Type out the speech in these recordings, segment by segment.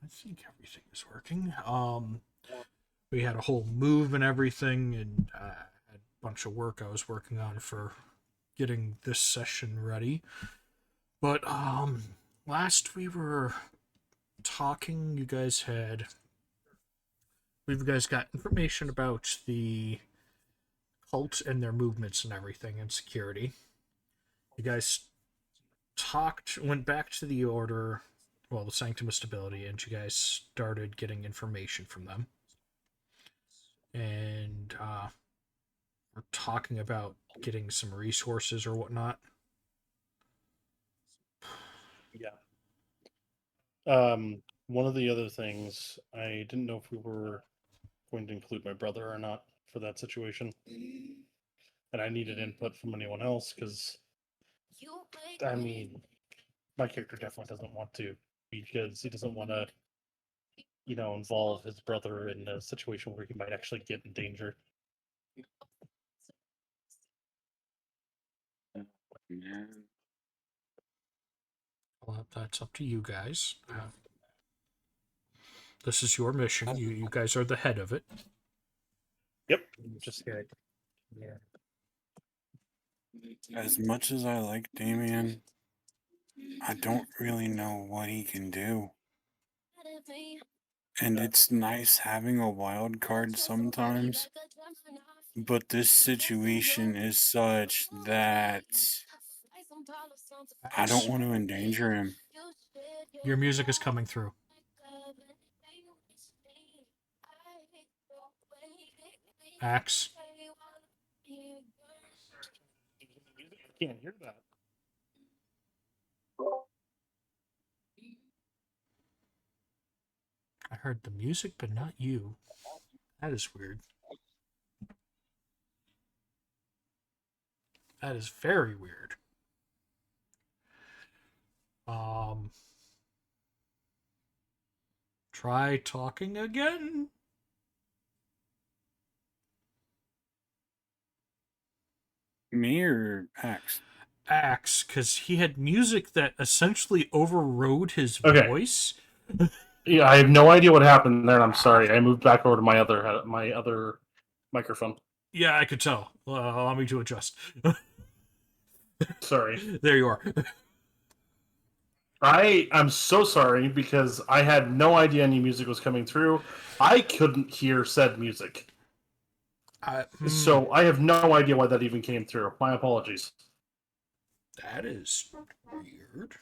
I think everything is working. We had a whole move and everything, and had a bunch of work I was working on for getting this session ready. But last we were talking, you guys got information about the cult and their movements and everything and security. You guys went back to the order, well, the Sanctum of Stability, and you guys started getting information from them. And we're talking about getting some resources or whatnot. Yeah. One of the other things, I didn't know if we were going to include my brother or not for that situation. And I needed input from anyone else because, I mean, my character definitely doesn't want to because he doesn't want to, involve his brother in a situation where he might actually get in danger. Man. Well, that's up to you guys. This is your mission. You guys are the head of it. Yep. Just scared. Yeah. As much as I like Damien, I don't really know what he can do. And it's nice having a wild card sometimes, but this situation is such that I don't want to endanger him. Your music is coming through. Axe. I can't hear that. I heard the music, but not you. That is weird. That is very weird. Try talking again. Me or Axe? Axe, because he had music that essentially overrode his Okay. voice. Yeah, I have no idea what happened there. I'm sorry. I moved back over to my other microphone. Yeah, I could tell. Allow me to adjust. Sorry. There you are. I'm so sorry because I had no idea any music was coming through. I couldn't hear said music. So I have no idea why that even came through. My apologies. That is weird.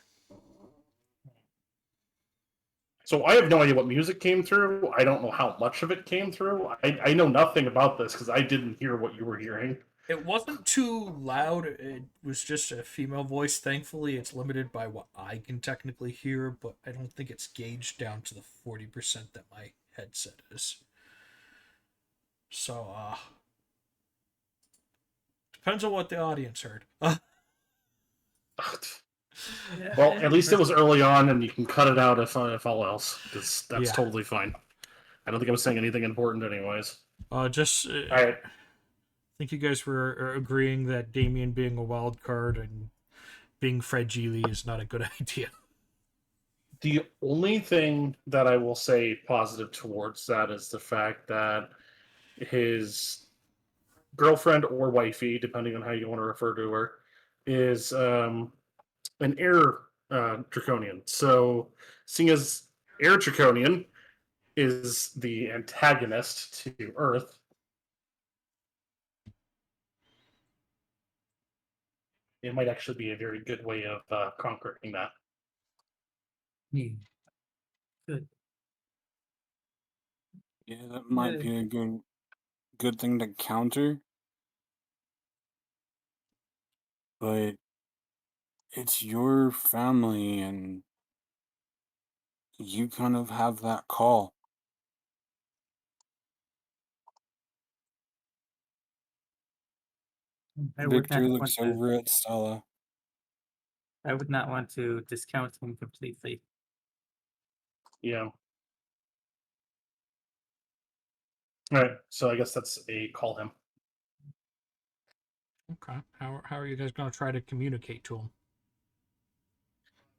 So I have no idea what music came through. I don't know how much of it came through. I know nothing about this because I didn't hear what you were hearing. It wasn't too loud. It was just a female voice. Thankfully, it's limited by what I can technically hear, but I don't think it's gauged down to the 40% that my headset is. So, depends on what the audience heard. Well, at least it was early on, and you can cut it out if all else, because that's Yeah. totally fine. I don't think I was saying anything important, anyways. All right. I think you guys were agreeing that Damien being a wild card and being fragile is not a good idea. The only thing that I will say positive towards that is the fact that his girlfriend or wifey, depending on how you want to refer to her, is an air draconian. So, seeing as air draconian is the antagonist to Earth, it might actually be a very good way of conquering that. Good. Yeah, that might be a good thing to counter. But it's your family and you kind of have that call. Victor looks over at Stella. I would not want to discount him completely. Yeah. All right, so I guess that's a call him. Okay. How are you guys going to try to communicate to him?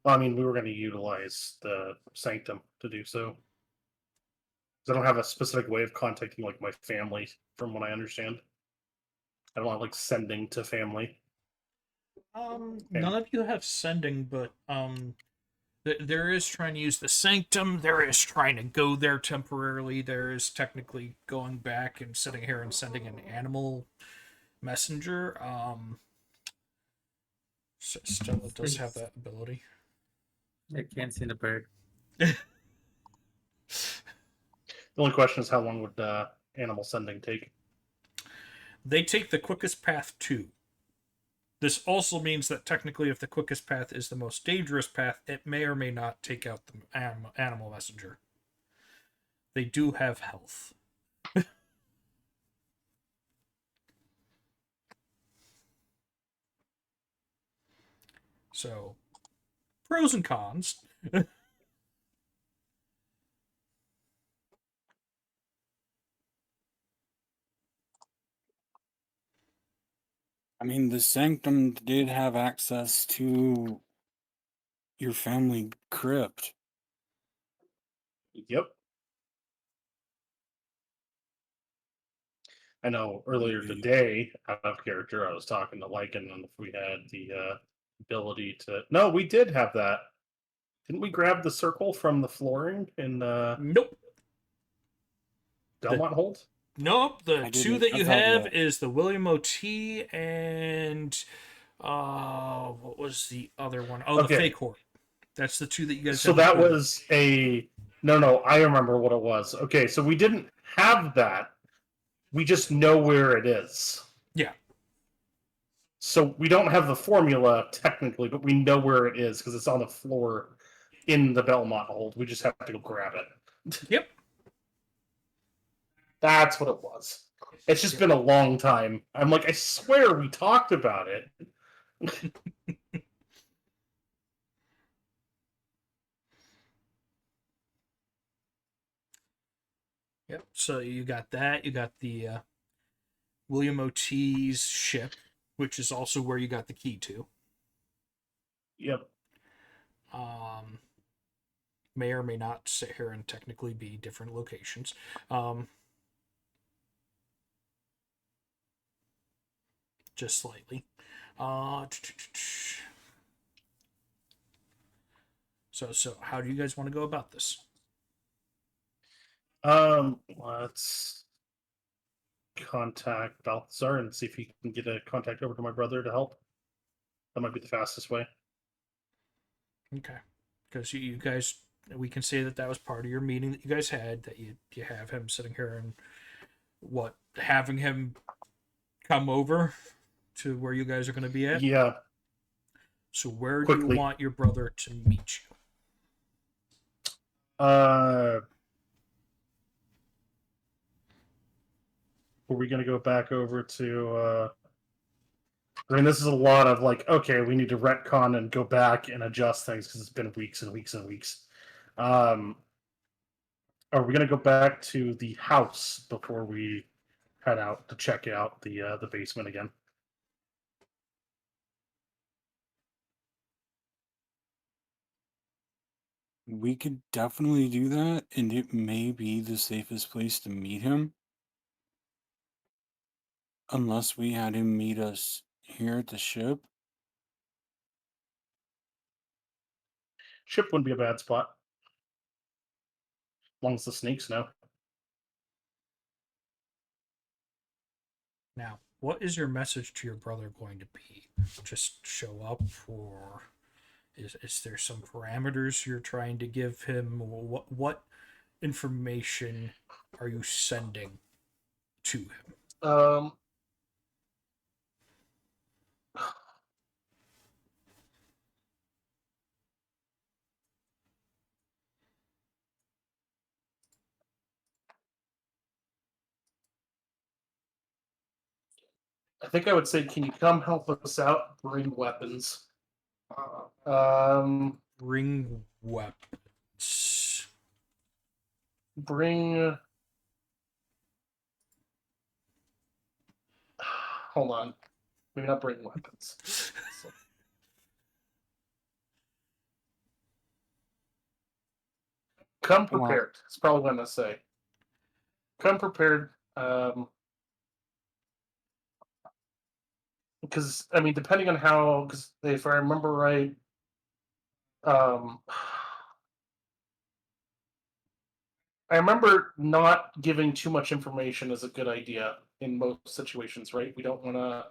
I mean, we were going to utilize the Sanctum to do so. 'Cause I don't have a specific way of contacting like my family, from what I understand. I don't have like sending to family. None of you have sending, but there is trying to use the Sanctum. There is trying to go there temporarily. There is technically going back and sitting here and sending an animal messenger. Stella does have that ability. I can't see the bird. The only question is how long would animal sending take? They take the quickest path too. This also means that technically, if the quickest path is the most dangerous path, it may or may not take out the animal messenger. They do have health. So, pros and cons. I mean, the Sanctum did have access to your family crypt. Yep. I know earlier Maybe. today, out of character, I was talking to Lycan and if we had the ability to. No, we did have that. Didn't we grab the circle from the flooring in Nope. Delmont Hold? Nope. The I two didn't that have you that have yet. is the William O.T. and what was the other one? Oh, the Okay. Fake Horde. That's the two that you guys So have. that was a. No, I remember what it was. Okay, so we didn't have that. We just know where it is. Yeah. So we don't have the formula technically, but we know where it is because it's on the floor in the Belmont Hold. We just have to go grab it. Yep. That's what it was. It's just been a long time. I'm like, I swear we talked about it. Yep. So you got that. You got the William O.T.'s ship, which is also where you got the key to. Yep. May or may not sit here and technically be different locations. Just slightly. So how do you guys want to go about this? Let's contact Balthazar and see if he can get a contact over to my brother to help. That might be the fastest way. Okay, because you guys, we can say that was part of your meeting that you guys had. That you have him sitting here and having him come over to where you guys are going to be at. Yeah. So where do you Quickly. want your brother to meet you? Are we going to go back over to? I mean, this is a lot of like, okay, we need to retcon and go back and adjust things because it's been weeks and weeks and weeks. Are we going to go back to the house before we head out to check out the basement again? We could definitely do that, and it may be the safest place to meet him. Unless we had him meet us here at the ship. Ship wouldn't be a bad spot. As long as the snakes know. Now, what is your message to your brother going to be? Just show up, or is there some parameters you're trying to give him? What information are you sending to him? I think I would say, can you come help us out? Bring weapons. Bring weapons. Bring. Hold on. Maybe not bring weapons. come Well- prepared. That's probably what I'm gonna say. Come prepared. Because I mean, depending on how, because if I remember right, um, I remember not giving too much information is a good idea in most situations, right? We don't want to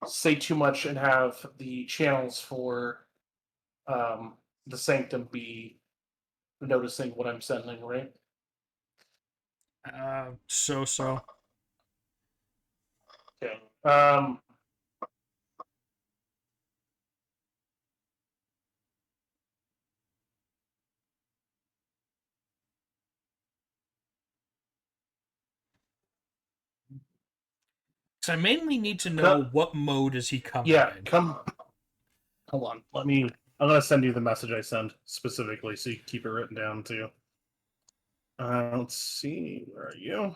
say too much and have the channels for the Sanctum be noticing what I'm sending, right? So. Okay. 'Cause I mainly need to know what mode is he coming Yeah, in. come. Hold on. Let me. I'm gonna send you the message I send specifically, so you can keep it written down too. Let's see. Where are you?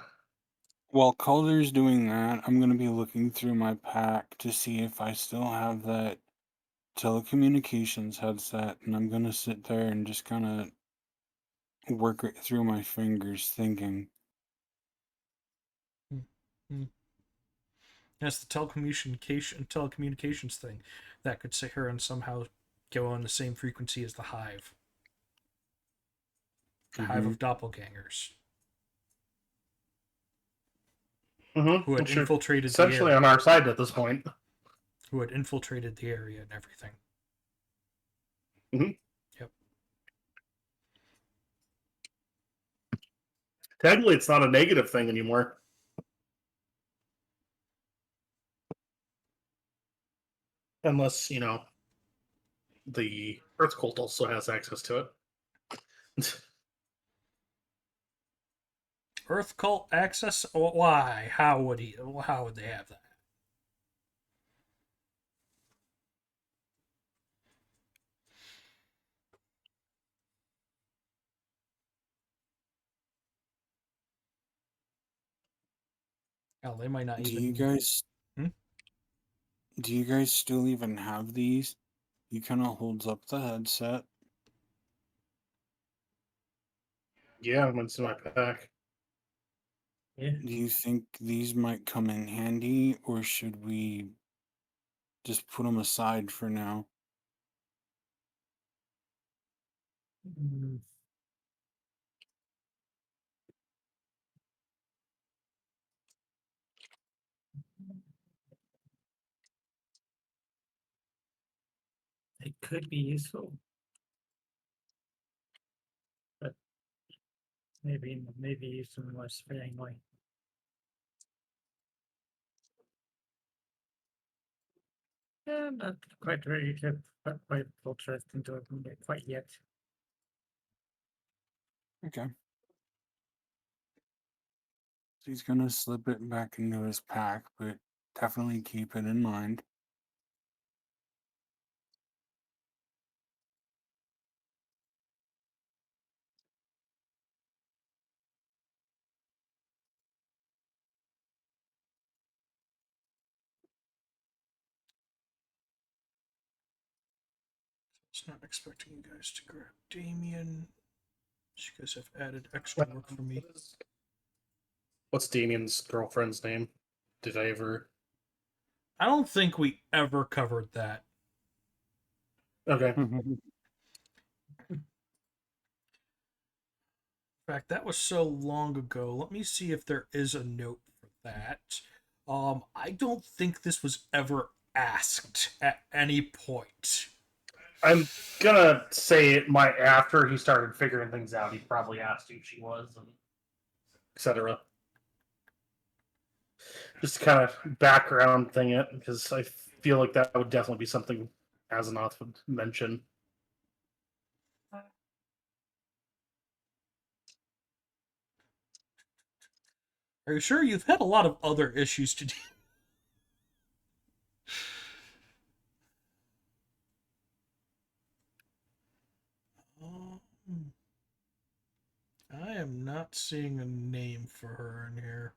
While Calder's doing that, I'm going to be looking through my pack to see if I still have that telecommunications headset, and I'm going to sit there and just kind of work it through my fingers thinking. That's the telecommunications thing that could sit here and somehow go on the same frequency as the hive. The hive of doppelgangers who had Which are infiltrated the essentially area. on our side at this point. Who had infiltrated the area and everything. Yep. Technically, it's not a negative thing anymore. Unless, the Earth Cult also has access to it. Earth cult access? Why? How would he? How would they have that? Hell, they might not Do even. you guys Hmm? do you guys still even have these? He kind of holds up the headset. Yeah, I'm into my pack. Yeah. Do you think these might come in handy, or should we just put them aside for now? Mm, It could be useful, but maybe use them more sparingly. Yeah, I'm not quite ready to put my full trust into it quite yet. Okay. So he's gonna slip it back into his pack, but definitely keep it in mind. I was not expecting you guys to grab Damien. You guys have added extra work for me. What's Damien's girlfriend's name? Did I ever? I don't think we ever covered that. Okay. In fact, that was so long ago. Let me see if there is a note for that. I don't think this was ever asked at any point. I'm gonna say it might after he started figuring things out. He probably asked who she was, and etc. Just to kind of background thing it, because I feel like that would definitely be something Azeroth would mention. Are you sure you've had a lot of other issues to deal? I am not seeing a name for her in here.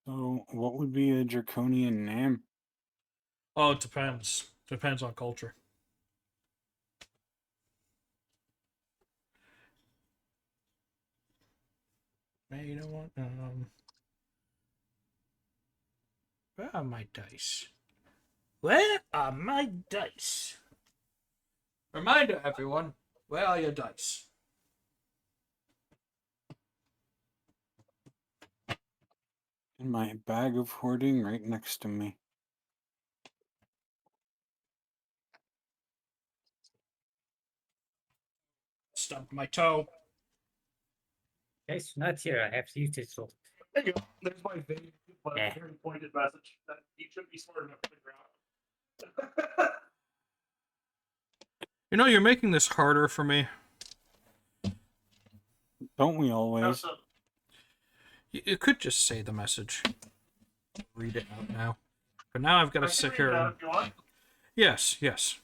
So, what would be a draconian name? Oh, it depends. Depends on culture. Hey, you know what? Where are my dice? Where are my dice? Reminder, everyone. Where are your dice? In my bag of hoarding right next to me. Stubbed my toe. It's not here. I have to use it. So There you go. There's my vague but Yeah. very pointed message that you should be smart enough to figure out. You know, you're making this harder for me. Don't we always? You could just say the message. Read it out now. But now I've got to sit here and... If you want. Yes, yes.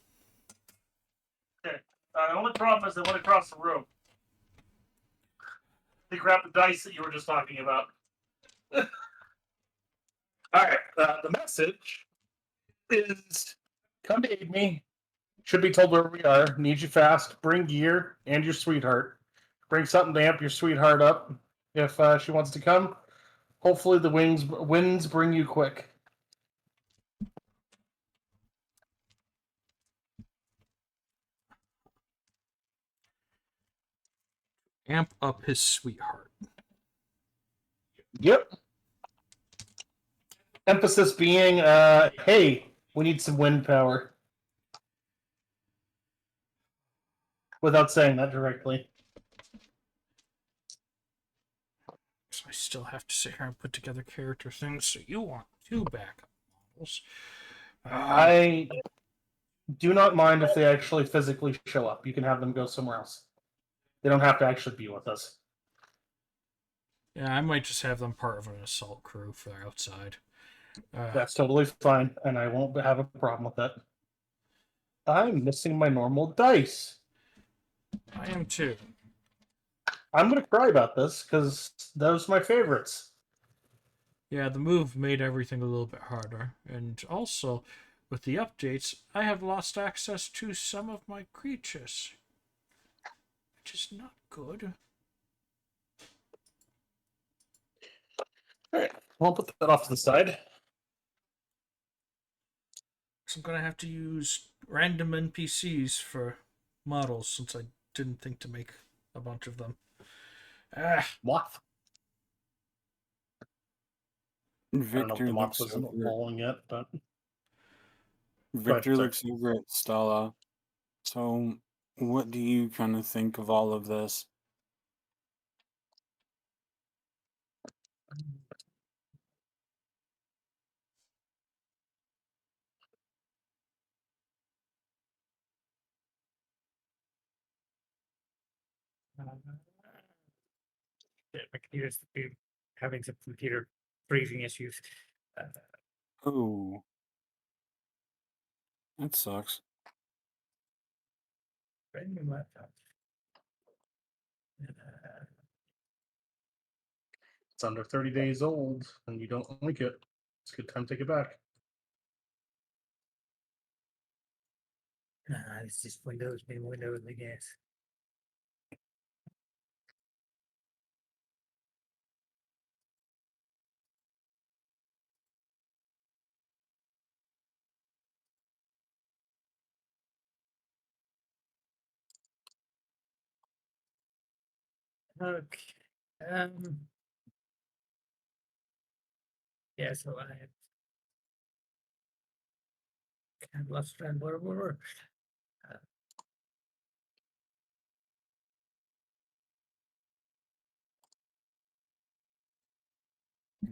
Okay. The only problem is they went across the room. They grabbed the dice that you were just talking about. All right. The message is: come to aid me. Should be told where we are. Need you fast. Bring gear and your sweetheart. Bring something to amp your sweetheart up if she wants to come. Hopefully the winds bring you quick. Amp up his sweetheart. Yep. Emphasis being, hey, we need some wind power. Without saying that directly. So I still have to sit here and put together character things. So you want 2 backup models. I do not mind if they actually physically show up. You can have them go somewhere else. They don't have to actually be with us. Yeah, I might just have them part of an assault crew for outside. That's totally fine, and I won't have a problem with that. I'm missing my normal dice. I am too. I'm going to cry about this because those are my favorites. Yeah, the move made everything a little bit harder. And also, with the updates, I have lost access to some of my creatures. Which is not good. All right, I'll put that off to the side. So I'm going to have to use random NPCs for models since I didn't think to make a bunch of them. Moth. I don't know if Victor the moth looks was over. rolling yet, but Victor sorry. looks over at Stella. So, what do you kind of think of all of this? yeah, my computer's been having some computer freezing issues. Oh, that sucks. Brand new laptop. It's under 30 days old and you don't like it. It's a good time to take it back. It's just Windows being Windows, I guess. Okay. Yeah, so I have lost track where we were.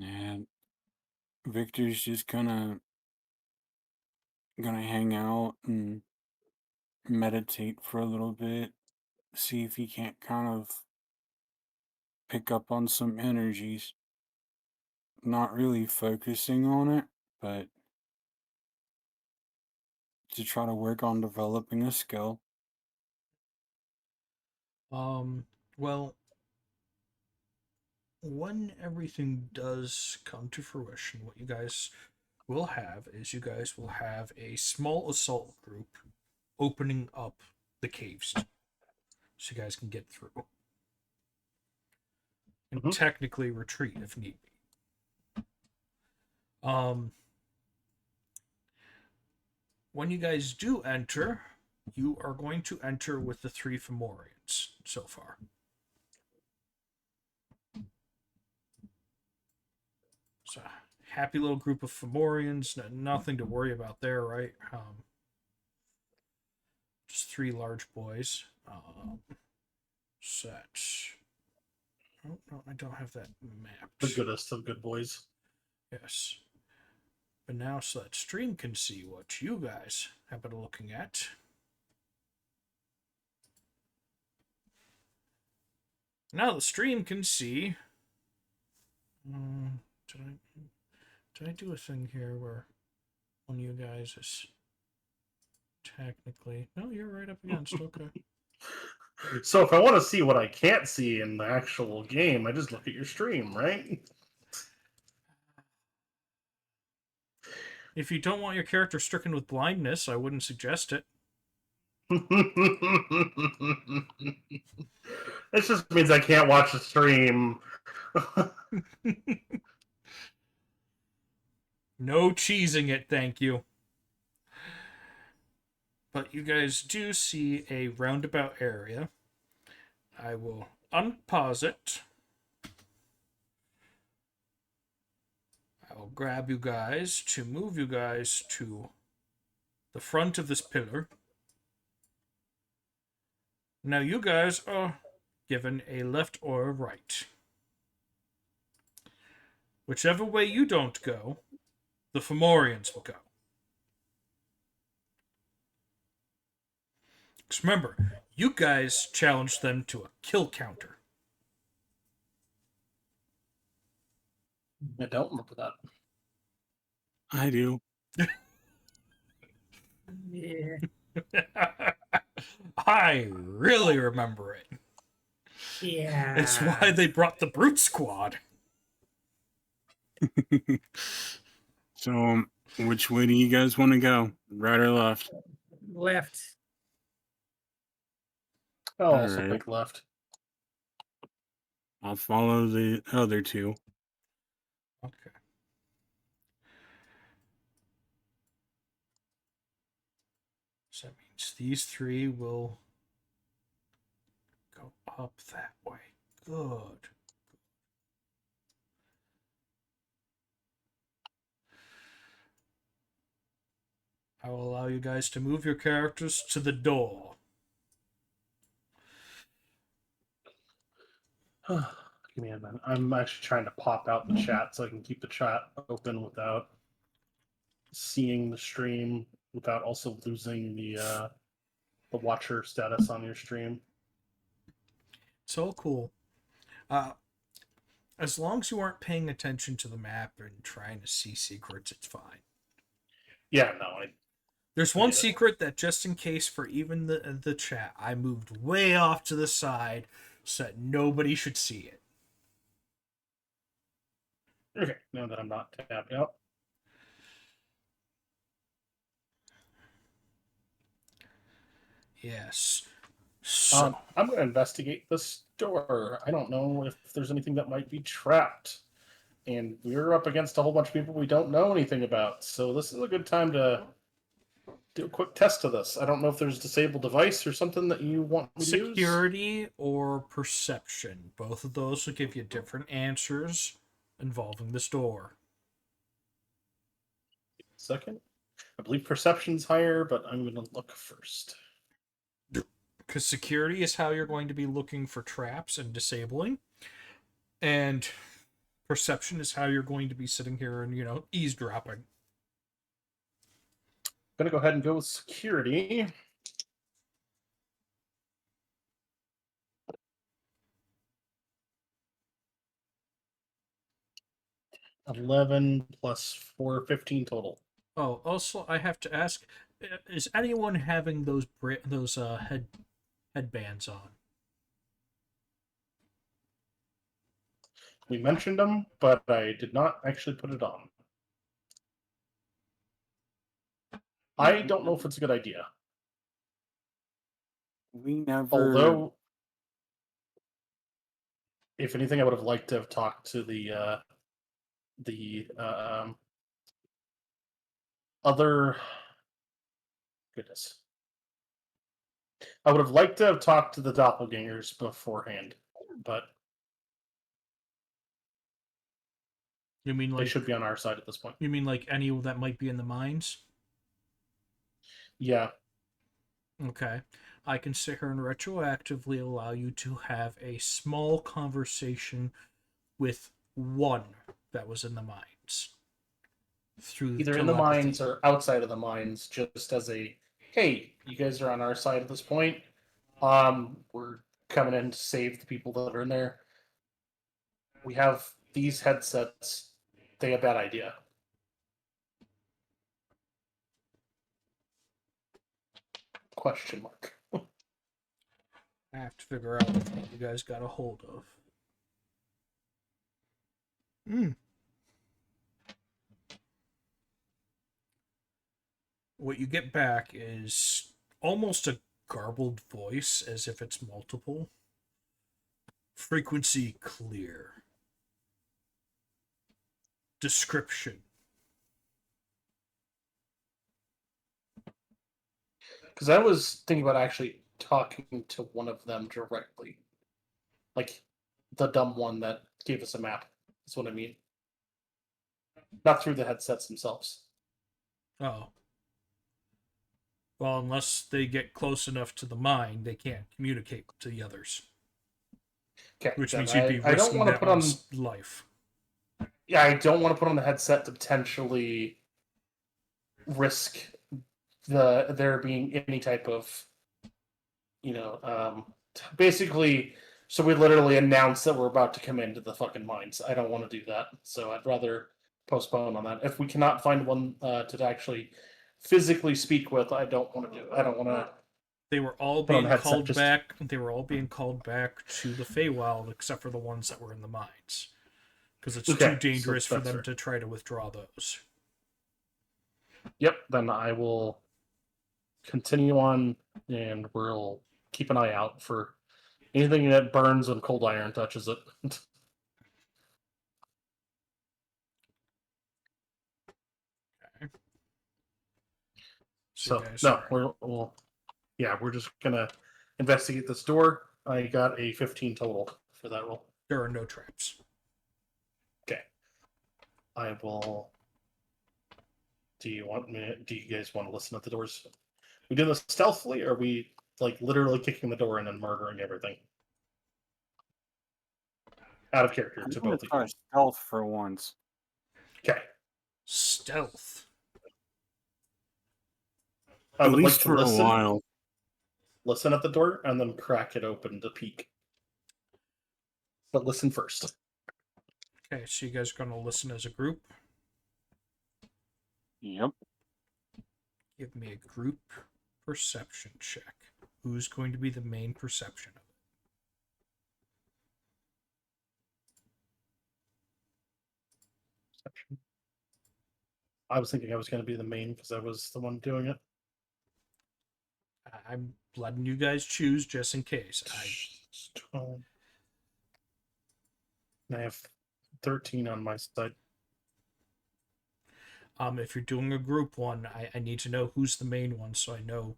And Victor's just kind of gonna hang out and meditate for a little bit, see if he can't kind of pick up on some energies. Not really focusing on it, but to try to work on developing a skill. Well, when everything does come to fruition, what you guys will have is you guys will have a small assault group opening up the caves so you guys can get through and Mhm. technically retreat if need be. Um, when you guys do enter, you are going to enter with the 3 Fomorians so far. So, happy little group of Fomorians, nothing to worry about there, right? Just 3 large boys. Set. Oh, no, I don't have that mapped. The goodest of good boys. Yes. But now so that stream can see what you guys have been looking at. Now the stream can see. Did I do a thing here where one of you guys is technically? No, you're right up against. Okay. So if I want to see what I can't see in the actual game, I just look at your stream, right? If you don't want your character stricken with blindness, I wouldn't suggest it. This just means I can't watch the stream. No cheesing it, thank you. But you guys do see a roundabout area. I will unpause it. I will grab you guys to move you guys to the front of this pillar. Now you guys are given a left or a right. Whichever way you don't go, the Fomorians will go. Because remember, you guys challenged them to a kill counter. I don't remember that. I do. Yeah. I really remember it. Yeah. It's why they brought the Brute Squad. So, which way do you guys want to go? Right or left? Left. I'll also Alright. pick left. I'll follow the other two. Okay. So that means these 3 will go up that way. Good. I will allow you guys to move your characters to the door. Give me a minute. I'm actually trying to pop out the chat so I can keep the chat open without seeing the stream, without also losing the watcher status on your stream. It's all cool. As long as you aren't paying attention to the map and trying to see secrets, it's fine. Yeah, no, There's I one get it. secret that, just in case for even the chat, I moved way off to the side so that nobody should see it. Okay, now that I'm not tapped out. Yes. So, I'm going to investigate this door. I don't know if there's anything that might be trapped. And we're up against a whole bunch of people we don't know anything about. So this is a good time to do a quick test of this. I don't know if there's a disabled device or something that you want me to use. security or perception. Both of those will give you different answers involving this door. Second. I believe perception's higher, but I'm going to look first. Because security is how you're going to be looking for traps and disabling. And perception is how you're going to be sitting here and, eavesdropping. I'm going to go ahead and go with security. $11 plus 4, 15 total. Oh, also, I have to ask, is anyone having those headbands on? We mentioned them, but I did not actually put it on. I don't know if it's a good idea. We never. Although, if anything, I would have liked to have talked to the other. Goodness. I would have liked to have talked to the doppelgangers beforehand, but You mean they like should be on our side at this point. you mean like any that might be in the mines? Yeah. Okay. I can sit here and retroactively allow you to have a small conversation with one that was in the mines. Through Either in the telepathy. mines or outside of the mines, just as a, hey, you guys are on our side at this point. We're coming in to save the people that are in there. We have these headsets. They have a bad idea. Question mark. I have to figure out what you guys got a hold of. What you get back is almost a garbled voice, as if it's multiple. Frequency clear. Description. Because I was thinking about actually talking to one of them directly. Like the dumb one that gave us a map. That's what I mean. Not through the headsets themselves. Oh. Well, unless they get close enough to the mine, they can't communicate to the others. Okay. Which then means you'd be I don't risking want to that put on. one's life. Yeah, I don't want to put on the headset to potentially risk there being any type of, basically. So we literally announce that we're about to come into the fucking mines. I don't want to do that, so I'd rather postpone on that. If we cannot find one to actually physically speak with, I don't want to do. I don't want to. They were all Put on being the headset, called just- back. They were all being called back to the Feywild, except for the ones that were in the mines, because it's Okay, too dangerous so for that's them fair. to try to withdraw those. Yep. Then I will continue on, and we'll keep an eye out for anything that burns when cold iron touches it. So, So guys, no, we're just gonna investigate this door. I got a 15 total for that roll. there are no traps. Okay. I will. Do you guys want to listen at the doors? We do this stealthily, or are we like literally kicking the door in and murdering everything? Out of character I'm to gonna both of try you. stealth for once. Okay. Stealth. I At would least like to for listen. a while. Listen at the door and then crack it open to peek. But listen first. Okay, so you guys are going to listen as a group. Yep. Give me a group perception check. Who's going to be the main perception of it? I was thinking I was going to be the main because I was the one doing it. I'm letting you guys choose just in case. 12. And I have 13 on my side. If you're doing a group one, I need to know who's the main one so I know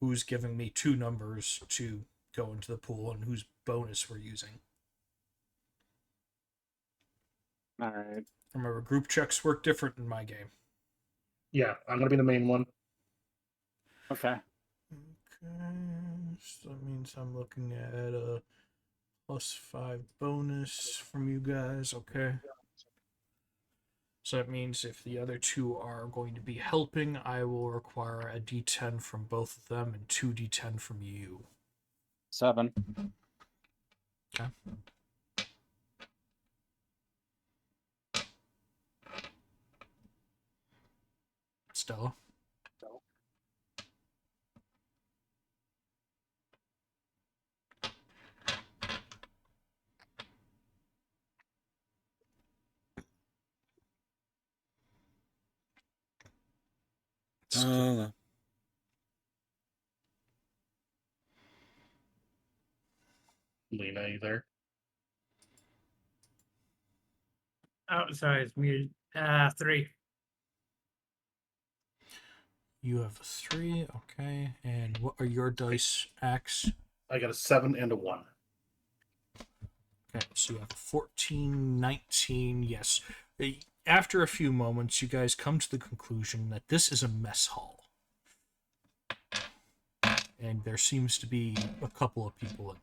who's giving me two numbers to go into the pool and whose bonus we're using. All right. Remember, group checks work different in my game. Yeah, I'm going to be the main one. Okay. Okay, so that means I'm looking at a +5 bonus from you guys. Okay. So that means if the other two are going to be helping, I will require a d10 from both of them and 2d10 from you. 7. Okay. Stella? Uh, Lena, you there? Oh, sorry, it's muted. 3. You have a 3, okay. And what are your dice, Axe? I got a 7 and a 1. Okay, so you have a 14, 19, yes. After a few moments, you guys come to the conclusion that this is a mess hall. And there seems to be a couple of people in there.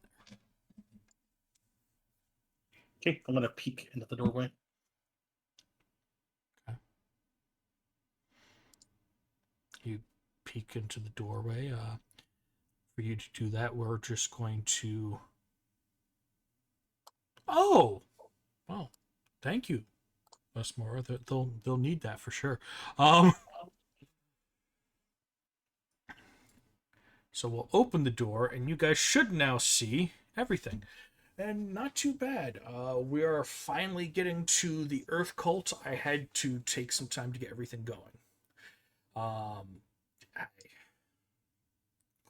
Okay, I'm gonna peek into the doorway. You peek into the doorway. For you to do that, we're just going to... Oh! Well, thank you, Westmore. They'll need that for sure. So we'll open the door, and you guys should now see everything. And not too bad. We are finally getting to the Earth Cult. I had to take some time to get everything going.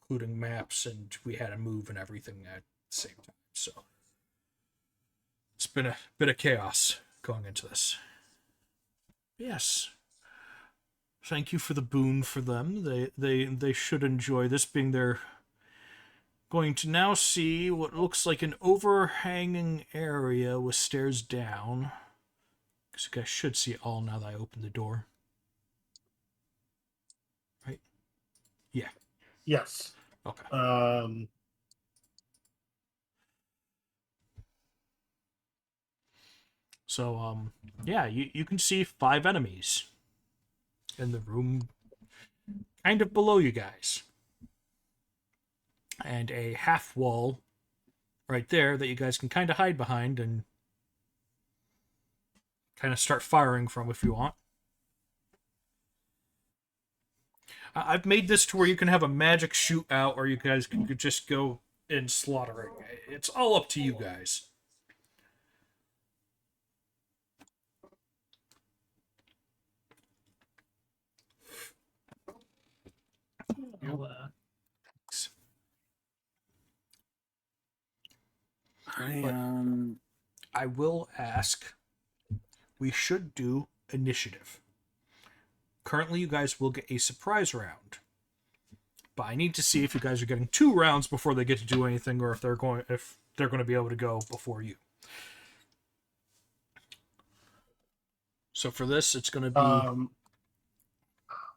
Including maps, and we had to move and everything at the same time. So it's been a bit of chaos going into this. Yes. Thank you for the boon for them. They should enjoy this, being they're going to now see what looks like an overhanging area with stairs down. Because you guys should see it all now that I opened the door. Right? Yeah. Yes. Okay. So, yeah, you can see 5 enemies in the room kind of below you guys. And a half wall right there that you guys can kind of hide behind and kind of start firing from if you want. I've made this to where you can have a magic shootout, or you guys could just go in slaughtering. It's all up to you guys. I'll, I will ask, we should do initiative. Currently, you guys will get a surprise round. But I need to see if you guys are getting 2 rounds before they get to do anything, or if they're going to be able to go before you. So for this, it's going to be let's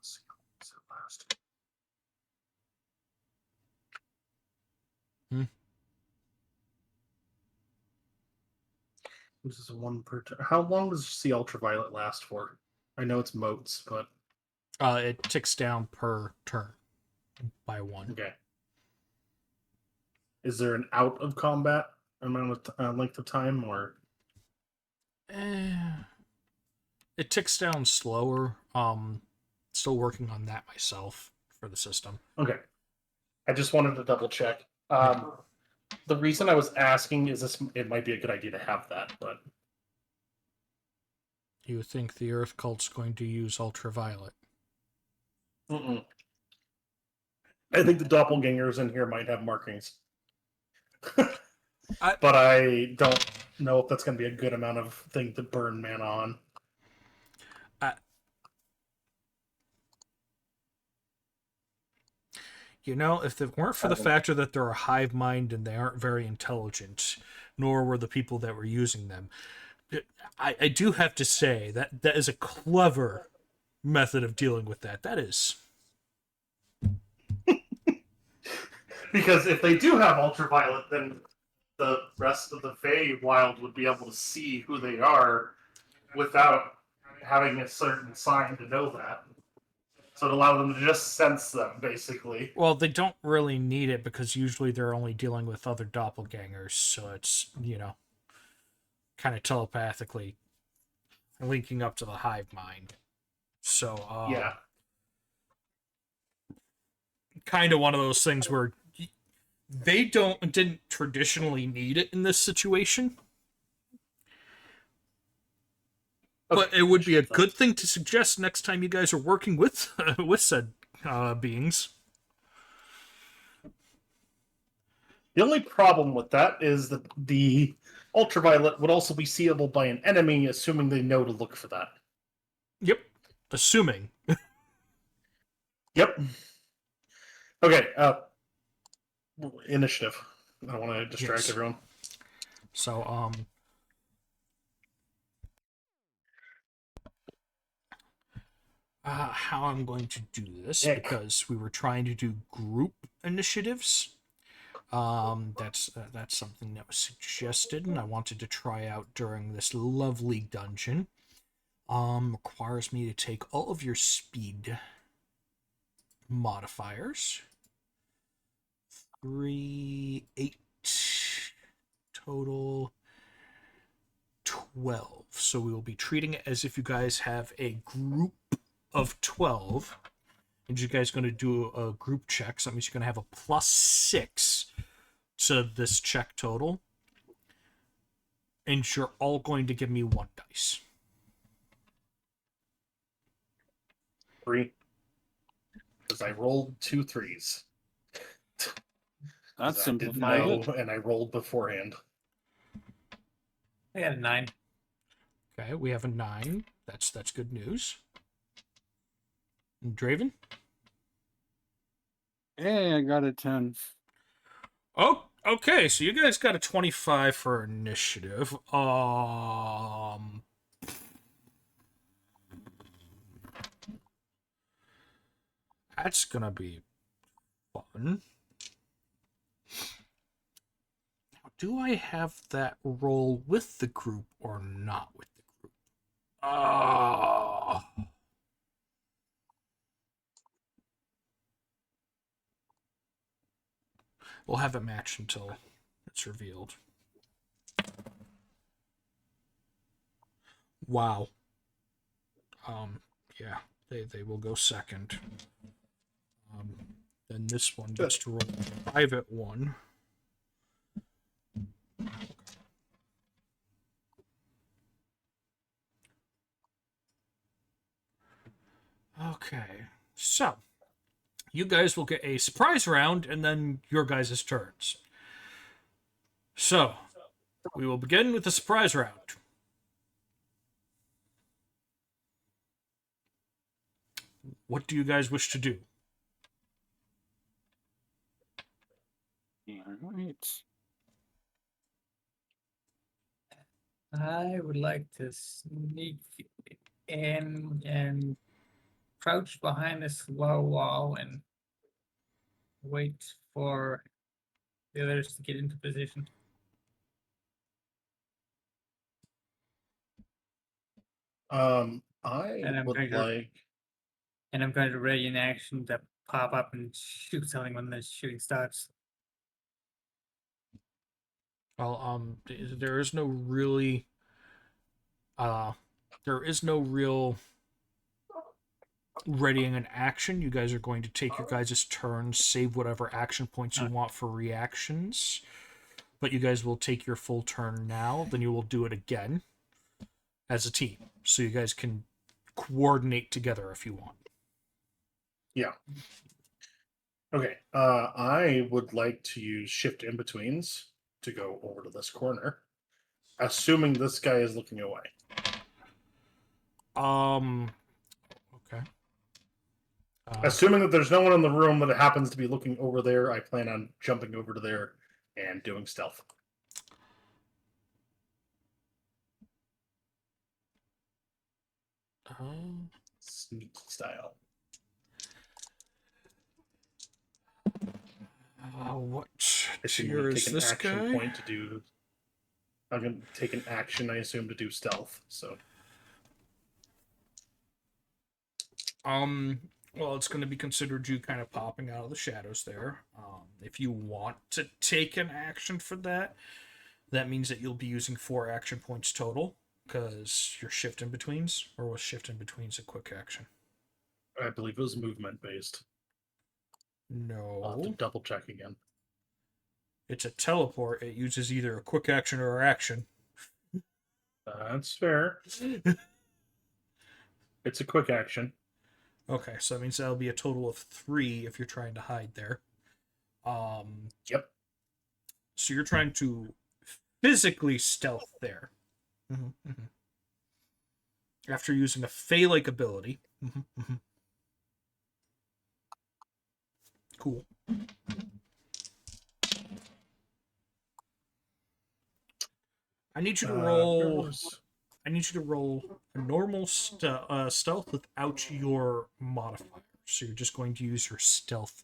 see, what's it last? This is 1 per turn. How long does the ultraviolet last for? I know it's motes, but it ticks down per turn by 1. okay. Is there an out of combat amount of length of time, or? It ticks down slower. Still working on that myself for the system. Okay. I just wanted to double check. The reason I was asking is it might be a good idea to have that, but You think the Earth Cult's going to use ultraviolet? I think the doppelgangers in here might have markings. But I don't know if that's going to be a good amount of thing to burn man on. You know, if it weren't for the factor that they're a hive mind and they aren't very intelligent, nor were the people that were using them, I do have to say that that is a clever method of dealing with that. That is. Because if they do have ultraviolet, then the rest of the Feywild would be able to see who they are without having a certain sign to know that. So it allows them to just sense them, basically. Well, they don't really need it because usually they're only dealing with other doppelgangers, so it's, kind of telepathically linking up to the hive mind. So, Yeah. kind of one of those things where they didn't traditionally need it in this situation. Okay. But it would be a good thing to suggest next time you guys are working with with said beings. The only problem with that is that the ultraviolet would also be seeable by an enemy, assuming they know to look for that. Yep. Assuming. Yep. Okay, initiative. I don't want to distract Yes. everyone. So, how I'm going to do this, Heck. because we were trying to do group initiatives. That's something that was suggested, and I wanted to try out during this lovely dungeon. Requires me to take all of your speed modifiers. 3, 8, total 12. So we will be treating it as if you guys have a group of 12. And you guys going to do a group check. So that means you're going to have a +6 to this check total. And you're all going to give me 1 dice. 3. Because I rolled 2 3s. That's I didn't simplified know, it. and I rolled beforehand. I got a 9. Okay, we have a 9. That's good news. And Draven? Hey, I got a 10. Oh, okay. So you guys got a 25 for initiative. That's gonna be fun. Now, do I have that roll with the group or not with the group? We'll have it match until it's revealed. Wow. Yeah, they will go second. Then this one gets to roll a private one. Okay, so you guys will get a surprise round and then your guys' turns. So, we will begin with the surprise round. What do you guys wish to do? Alright. I would like to sneak in and crouch behind this low wall and wait for the others to get into position. I And I'm would going to- like. And I'm going to ready in action to pop up and shoot something when the shooting starts. Well, there is no really, there is no real readying an action. You guys are going to take your guys' turns, save whatever action points you want for reactions. But you guys will take your full turn now, then you will do it again as a team. So you guys can coordinate together if you want. Yeah. Okay. I would like to use shift in betweens to go over to this corner, assuming this guy is looking away. Okay. Assuming that there's no one in the room that happens to be looking over there, I plan on jumping over to there and doing stealth. Sneaky style. What Assuming tier I is take an this action guy? point to do. I'm going to take an action, I assume, to do stealth. So. Well, it's going to be considered you kind of popping out of the shadows there. If you want to take an action for that, that means that you'll be using 4 action points total, because you're shift in betweens, or was shift in betweens a quick action? I believe it was movement based. I'll have to No. double check again. It's a teleport. It uses either a quick action or action. That's fair. It's a quick action. Okay, so that means that'll be a total of 3 if you're trying to hide there. Yep. So you're trying to physically stealth there. After using a Fey-like ability. Cool. I need you to roll. I need you to roll a normal stealth without your modifier. So you're just going to use your stealth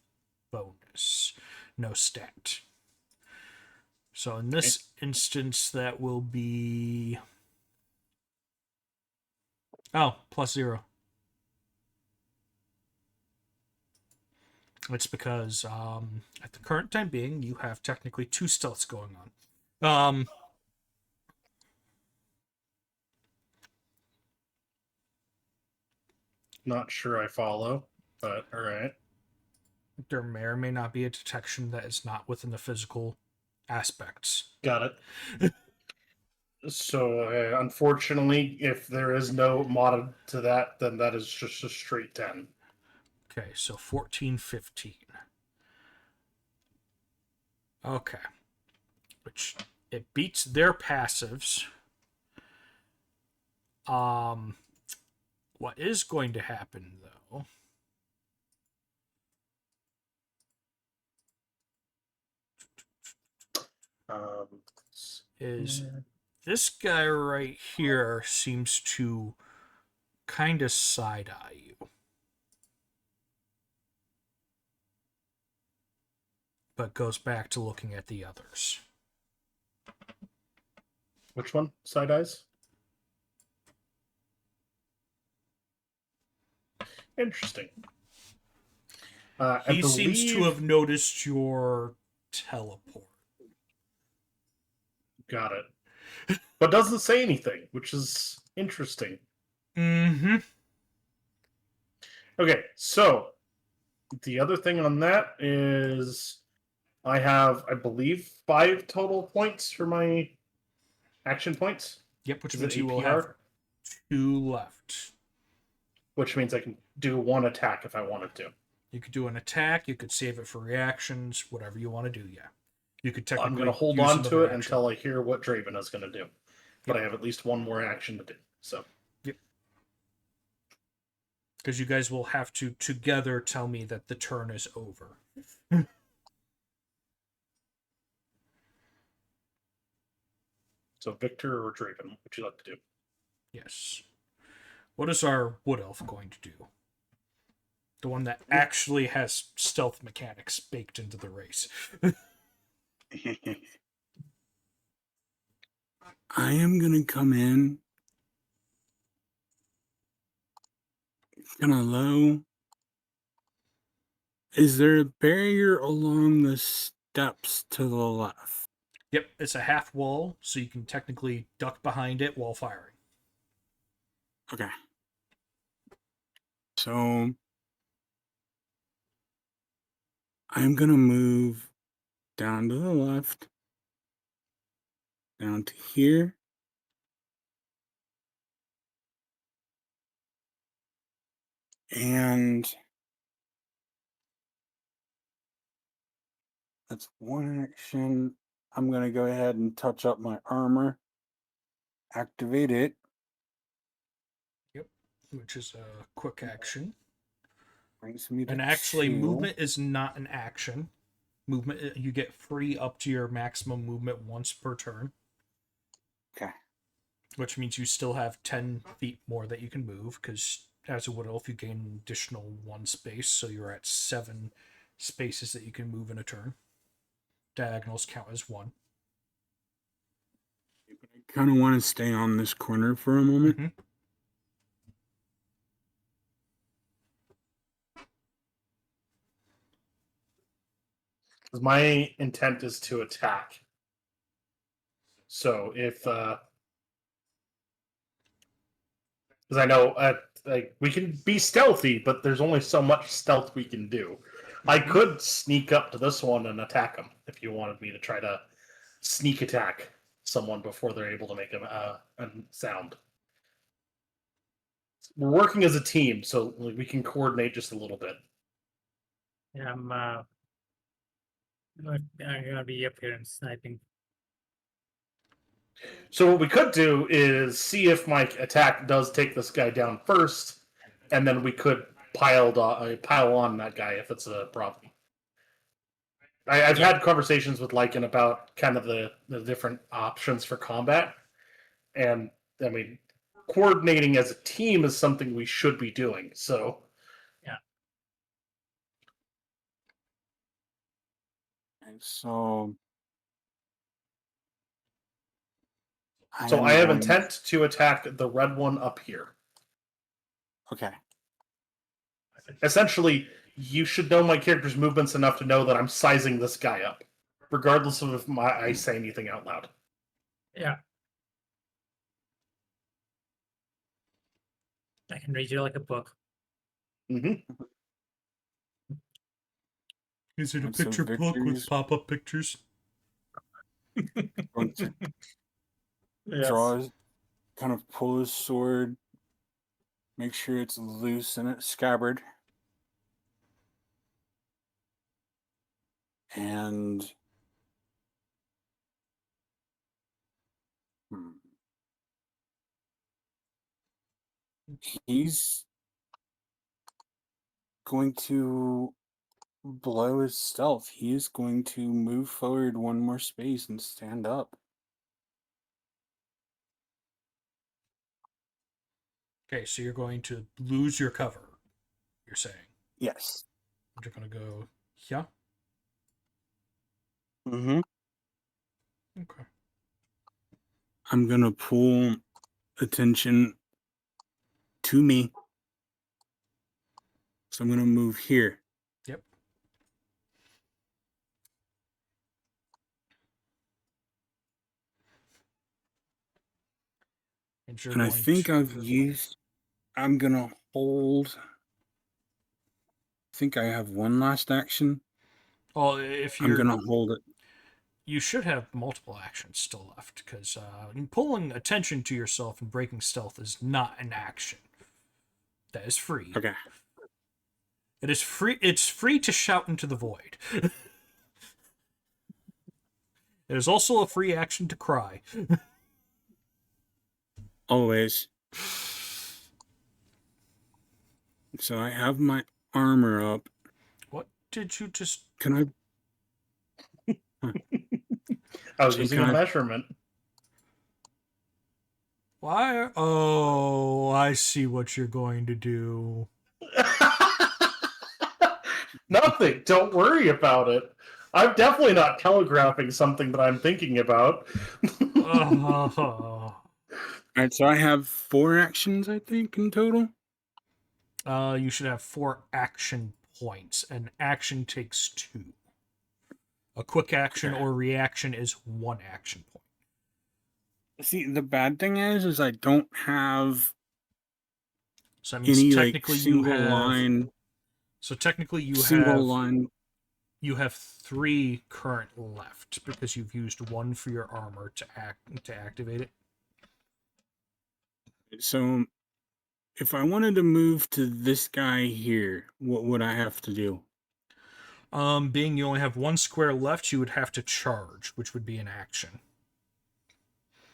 bonus, no stat. So in this instance, that will be +0. It's because at the current time being, you have technically 2 stealths going on. Not sure I follow, but all right. There may or may not be a detection that is not within the physical aspects. Got it. So, unfortunately, if there is no mod to that, then that is just a straight 10. Okay, so 14, 15. Okay. Which, it beats their passives. What is going to happen, though, is this guy right here seems to kind of side-eye you. But goes back to looking at the others. Which one? Side eyes? Interesting. He seems to have noticed your teleport. Got it. But doesn't say anything, which is interesting. Mm-hmm. Okay, so the other thing on that is I have, I believe, 5 total points for my action points. Yep, which Is means it you will APR? have 2 left. Which means I can do 1 attack if I wanted to. You could do an attack, you could save it for reactions, whatever you want to do, yeah. You could technically I'm going to hold use on to another it action. until I hear what Draven is going to do. But Yep. I have at least 1 more action to do. So. Yep. Because you guys will have to together tell me that the turn is over. So Victor or Draven, what would you like to do? Yes. What is our wood elf going to do? The one that actually has stealth mechanics baked into the race. I am gonna come in kind of low. Is there a barrier along the steps to the left? Yep, it's a half wall, so you can technically duck behind it while firing. Okay. So I'm gonna move down to the left, down to here. And that's 1 action. I'm gonna go ahead and touch up my armor, activate it. Yep, which is a quick action. Brings me to And actually, 2. movement is not an action. Movement, you get free up to your maximum movement once per turn. Okay. Which means you still have 10 feet more that you can move, because as a wood elf, you gain an additional 1 space, so you're at 7 spaces that you can move in a turn. Diagonals count as 1. I kind of want to stay on this corner for a moment. Mm-hmm. My intent is to attack. So if because I know like we can be stealthy, but there's only so much stealth we can do. I could sneak up to this one and attack him if you wanted me to try to sneak attack someone before they're able to make a sound. we're working as a team, so we can coordinate just a little bit. Yeah, I'm gonna be up here and sniping. So what we could do is see if my attack does take this guy down first, and then we could pile on that guy if it's a problem. I've had conversations with Lycan about kind of the different options for combat, and I mean, coordinating as a team is something we should be doing. So And so I am have going- intent to attack the red one up here. Okay. Essentially, you should know my character's movements enough to know that I'm sizing this guy up, regardless of if I say anything out loud. Yeah. I can read you like a book. Mm-hmm. Is it a And so picture book with Victor's- pop-up pictures? Going to Yes. draw his, kind of pull his sword, make sure it's loose in its scabbard. And he's going to blow his stealth. He is going to move forward one more space and stand up. Okay, so you're going to lose your cover, you're saying. Yes. You're going to go, yeah? Mm-hmm. Okay. I'm going to pull attention to me. So I'm going to move here. Yep. And I think I'm going to hold. I think I have one last action. Well, if I'm you're... going to hold it. You should have multiple actions still left, because pulling attention to yourself and breaking stealth is not an action. That is free. Okay. It is free. It's free to shout into the void. It is also a free action to cry. Always. So I have my armor up. What did you just... Can I... I was So using can a I- measurement. Why? Oh, I see what you're going to do. Nothing. Don't worry about it. I'm definitely not telegraphing something that I'm thinking about. Oh. All right, so I have 4 actions, I think, in total. You should have 4 action points. An action takes 2. A quick action Okay. or reaction is 1 action point. See, the bad thing is I don't have So that means any like technically you single have... line. So technically you Single have... line. You have 3 current left because you've used 1 for your armor to activate it. So if I wanted to move to this guy here, what would I have to do? Being you only have 1 square left, you would have to charge, which would be an action.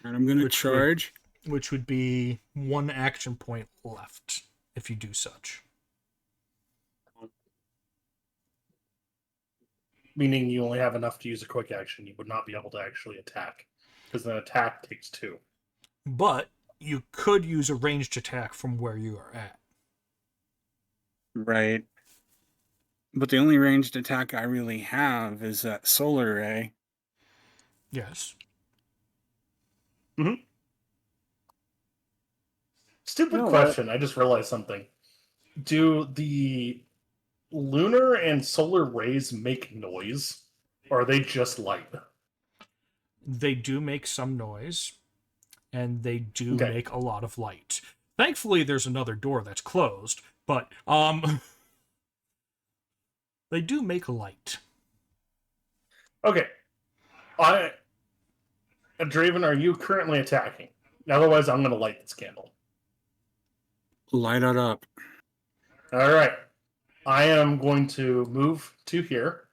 And I'm going to Which would- charge. Which would be 1 action point left if you do such. Meaning you only have enough to use a quick action. You would not be able to actually attack. Because an attack takes 2. But you could use a ranged attack from where you are at. Right. But the only ranged attack I really have is that solar ray. Yes. Stupid You know question. I just realized something. Do the lunar and solar rays make noise? Or are they just light? They do make some noise, and they do Okay. make a lot of light. Thankfully, there's another door that's closed, but they do make light. Okay. Draven, are you currently attacking? Otherwise, I'm going to light this candle. Light it up. All right. I am going to move to here,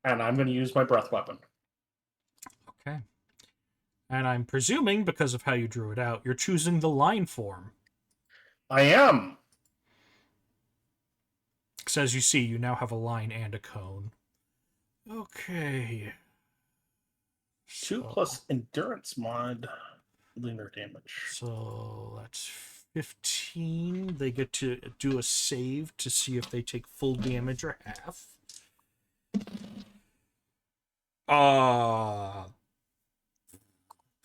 and I'm going to use my breath weapon. Okay. And I'm presuming, because of how you drew it out, you're choosing the line form. I am. Because as you see, you now have a line and a cone. Okay. 2 plus endurance mod lunar damage. So that's 15. They get to do a save to see if they take full damage or half.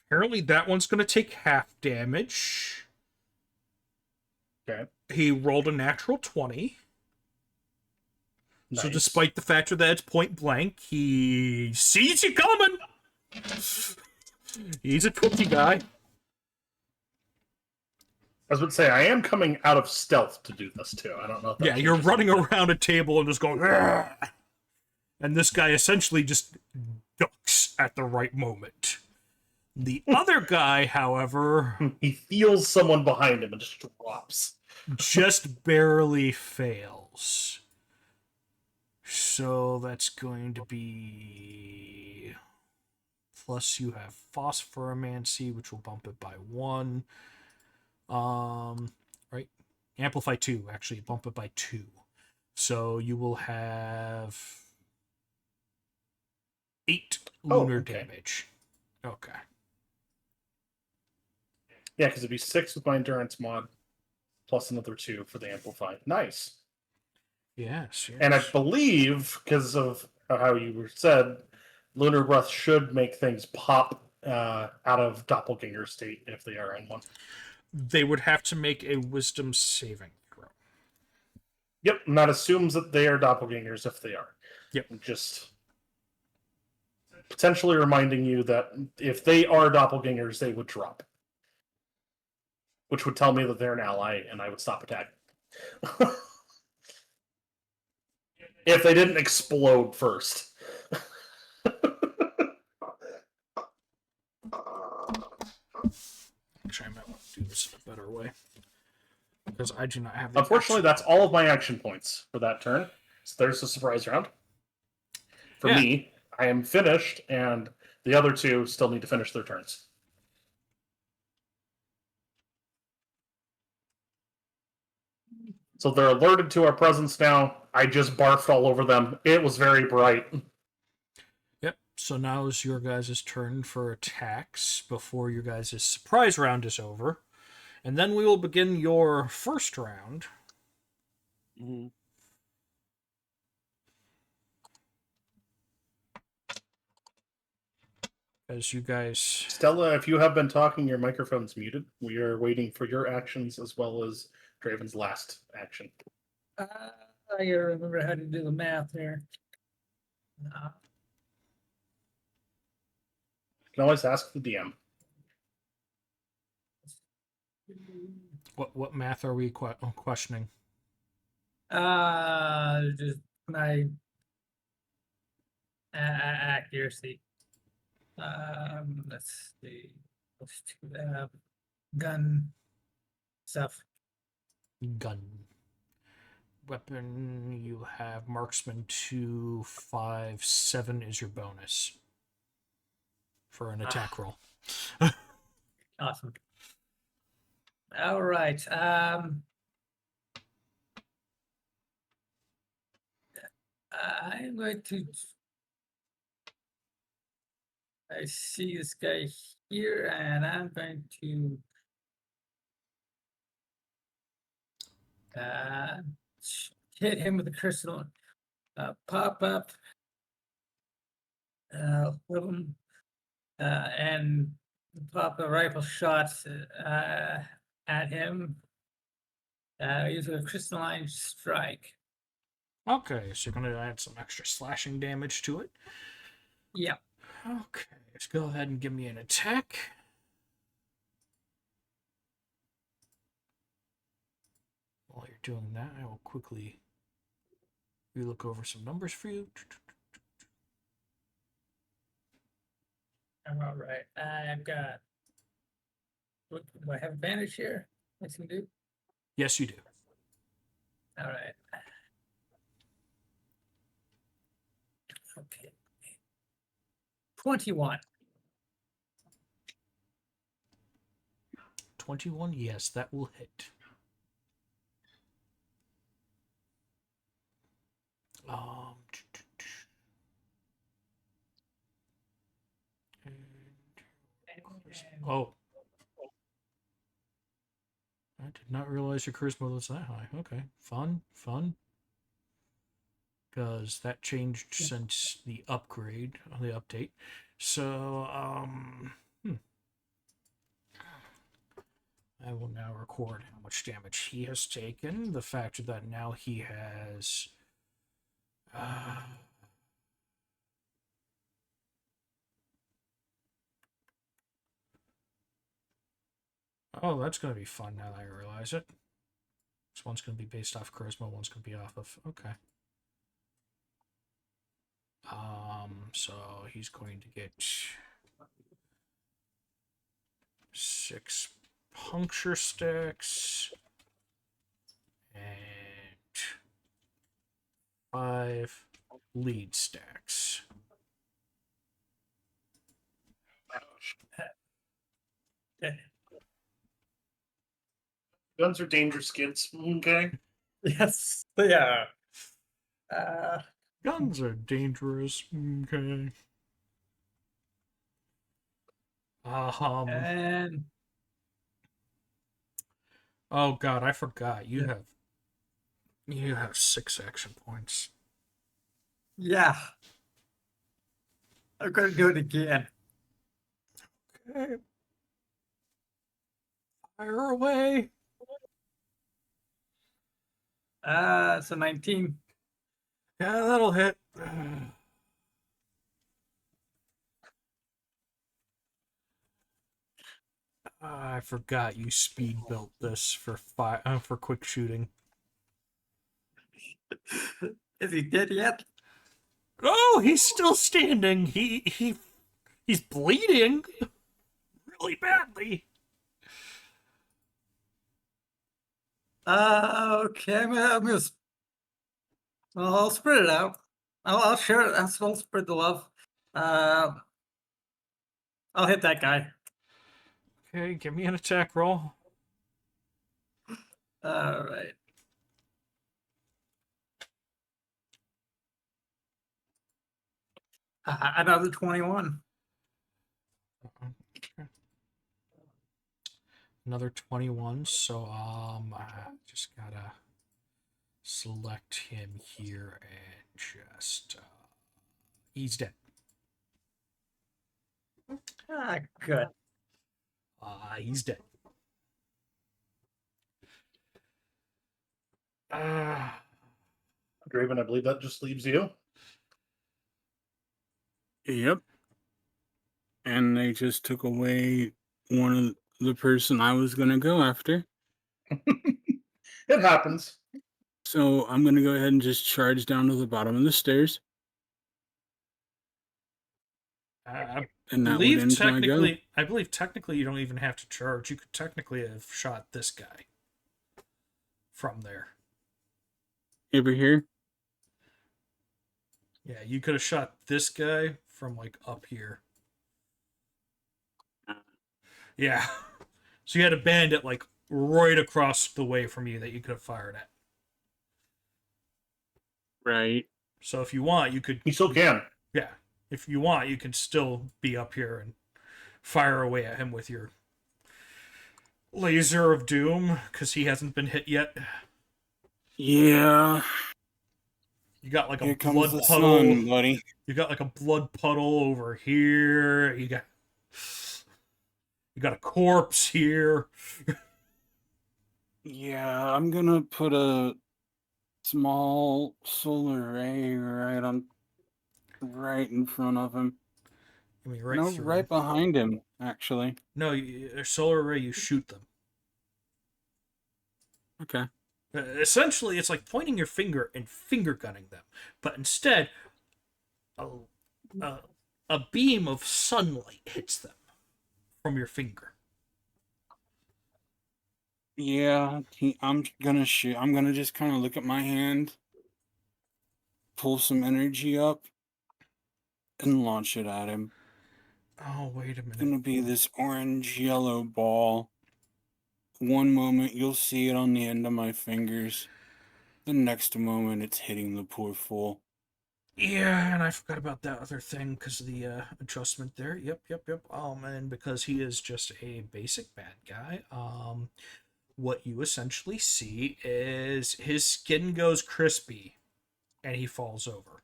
Apparently that one's going to take half damage. Okay. He rolled a natural 20. Nice. So despite the fact that it's point blank, he sees you coming. He's a twitchy guy. I was about to say, I am coming out of stealth to do this too. I don't know if that Yeah, you're changes running anything. around a table and just going, "Argh!" And this guy essentially just ducks at the right moment. The other guy, however, He feels someone behind him and just drops. just barely fails. So that's going to be... Plus you have Phosphoromancy, which will bump it by 1. Right? Amplify 2, actually. Bump it by 2. So you will have 8 lunar damage. Okay. Yeah, because it'd be 6 with my endurance mod, plus another 2 for the amplify. Nice. Yes. And I believe, because of how you were said, lunar breath should make things pop out of doppelganger state if they are in one. They would have to make a wisdom saving throw. Yep, and that assumes that they are doppelgangers if they are. Yep. Just potentially reminding you that if they are doppelgangers, they would drop. Which would tell me that they're an ally, and I would stop attacking. If they didn't explode first. Actually, I might want to do this in a better way. Because I do not have the Unfortunately, that's all of my action points for that turn. So there's the surprise round. For me, I am finished, and the other two still need to finish their turns. So they're alerted to our presence now. I just barfed all over them. It was very bright. Yep, so now is your guys' turn for attacks before your guys' surprise round is over. And then we will begin your first round. Mm-hmm. As you guys... Stella, if you have been talking, your microphone's muted. We are waiting for your actions as well as Draven's last action. I gotta remember how to do the math here. You can always ask the DM. What math are we questioning? Just my accuracy. Let's see. Let's do gun stuff. Gun. Weapon, you have marksman 2, 5, 7 is your bonus for an attack roll. Awesome. All right. I'm going to. I see this guy here, and I'm going to hit him with a crystal. Pop up. Little, and pop a rifle shot at him. Using a crystalline strike. Okay, so you're going to add some extra slashing damage to it. Yep. Okay, let's go ahead and give me an attack. While you're doing that, I will quickly relook over some numbers for you. All right. I've got. Do I have advantage here? Yes, you do. Yes, you do. All right. Okay. 21. 21, yes, that will hit. Um, oh. I did not realize your charisma was that high. Okay, fun. Because that changed since the upgrade, the update. So, I will now record how much damage he has taken. The fact that now he has. Oh, that's going to be fun now that I realize it. This one's going to be based off charisma, one's going to be off of. Okay. So he's going to get 6 puncture sticks and 5 lead stacks. Okay. Guns are dangerous, kids. Okay. Yes, they are. Guns are dangerous. Okay. And Oh god, I forgot. You have 6 action points. yeah, I'm gonna do it again. Okay. Fire away. So 19. Yeah, that'll hit. I forgot you speed built this for for quick shooting. Is he dead yet? Oh, he's still standing. He's bleeding really badly. Okay, I'll spread it out. I'll share it. I'll spread the love. I'll hit that guy. Okay, give me an attack roll. All right. Another 21. Another 21. So I just gotta select him here and just he's dead. Good. He's dead. Draven, I believe that just leaves you. Yep. And they just took away one of the person I was going to go after. It happens. So I'm going to go ahead and just charge down to the bottom of the stairs. And that would end my go. I believe technically you don't even have to charge. You could technically have shot this guy from there. Over here? Yeah, you could have shot this guy from like up here. Yeah. So you had a bandit like right across the way from you that you could have fired at. Right. So if you want, you could. You still can. Yeah. If you want, you can still be up here and fire away at him with your laser of doom because he hasn't been hit yet. Yeah. You got like a Here blood comes the puddle. sun, buddy. You got like a blood puddle over here. You got a corpse here. Yeah, I'm gonna put a small solar array right in front of him. I mean, right No, through. right behind him, actually. No, solar array. You shoot them. Okay. Essentially, it's like pointing your finger and finger gunning them, but instead, a beam of sunlight hits them from your finger. Yeah, I'm gonna shoot. I'm gonna just kind of look at my hand, pull some energy up, and launch it at him. Oh, wait a It's minute. gonna be this orange-yellow ball. One moment you'll see it on the end of my fingers. The next moment it's hitting the poor fool. Yeah, and I forgot about that other thing because of the adjustment there. Yep. And because he is just a basic bad guy, what you essentially see is his skin goes crispy and he falls over.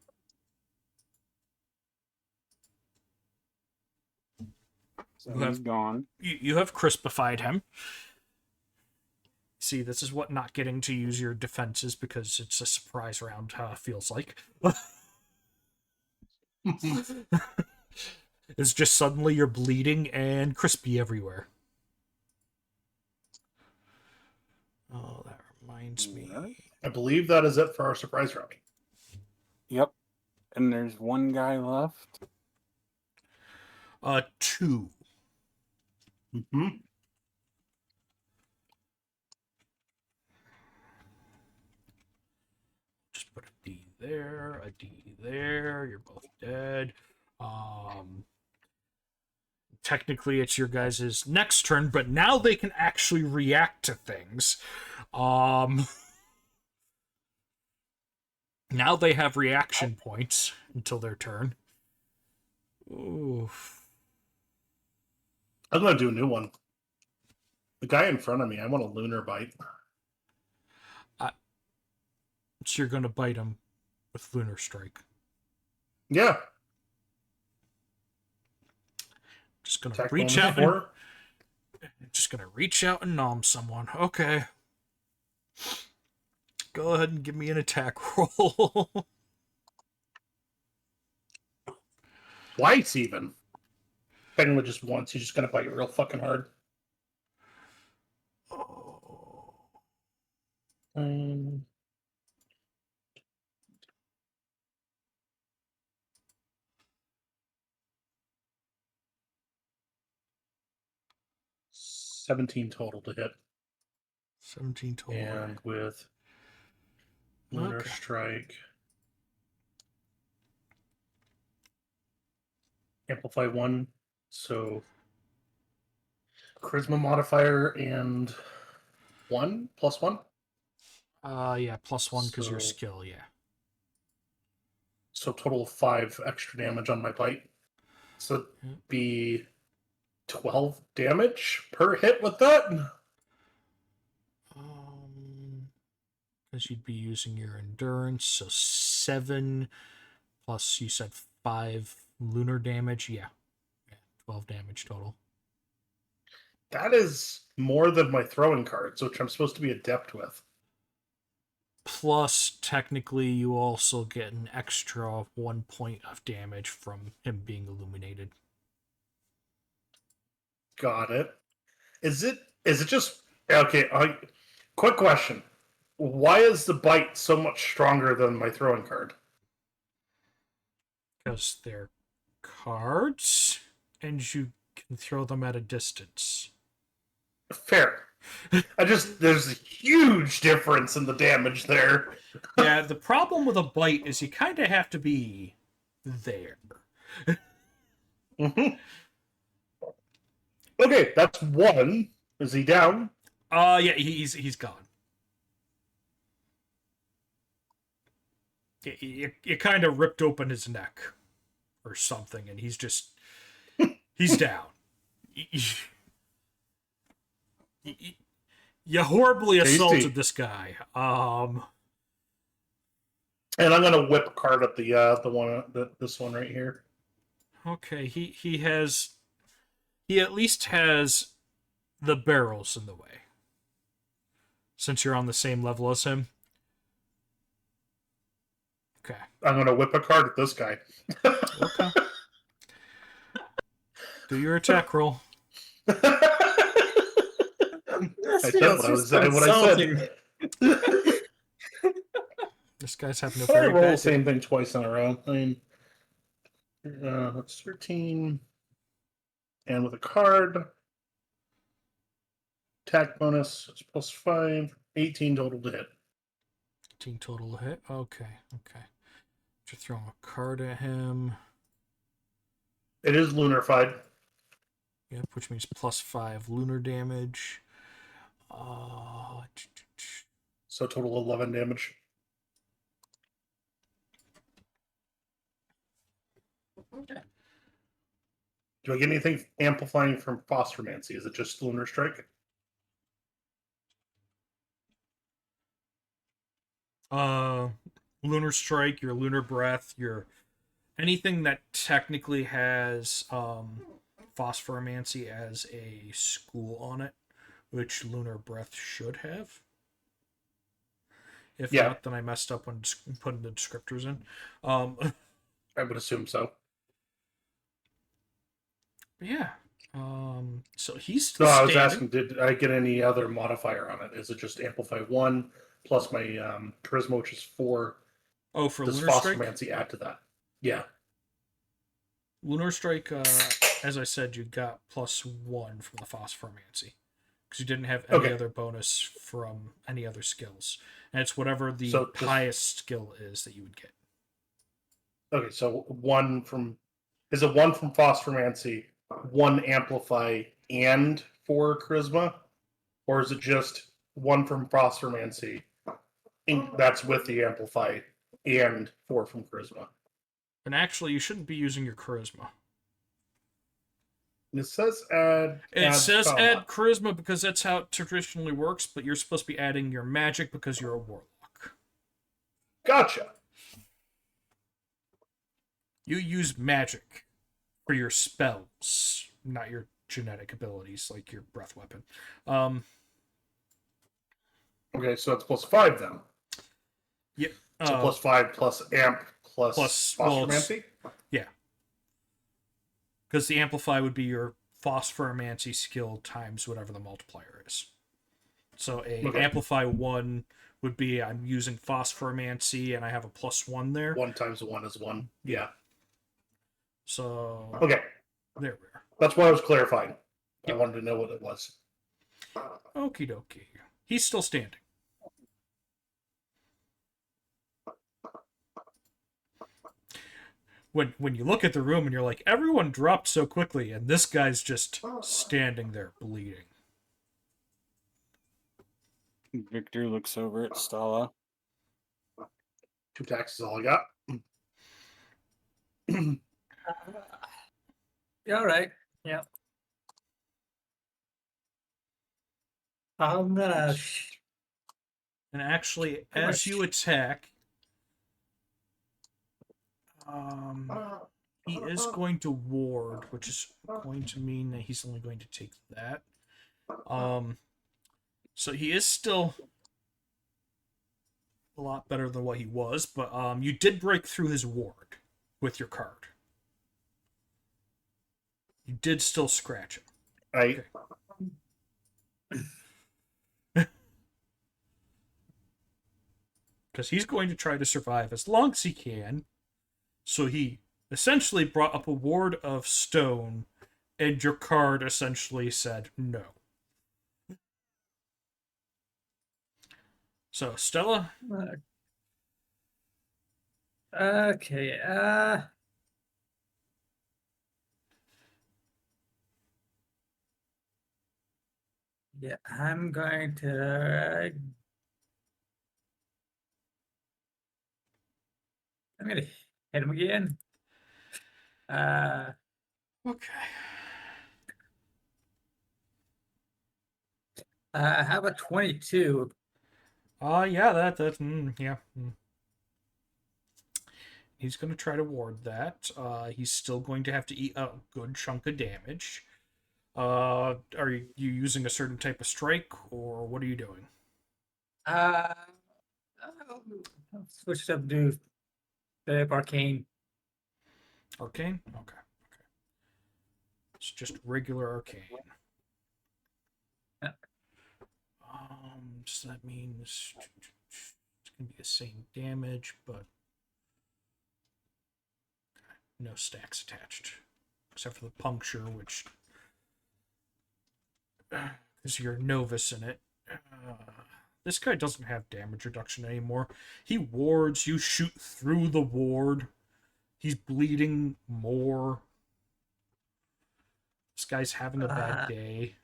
So You he's have gone. you have crispified him. See, this is what not getting to use your defenses because it's a surprise round feels like. It's just suddenly you're bleeding and crispy everywhere. Oh, that reminds me. Alright. I believe that is it for our surprise round. Yep. And there's one guy left. 2. Mm-hmm. Just put a D there, a D there. You're both dead. Technically, it's your guys' next turn, but now they can actually react to things. Now they have reaction points until their turn. Oof. I'm going to do a new one. The guy in front of me, I want a lunar bite. So you're going to bite him with Lunar Strike. Yeah. Just going to Attack reach bonus out. And, 4. just going to reach out and nom someone. Okay. Go ahead and give me an attack roll. Twice, even. Technically just once. He's just going to bite you real fucking hard. Oh. 17 total to hit. 17 total. And with Lunar Okay. Strike, Amplify 1. So Charisma modifier and 1 plus 1. Yeah, +1 because your So- skill, yeah. So total of 5 extra damage on my bite. So Yep. be 12 damage per hit with that. Because you'd be using your endurance, so 7 plus you said 5 lunar damage, yeah. 12 damage total. That is more than my throwing cards, which I'm supposed to be adept with. Plus, technically, you also get an extra 1 point of damage from him being illuminated. Got it. Is it just okay? Quick question: why is the bite so much stronger than my throwing card? Because they're cards, and you can throw them at a distance. Fair. There's a huge difference in the damage there. Yeah, the problem with a bite is you kind of have to be there. Mm-hmm. Okay, that's 1. Is he down? Yeah, he's gone. You kind of ripped open his neck or something, and he's down. You horribly assaulted Tasty. this guy. And I'm gonna whip a card at this one right here. Okay, he at least has the barrels in the way. Since you're on the same level as him. Okay. I'm gonna whip a card at this guy. Okay. Do your attack roll. I said what I said. This guy's having a I very roll the bad day. same thing twice in a row. I mean, that's 13. And with a card, attack bonus is +5, 18 total to hit. 18 total hit. Okay. Just throw a card at him. It is lunarified. Yep, which means +5 lunar damage. So total 11 damage. Do I get anything amplifying from Phosphomancy? Is it just Lunar Strike? Lunar Strike, your Lunar Breath, your anything that technically has Phosphomancy as a school on it, which Lunar Breath should have. If not, then I messed up when putting the descriptors in. I would assume so. Yeah. So he's No, still I was standing. asking, did I get any other modifier on it? Is it just Amplify 1 plus my Charisma, which is 4? Oh, for Does Lunar Strike? Phosphomancy add to that? Yeah. Lunar Strike, as I said, you got +1 from the Phosphomancy. Because you didn't have any other bonus from any other skills. And it's whatever the highest skill is that you would get. Okay, so 1 from... Is it 1 from Phosphomancy, 1 Amplify, and 4 Charisma? Or is it just 1 from Phosphomancy, and that's with the Amplify, and 4 from Charisma? And actually, you shouldn't be using your Charisma. It says add Charisma because that's how it traditionally works, but you're supposed to be adding your magic because you're a warlock. Gotcha. You use magic for your spells, not your genetic abilities like your breath weapon. Okay, so it's +5 then. Yep. So +5 plus amp plus Phosphomancy? Yeah. Because the Amplify would be your Phosphomancy skill times whatever the multiplier is. So Amplify 1 would be I'm using Phosphomancy and I have a +1 there. 1 times 1 is 1. Yeah. So... Okay. There we are. That's why I was clarifying. I wanted to know what it was. Okie dokie. He's still standing. When you look at the room and you're like, everyone dropped so quickly, and this guy's just standing there bleeding. Victor looks over at Stella. 2 attacks is all I got. All right. Yeah. I'm gonna. And actually, as you attack, he is going to ward, which is going to mean that he's only going to take that. So he is still a lot better than what he was, but you did break through his ward with your card. You did still scratch him. Right. Okay. Because he's going to try to survive as long as he can. So he essentially brought up a ward of stone, and your card essentially said no. So, Stella? Okay. Yeah, I'm going to. I'm gonna hit him again. Okay. How about 22? Yeah, that's yeah. He's going to try to ward that. He's still going to have to eat a good chunk of damage. Are you using a certain type of strike, or what are you doing? I'll switch it up to the arcane. Arcane? Okay. It's just regular arcane. Yeah. So that means it's going to be the same damage, but no stacks attached. Except for the puncture, which because you're a novice in it. This guy doesn't have damage reduction anymore. He wards. You shoot through the ward. He's bleeding more. This guy's having a bad day.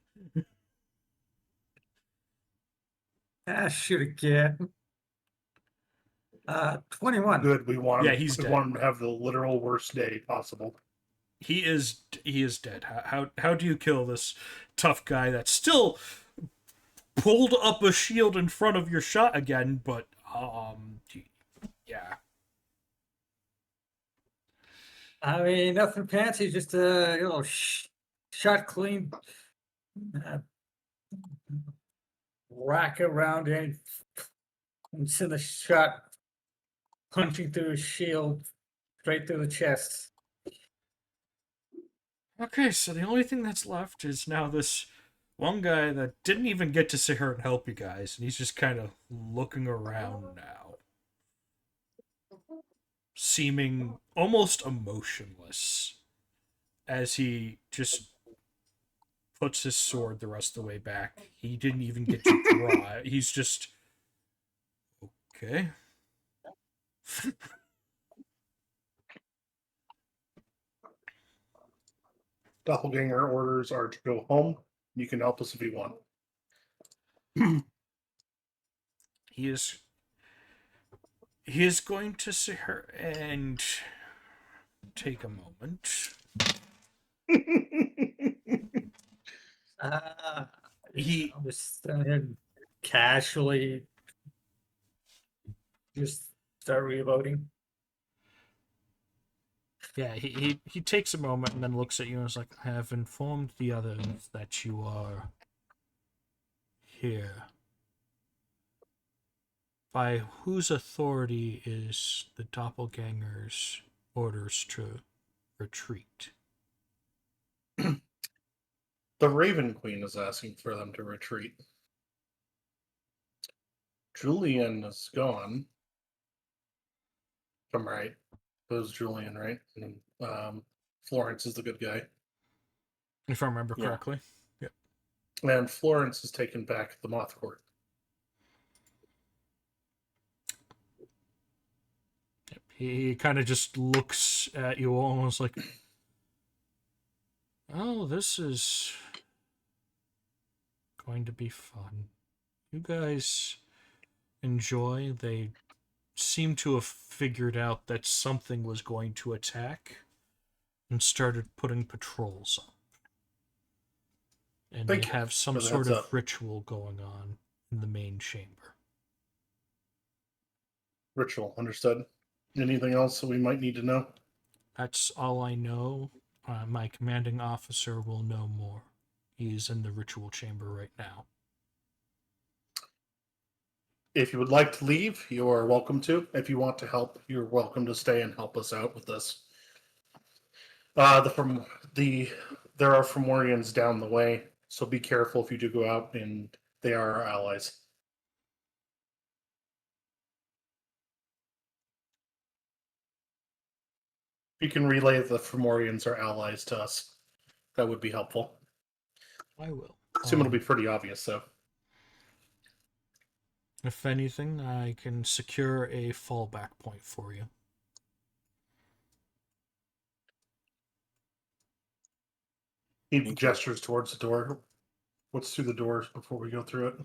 Shoot again. 21. Good. We want Yeah, him. he's we dead. want him to have the literal worst day possible. He is dead. How do you kill this tough guy that still pulled up a shield in front of your shot again? But yeah. I mean, nothing fancy, just a shot clean. Rack around it and send a shot punching through his shield straight through the chest. Okay, so the only thing that's left is now this one guy that didn't even get to sit here and help you guys, and he's just kind of looking around now, seeming almost emotionless as he just puts his sword the rest of the way back. He didn't even get to draw it. He's just okay. Doppelganger orders are to go home. You can help us if you want. He is going to sit here and take a moment. He I'm just casually just start reloading. Yeah, he takes a moment and then looks at you and is like, I have informed the others that you are here. By whose authority is the doppelganger's orders to retreat? The Raven Queen is asking for them to retreat. Julian is gone. I'm right. It was Julian, right? And Florence is the good guy. If I remember Yeah. correctly. Yep. And Florence has taken back the Moth Court. Yep. He kind of just looks at you almost like, oh, this is going to be fun. You guys enjoy. They seem to have figured out that something was going to attack and started putting patrols up. And Thank they you have some for the sort heads of up. ritual going on in the main chamber. Ritual, understood. Anything else that we might need to know? That's all I know. My commanding officer will know more. He's in the ritual chamber right now. If you would like to leave, you are welcome to. If you want to help, you're welcome to stay and help us out with this. There are Fomorians down the way, so be careful if you do go out, and they are our allies. You can relay the Fomorians are allies to us. That would be helpful. I will. Assume it'll be pretty obvious, though. If anything, I can secure a fallback point for you. He Thank you. gestures towards the door. What's through the doors before we go through it?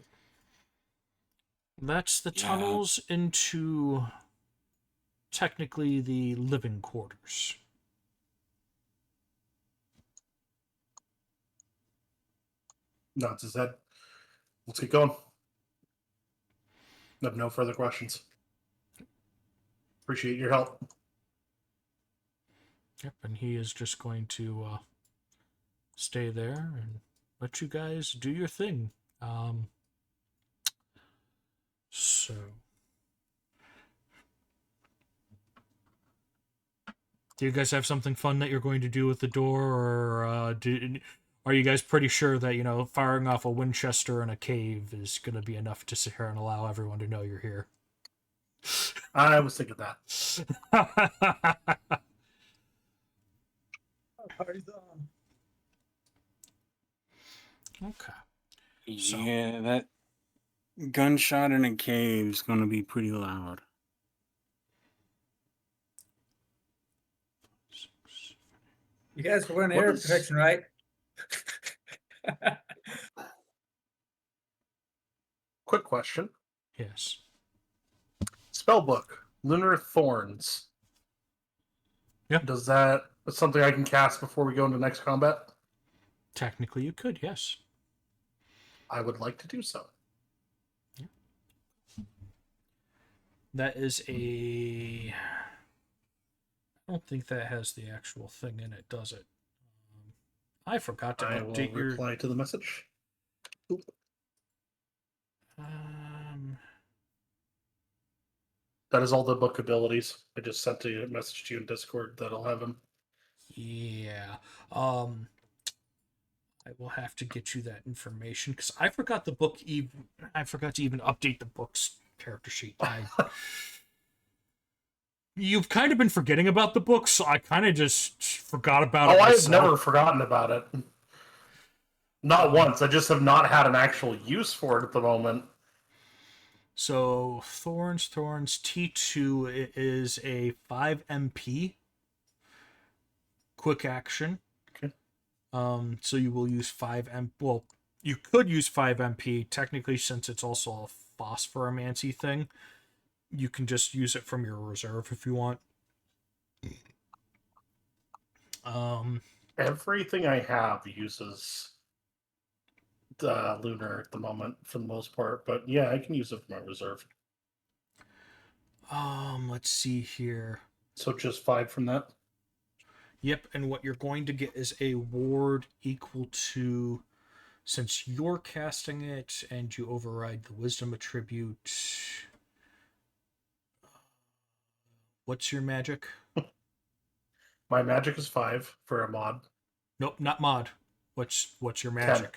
That's the Yeah. tunnels into technically the living quarters. Nods his head. Let's get going. I have no further questions. Appreciate your help. Yep, and he is just going to stay there and let you guys do your thing. So, do you guys have something fun that you're going to do with the door, or are you guys pretty sure that firing off a Winchester in a cave is going to be enough to sit here and allow everyone to know you're here? I was thinking that. Party's on. Okay. So, Yeah, that gunshot in a cave is going to be pretty loud. You guys were in What air is- protection, right? Quick question. yes. Spellbook, Lunar Thorns. Yeah. Does that something I can cast before we go into next combat? Technically, you could, yes. I would like to do so. That is a. I don't think that has the actual thing in it, does it? I forgot to I will update your. reply to the message. Um, That is all the book abilities. I just sent a message to you in Discord that'll have them. yeah. I will have to get you that information because I forgot the book. I forgot to even update the book's character sheet. You've kind of been forgetting about the book, so I kind of just forgot about it. Oh, I've myself. never forgotten about it. Not once. I just have not had an actual use for it at the moment. So Thorns, T2 is a 5 MP quick action. Okay. So you will use 5 MP. Well, you could use 5 MP technically, since it's also a phosphoromancy thing. You can just use it from your reserve if you want. Everything I have uses Lunar at the moment for the most part, but yeah, I can use it for my reserve. Let's see here. So just 5 from that. Yep, and what you're going to get is a ward equal to, since you're casting it and you override the wisdom attribute. What's your magic? My magic is 5 for a mod. Nope, not mod. What's your magic?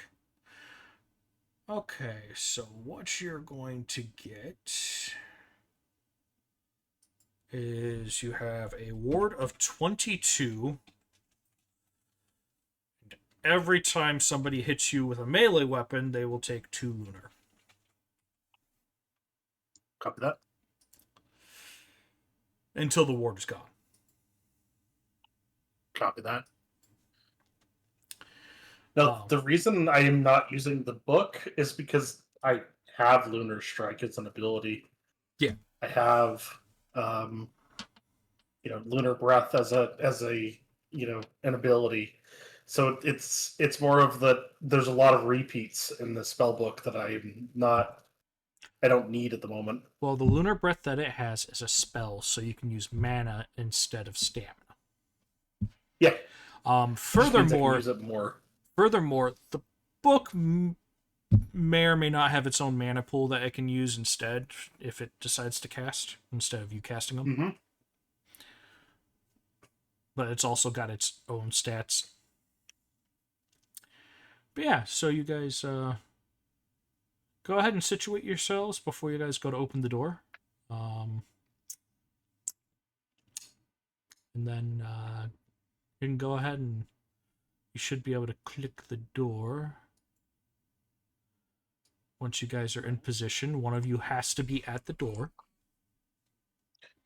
10. Okay, so what you're going to get is you have a ward of 22. And every time somebody hits you with a melee weapon, they will take 2 lunar. Copy that. Until the ward is gone. Copy that. Now, the reason I am not using the book is because I have Lunar Strike as an ability. Yeah. I have, Lunar Breath as a an ability. So it's more of there's a lot of repeats in the spell book that I don't need at the moment. Well, the lunar breath that it has is a spell, so you can use mana instead of stamina. Yeah. Furthermore, use it more. the book may or may not have its own mana pool that it can use instead if it decides to cast instead of you casting them. Mm-hmm. But it's also got its own stats. But yeah, so you guys go ahead and situate yourselves before you guys go to open the door. And then you can go ahead and you should be able to click the door. Once you guys are in position, one of you has to be at the door.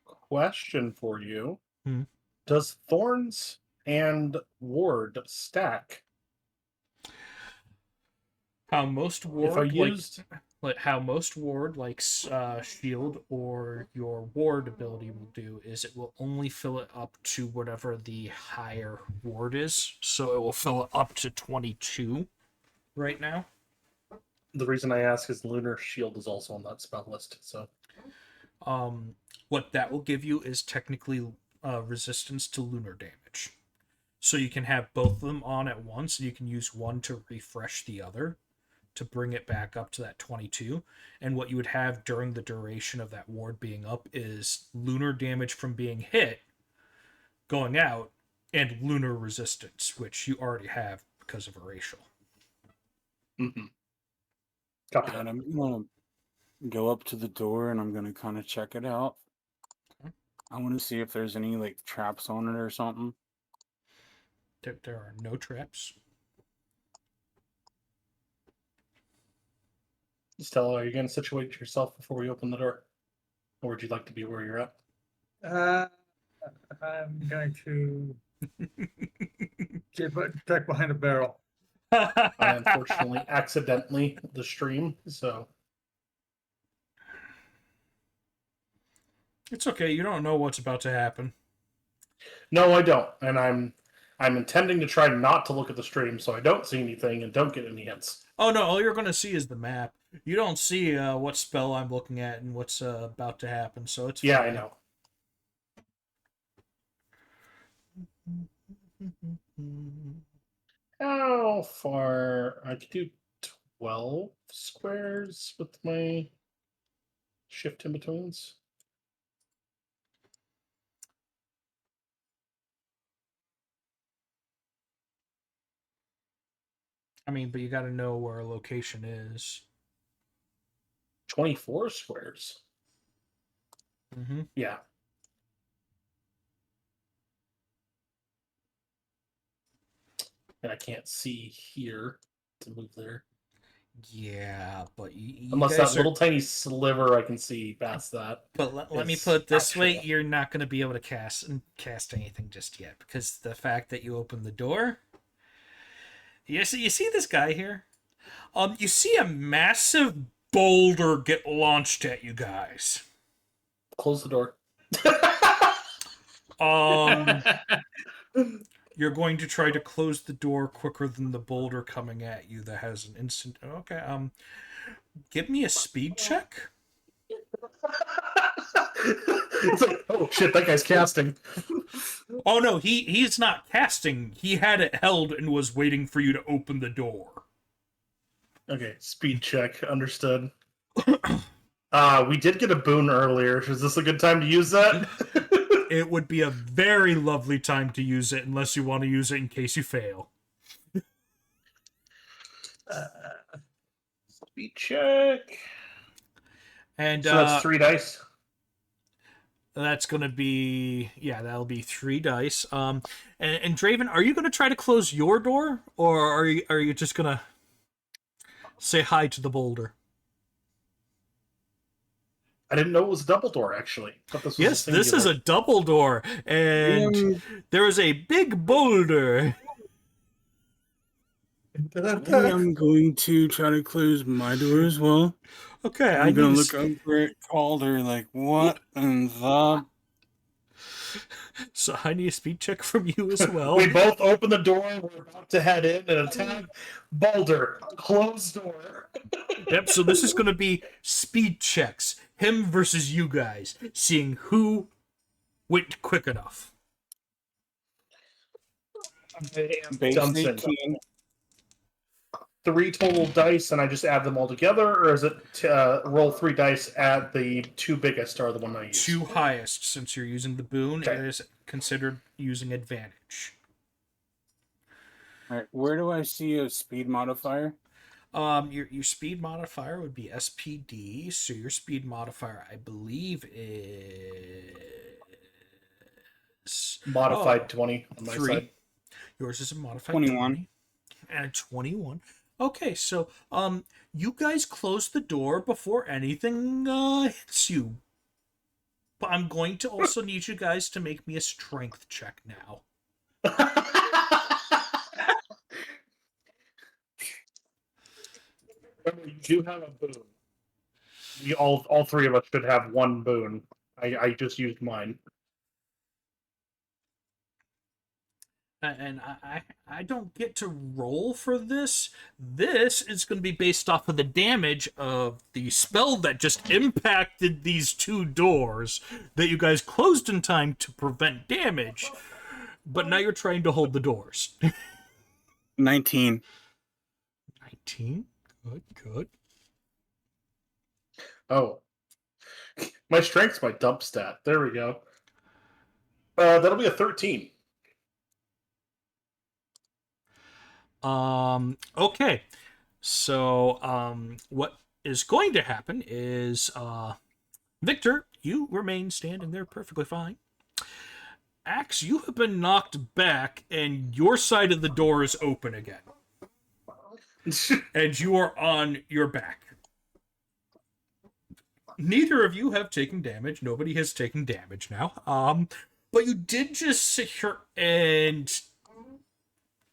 Question for you. Hmm. Does Thorns and Ward stack? How most ward, If I used... how most ward, like shield or your ward ability will do, is it will only fill it up to whatever the higher ward is. So it will fill it up to 22 right now. The reason I ask is Lunar Shield is also on that spell list. So, what that will give you is technically resistance to lunar damage. So you can have both of them on at once, and you can use one to refresh the other to bring it back up to that 22. And what you would have during the duration of that ward being up is lunar damage from being hit going out and lunar resistance, which you already have because of a racial. mm-hmm. Copy that. And I'm going to go up to the door and I'm going to kind of check it out. Okay. I want to see if there's any like traps on it or something. There are no traps. Stella, are you going to situate yourself before we open the door? Or would you like to be where you're at? I'm going to duck behind a barrel. I unfortunately accidentally the stream, so It's okay. You don't know what's about to happen. no, I don't, and I'm intending to try not to look at the stream so I don't see anything and don't get any hints. Oh no! All you're going to see is the map. You don't see what spell I'm looking at and what's about to happen. So it's Yeah, fine. I know. How far? I could do 12 squares with my shift in betweens. I mean, but you got to know where a location is. 24 squares. Mm-hmm. Yeah. And I can't see here to move there. Yeah, but you Unless guys that little tiny sliver I can see past that. But let me is put it this way: actual. you're not going to be able to cast anything just yet because the fact that you open the door. You see this guy here. You see a massive boulder get launched at you guys. Close the door. You're going to try to close the door quicker than the boulder coming at you that has an instant. Okay. Give me a speed check. It's like, oh shit, that guy's casting. Oh no, he's not casting. He had it held and was waiting for you to open the door. Okay, speed check. Understood. We did get a boon earlier. Is this a good time to use that? It would be a very lovely time to use it unless you want to use it in case you fail. Speed check. And So that's 3 dice. that's going to be, yeah, that'll be 3 dice. And Draven, are you going to try to close your door, or are you just going to say hi to the boulder? I didn't know it was a double door, actually. But this was Yes, this is a double door, and there is a big boulder. I'm going to try to close my door as well. Okay, I'm going to look over at Calder like, what in the... So I need a speed check from you as well. We both open the door. We're about to head in and attack. Boulder, closed door. Yep, so this is going to be speed checks. Him versus you guys. Seeing who went quick enough. Base Dunstan. 18. 3 total dice, and I just add them all together, or is it roll 3 dice at the 2 biggest, or the one I use? 2 highest, since you're using the boon, Okay. it is considered using advantage. Alright, where do I see a speed modifier? Your speed modifier would be SPD, so your speed modifier, I believe, is Modified 20 on my 3. side. Yours is a modified 21. 20. And a 21. Okay, so you guys close the door before anything hits you. But I'm going to also need you guys to make me a strength check now. Remember, you do have a boon. We all 3 of us should have 1 boon. I just used mine. And I don't get to roll for this. This is going to be based off of the damage of the spell that just impacted these 2 doors that you guys closed in time to prevent damage. But now you're trying to hold the doors. 19. 19? Good. Oh. My strength's my dump stat. There we go. That'll be a 13. Okay. So, what is going to happen is, Victor, you remain standing there perfectly fine. Axe, you have been knocked back, and your side of the door is open again. And you are on your back. neither of you have taken damage. Nobody has taken damage now. But you did just sit here and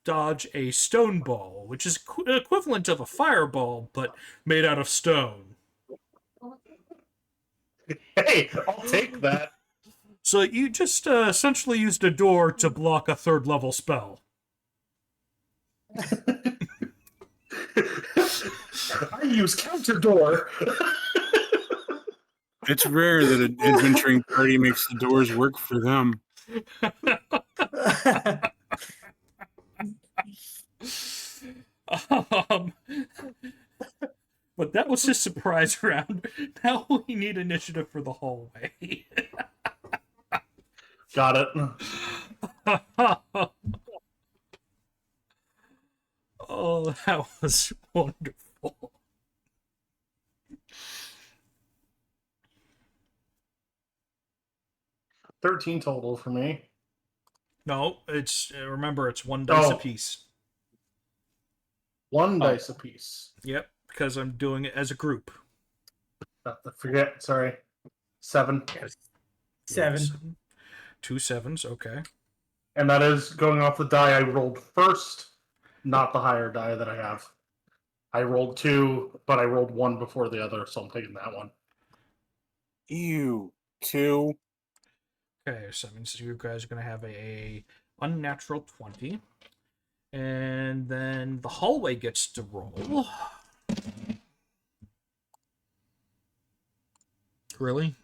dodge a stone ball, which is equivalent of a fireball, but made out of stone. Hey, I'll take that. So you just essentially used a door to block a 3rd level spell. I use counter door. It's rare that an adventuring party makes the doors work for them. But that was his surprise round. Now we need initiative for the hallway. Got it. Oh, that was wonderful. 13 total for me. No, it's remember it's 1 dice apiece. One dice apiece. Yep, because I'm doing it as a group. Forget, sorry. 7. 7. 2 sevens, okay. And that is going off the die I rolled first, not the higher die that I have. I rolled 2, but I rolled 1 before the other, so I'm taking that one. Ew. 2. Okay, so that means you guys are going to have a unnatural 20. And then the hallway gets to roll. Really?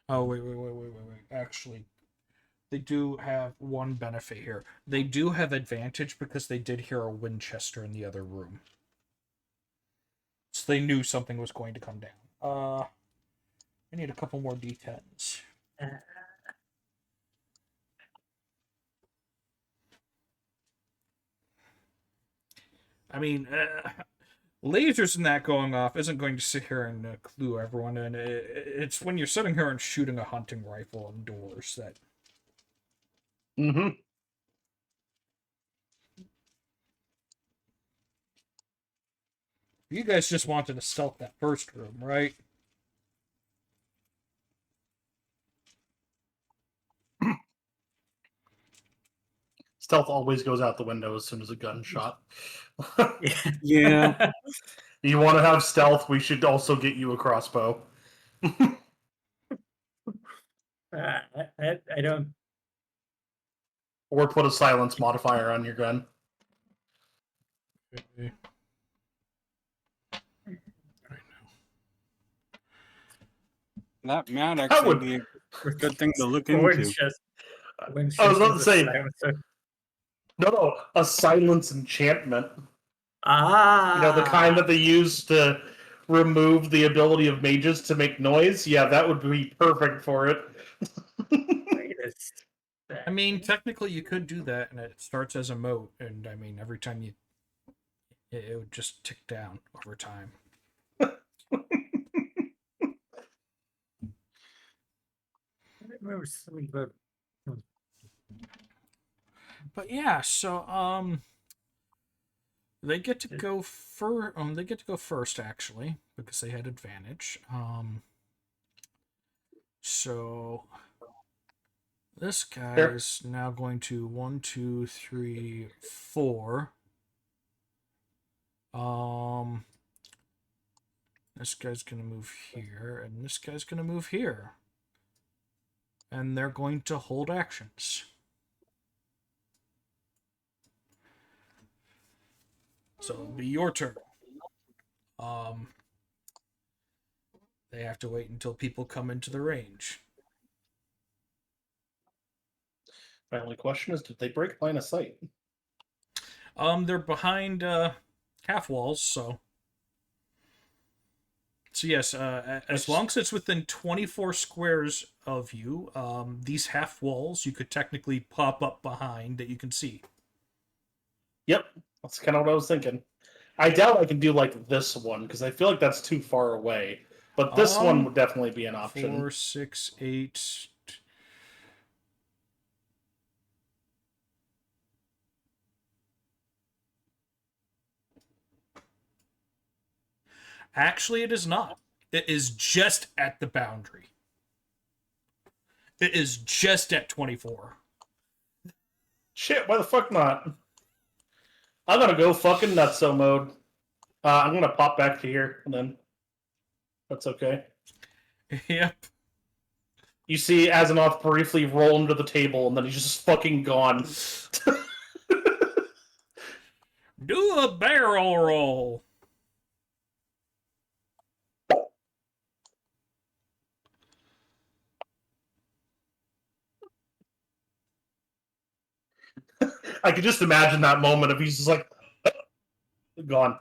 Oh, wait. Actually, they do have one benefit here. They do have advantage because they did hear a Winchester in the other room. So they knew something was going to come down. I need a couple more D10s. I mean, lasers and that going off isn't going to sit here and clue everyone in. It's when you're sitting here and shooting a hunting rifle indoors that. Mm-hmm. You guys just wanted to stealth that first room, right? Stealth always goes out the window as soon as a gunshot. Yeah. You want to have stealth, we should also get you a crossbow. I don't. Or put a silence modifier on your gun. Okay. That might actually be a good thing to look into. I was about to say, no, a silence enchantment. Ah, You know, the kind that they use to remove the ability of mages to make noise. Yeah, that would be perfect for it. I mean, technically you could do that, and it starts as a moat, and I mean, every time it would just tick down over time. But yeah, so they get to go they get to go first actually because they had advantage. So this guy's now going to 1, 2, 3, 4. This guy's gonna move here, and this guy's gonna move here. And they're going to hold actions. So it'll be your turn. They have to wait until people come into the range. My only question is, did they break line of sight? They're behind half walls, so yes, as long as it's within 24 squares of you, these half walls you could technically pop up behind that you can see. Yep, that's kind of what I was thinking. I doubt I can do like this one because I feel like that's too far away. But this one would definitely be an option. 4, 6, 8. Actually, it is not. It is just at the boundary. It is just at 24. Shit, why the fuck not? I'm gonna go fucking nutso mode. I'm gonna pop back to here, and then that's okay. Yep. You see Asimov briefly roll under the table, and then he's just fucking gone. Do a barrel roll. I could just imagine that moment if he's just like gone.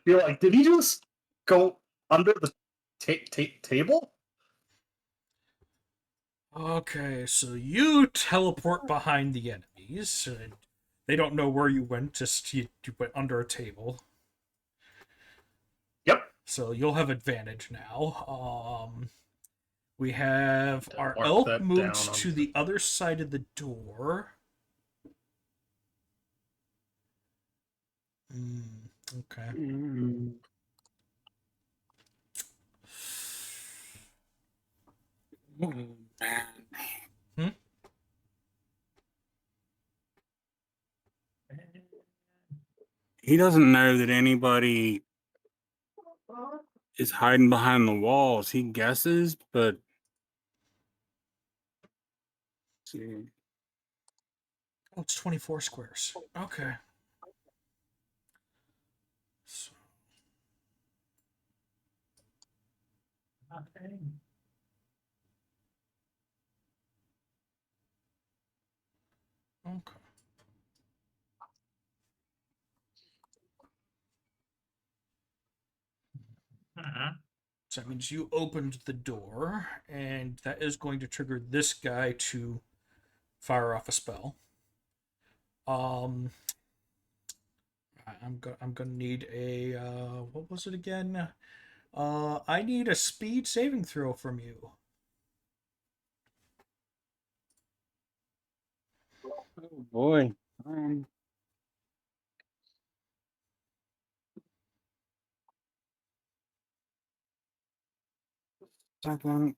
You're like, did he just go under the table? Okay, so you teleport behind the enemies. And they don't know where you went, just you went under a table. Yep. So you'll have advantage now. We have our Mark elk that moved down to the other side of the door. Okay. Man. He doesn't know that anybody is hiding behind the walls. He guesses, but see. Oh, it's 24 squares. Okay. So, Okay. okay. So that means you opened the door, and that is going to trigger this guy to fire off a spell. I'm gonna need a what was it again? I need a speed saving throw from you. Oh boy. Second.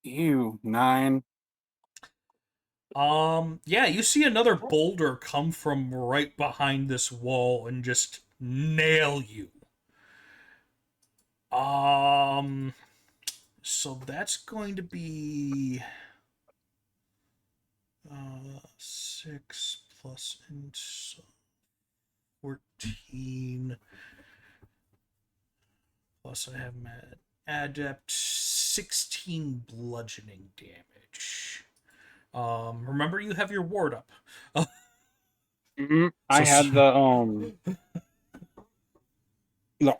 Ew, 9. Yeah, you see another boulder come from right behind this wall and just nail you. So that's going to be 6 plus and 14 plus I have my adept 16 bludgeoning damage. Remember you have your ward up. I had the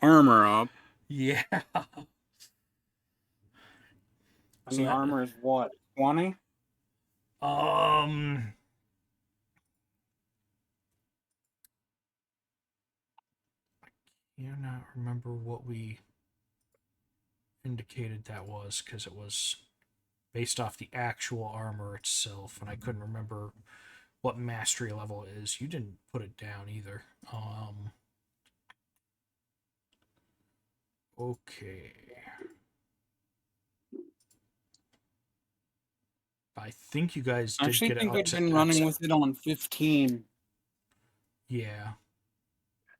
armor up. Yeah. And the armor is what? 20? Um I cannot remember what we indicated that was because it was based off the actual armor itself, and I couldn't remember what mastery level it is. You didn't put it down either. Okay. I think you guys I did actually get it think up I've to been running with it on 15. Yeah.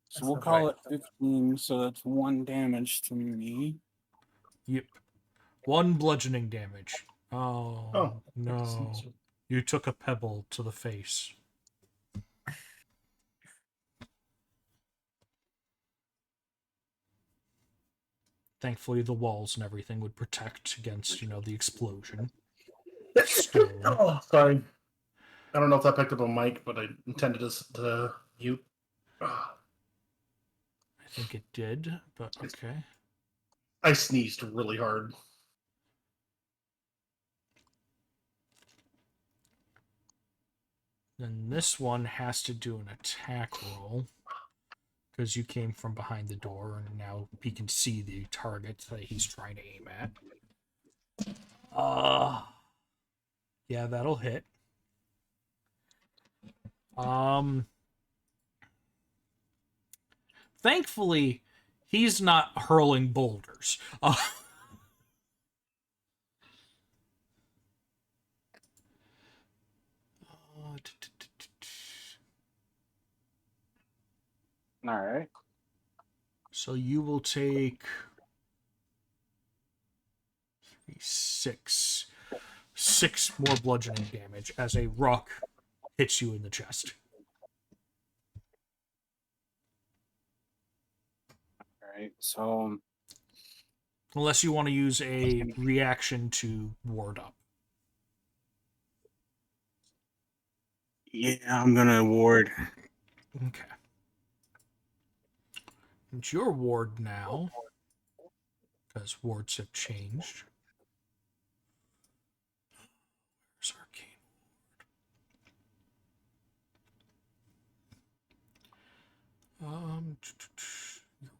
So we'll call it 15, so that's 1 damage to me. Yep. 1 bludgeoning damage. Oh, no. You took a pebble to the face. Thankfully, the walls and everything would protect against, the explosion. Still. Oh, sorry. I don't know if that picked up on mic, but I intended to mute. I think it did, but okay. I sneezed really hard. Then this one has to do an attack roll. Because you came from behind the door, and now he can see the target that he's trying to aim at. Yeah, that'll hit. Thankfully, he's not hurling boulders. All right. So you will take 6 more bludgeoning damage as a rock hits you in the chest. All right. So Unless you want to use a reaction to ward up. yeah, I'm gonna ward. Okay. It's your ward now, because wards have changed. Where's Arcane?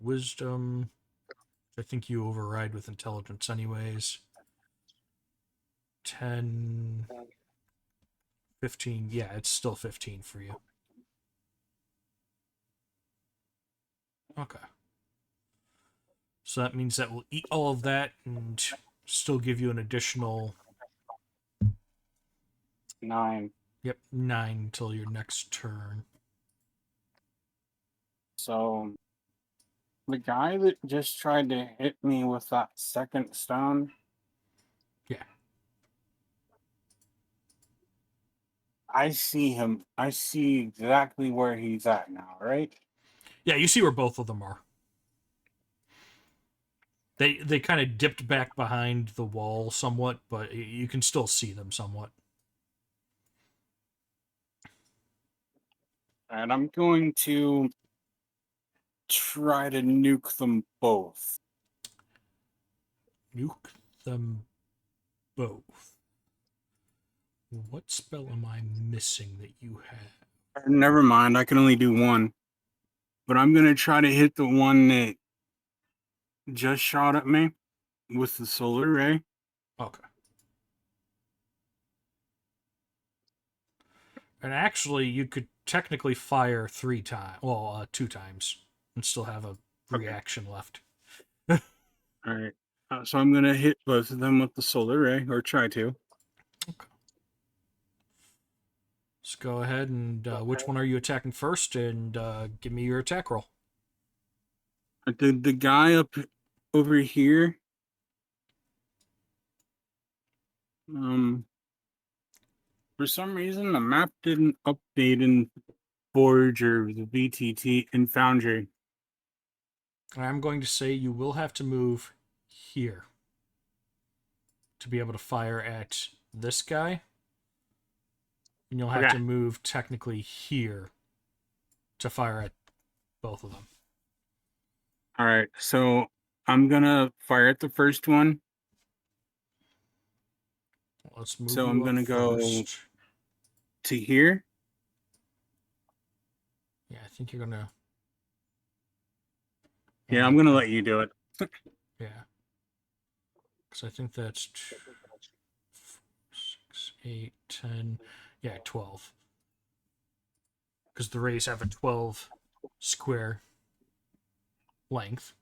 Wisdom. I think you override with intelligence anyways. 10, 15. Yeah, it's still 15 for you. Okay. So that means that we'll eat all of that and still give you an additional 9. 9 until your next turn. So the guy that just tried to hit me with that second stone. Yeah. I see him. I see exactly where he's at now, right? Yeah, you see where both of them are. They kind of dipped back behind the wall somewhat, but you can still see them somewhat. And I'm going to try to nuke them both. Nuke them both. What spell am I missing that you have? Never mind, I can only do one. But I'm going to try to hit the one that just shot at me with the solar ray. Okay. And actually, you could technically fire 3 times. Well, 2 times, and still have a reaction left. All right. So I'm going to hit both of them with the solar ray, or try to. Okay. Let's go ahead and which one are you attacking first? And give me your attack roll. The guy up over here. For some reason, the map didn't update in Forge or the VTT in Foundry. I'm going to say you will have to move here to be able to fire at this guy. And you'll have to move technically here to fire at both of them. All right, so I'm gonna fire at the first one. Let's move. So I'm gonna go first. to here. Yeah, I think you're gonna. Yeah, I'm gonna let you do it. Yeah, because I think that's 6, 8, 10. Yeah, 12. Because the rays have a 12 square length.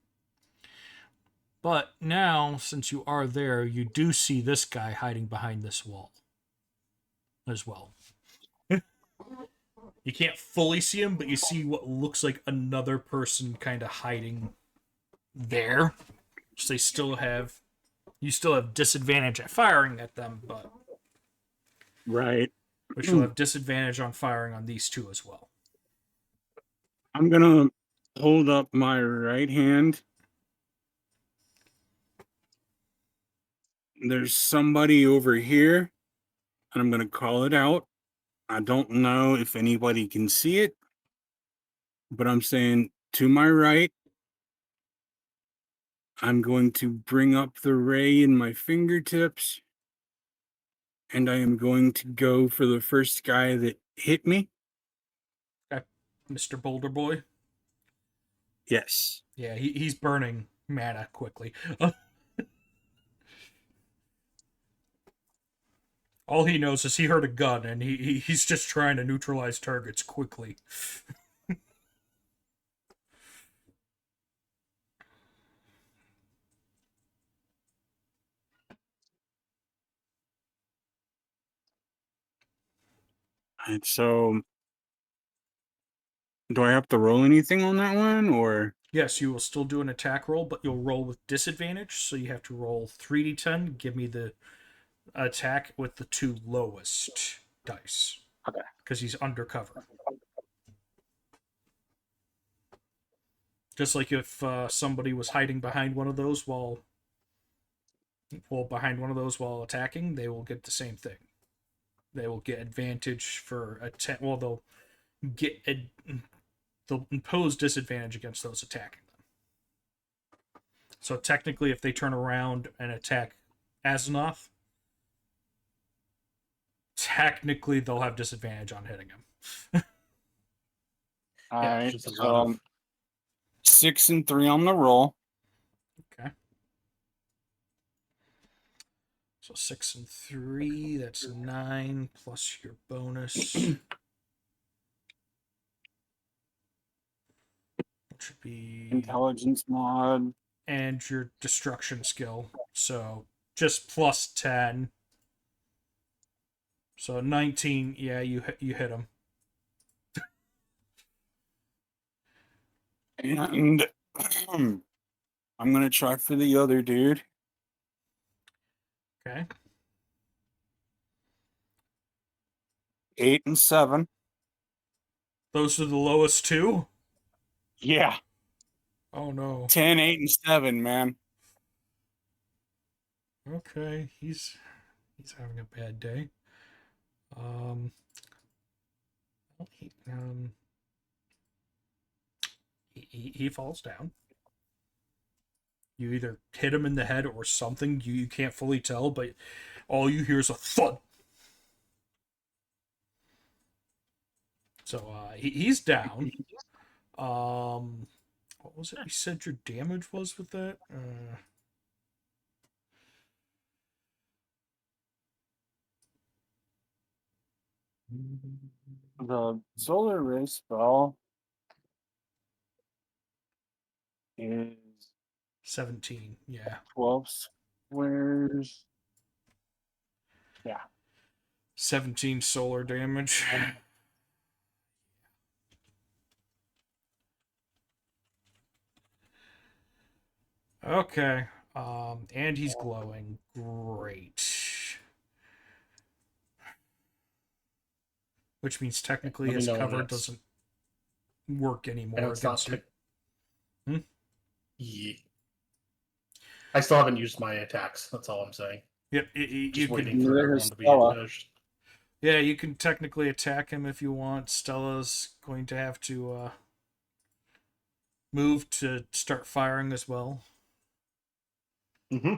But now, since you are there, you do see this guy hiding behind this wall as well. You can't fully see him, but you see what looks like another person kind of hiding there. So you still have disadvantage at firing at them, but Right. but you'll have disadvantage on firing on these two as well. I'm gonna hold up my right hand. There's somebody over here, and I'm gonna call it out. I don't know if anybody can see it, but I'm saying to my right. I'm going to bring up the ray in my fingertips, and I am going to go for the first guy that hit me. Okay. Mr. Boulder Boy? Yes. Yeah, he's burning mana quickly. All he knows is he heard a gun, and he's just trying to neutralize targets quickly. Alright, so do I have to roll anything on that one, or? Yes, you will still do an attack roll, but you'll roll with disadvantage, so you have to roll 3d10. Give me the attack with the 2 lowest dice. Okay. Because he's undercover. Just like if somebody was hiding behind one of those while attacking, they will get the same thing. They will get advantage for attack. Well, they'll impose disadvantage against those attacking them. So technically, if they turn around and attack Azonoth, technically they'll have disadvantage on hitting him. Alright, just a so lot of- 6 and 3 on the roll. Okay. So 6 and 3, that's 9 plus your bonus. Which should be Intelligence mod. and your destruction skill. So just plus 10. So 19, yeah, you hit him. And I'm gonna try for the other dude. Okay. 8 and 7. Those are the lowest two? Yeah. Oh no. 10, 8, and 7, man. Okay, he's having a bad day. He falls down. You either hit him in the head or something. You can't fully tell, but all you hear is a thud. So he's down. What was it you said your damage was with that? The solar ray spell is 17. Yeah. 12 squares. Yeah. 17 solar damage. Okay. And he's glowing. Great. Which means technically Let me his know when cover it's- doesn't work anymore And it's not. against you. Yeah. I still haven't used my attacks. That's all I'm saying. Yep, you Just can. waiting for Neither everyone has to be Stella. finished. Yeah, you can technically attack him if you want. Stella's going to have to move to start firing as well. Mm-hmm.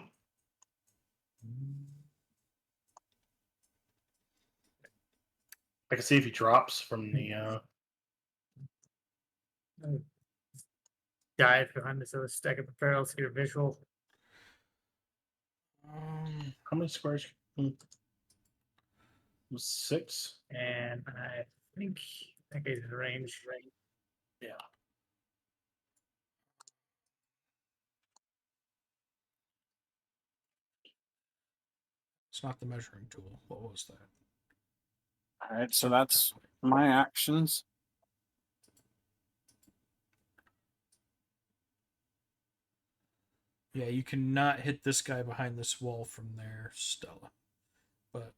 I can see if he drops from the. Dive behind this other stack of barrels to get a visual. How many squares? It was 6. And I think he's in range. Yeah. It's not the measuring tool. What was that? All right, so that's my actions. Yeah, you cannot hit this guy behind this wall from there, Stella. But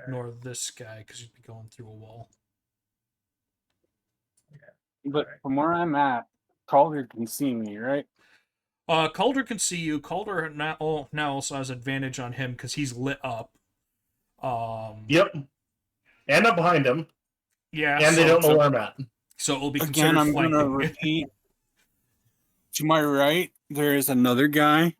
nor this guy, because you'd be going through a wall. But Alright. from where I'm at, Calder can see me, right? Calder can see you. Calder now also has advantage on him because he's lit up. Yep. And I'm behind him. Yeah. And they don't know where I'm at. So it'll be Again, considered I'm flanking. gonna repeat. To my right, there is another guy.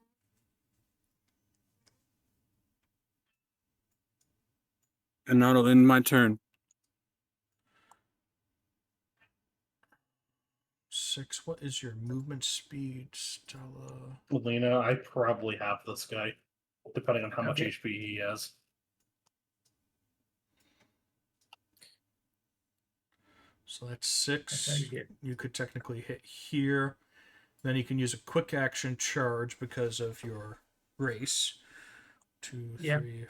And that'll end my turn. 6. What is your movement speed, Stella? Lena, I probably have this guy, depending on how much Okay. HP he has. So that's That's how 6. you get. You could technically hit here. Then you can use a quick action charge because of your race. 2, Yeah. 3, 4,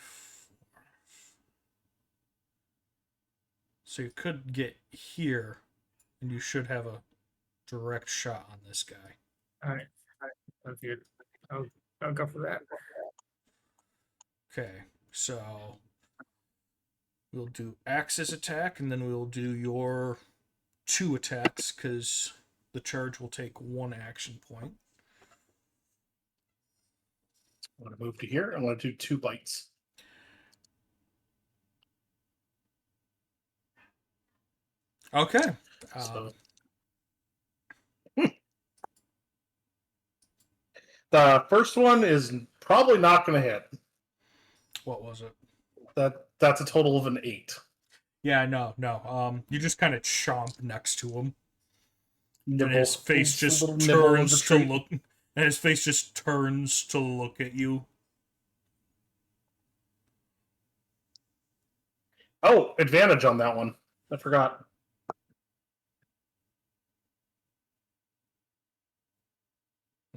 So you could get here, and you should have a direct shot on this guy. All right. That's good. I'll go for that. Okay, so we'll do Axe's attack, and then we'll do your 2 attacks, because the charge will take 1 action point. I'm going to move to here. I'm going to do 2 bites. Okay. So the first one is probably not going to hit. What was it? That's a total of an 8. Yeah, no. You just kind of chomp next to him, Nibble. and his face Just a just little nibble of the turns to treat. look. And his face just turns to look at you. Oh, advantage on that one. I forgot.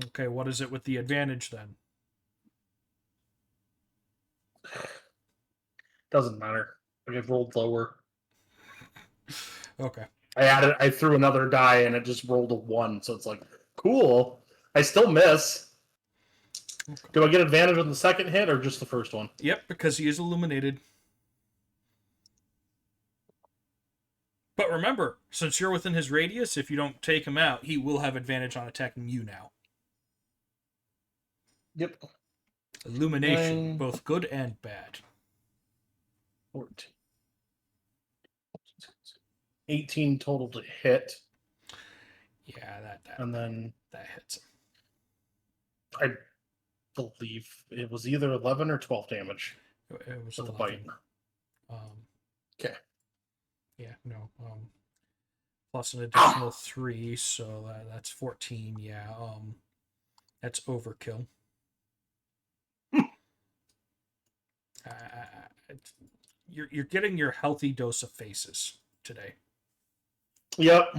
Okay, what is it with the advantage then? Doesn't matter. I rolled lower. Okay. I threw another die and it just rolled a 1, so it's like, cool. I still miss. Okay. Do I get advantage on the second hit or just the first one? Yep, because he is illuminated. But remember, since you're within his radius, if you don't take him out, he will have advantage on attacking you now. Yep. Illumination, both good and bad. 14. 18 total to hit. Yeah, And then that hits him. I believe it was either 11 or 12 damage It was with the 11. bite. Okay. Yeah, no. Plus an additional 3, so that's 14. Yeah, that's overkill. You're getting your healthy dose of faces today. Yep.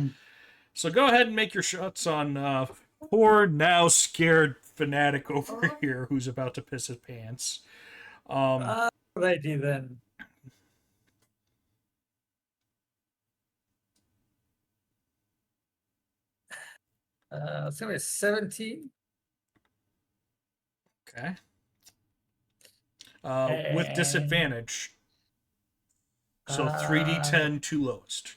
So go ahead and make your shots on poor now scared fanatic over here who's about to piss his pants. What I do then? It's gonna be 17. Okay. With And- disadvantage. So 3d10 to lowest.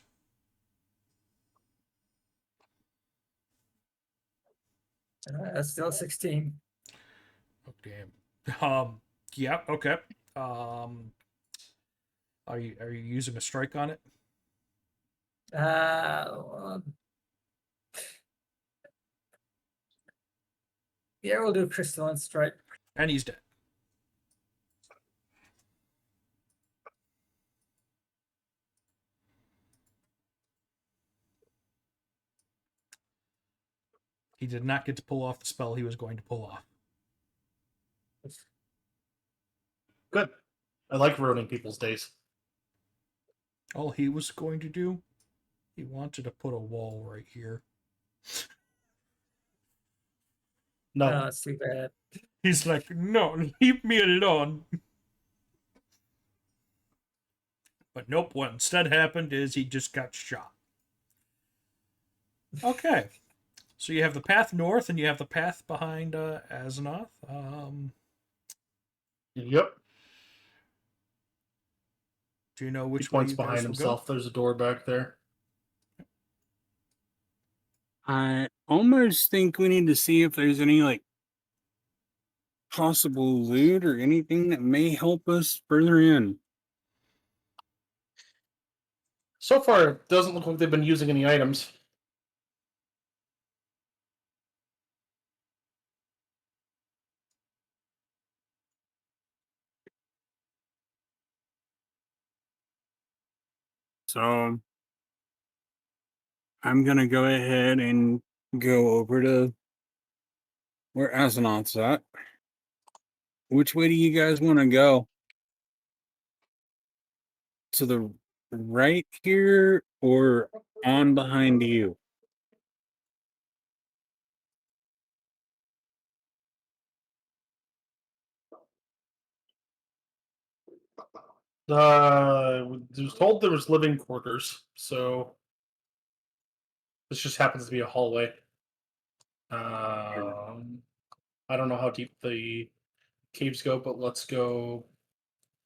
Still 16. Oh damn. Yeah, okay. Are you using a strike on it? Yeah, we'll do crystalline strike. And he's dead. He did not get to pull off the spell he was going to pull off. Good. I like ruining people's days. All he was going to do, he wanted to put a wall right here. No. No, it's too bad. He's like, no, leave me alone. But nope, what instead happened is he just got shot. Okay. So you have the path north and you have the path behind Azeroth. Yep. Do you know He which way points you guys behind will himself. There's a door back there. I almost think we need to see if there's any like possible loot or anything that may help us further in. So far, it doesn't look like they've been using any items. So I'm gonna go ahead and go over to where Azeroth's at. Which way do you guys want to go? To the right here or on behind you? I was told there was living quarters, so this just happens to be a hallway. I don't know how deep the caves go, but let's go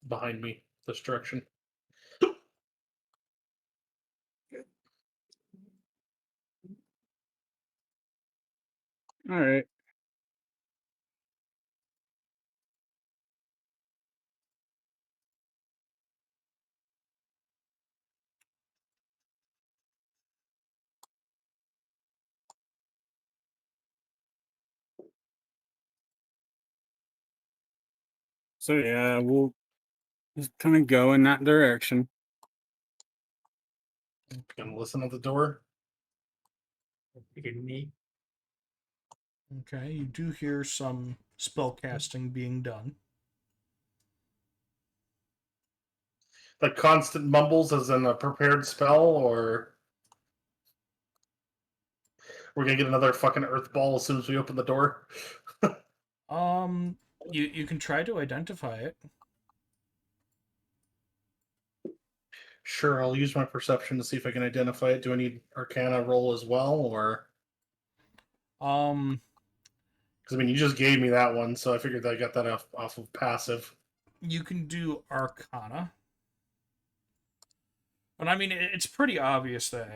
behind me this direction. All right. So yeah, we'll just kind of go in that direction. Gonna listen at the door. Freaking neat. Okay, you do hear some spell casting being done. Like constant mumbles as in a prepared spell, or we're gonna get another fucking earth ball as soon as we open the door. You can try to identify it. Sure, I'll use my perception to see if I can identify it. Do I need Arcana roll as well, or Um, because I mean you just gave me that one, so I figured I got that off of passive. you can do Arcana. And I mean, it's pretty obvious that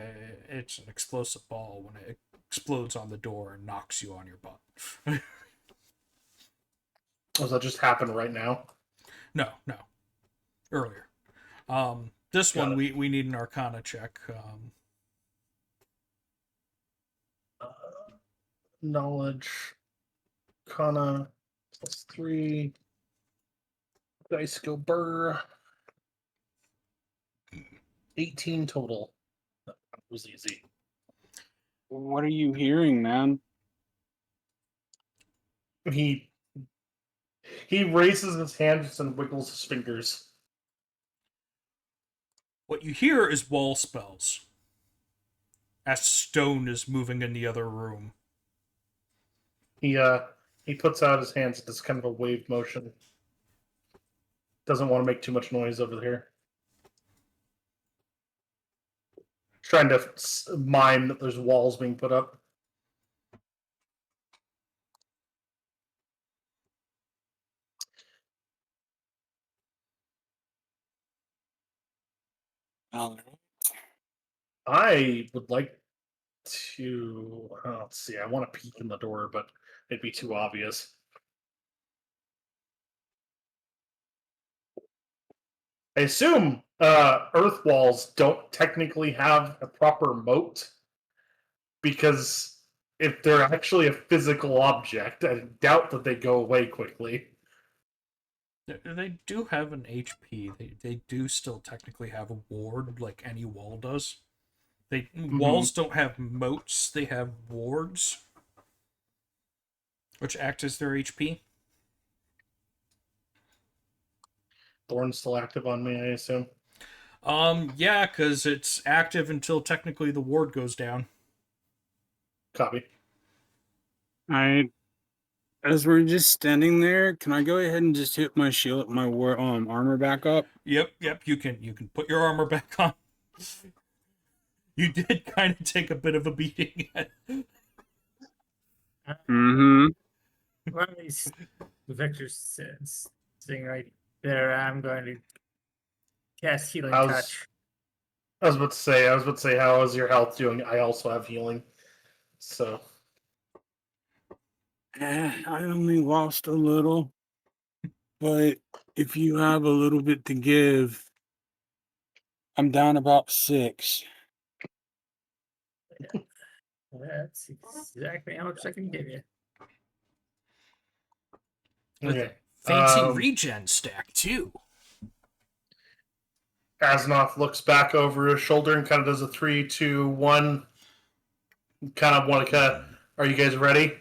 it's an explosive ball when it explodes on the door and knocks you on your butt. Does that just happen right now? No. Earlier. This Got one, it. we need an Arcana check. Knowledge, Arcana +3. Dice go burr. 18 total. That was easy. What are you hearing, man? He raises his hands and wiggles his fingers. What you hear is wall spells. As stone is moving in the other room. He puts out his hands and does kind of a wave motion. Doesn't want to make too much noise over here. Trying to mime that there's walls being put up. All right. I would like to. Let's see. I want to peek in the door, but it'd be too obvious. I assume earth walls don't technically have a proper moat, because if they're actually a physical object, I doubt that they go away quickly. They do have an HP. They do still technically have a ward, like any wall does. Walls don't have moats, they have wards, which act as their HP. Thorn's still active on me, I assume. Yeah, because it's active until technically the ward goes down. Copy. As we're just standing there, can I go ahead and just hit my shield, my armor back up? Yep. You can put your armor back on. You did kind of take a bit of a beating. Mm-hmm. Well, Victor's sitting right there. I'm going to cast Healing Touch. I was about to say, how is your health doing? I also have healing. So I only lost a little, but if you have a little bit to give, I'm down about 6. That's exactly how much I can give you. With okay. a fancy regen stack, too. Asnoth looks back over his shoulder and kind of does a 3, 2, 1. Kind of want to are you guys ready?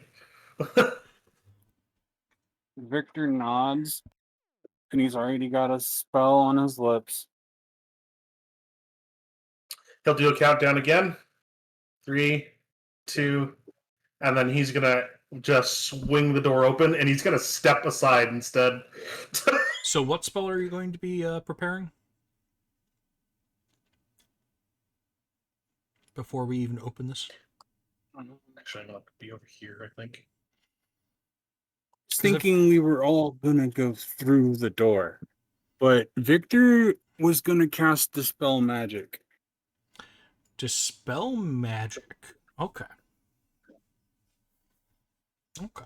Victor nods, and he's already got a spell on his lips. He'll do a countdown again. 3, 2, and then he's gonna just swing the door open, and he's gonna step aside instead. So, what spell are you going to be preparing before we even open this? Actually, I'm going to be over here, I think. Thinking we were all gonna go through the door, but Victor was gonna cast Dispel Magic. Dispel magic. Okay. Okay.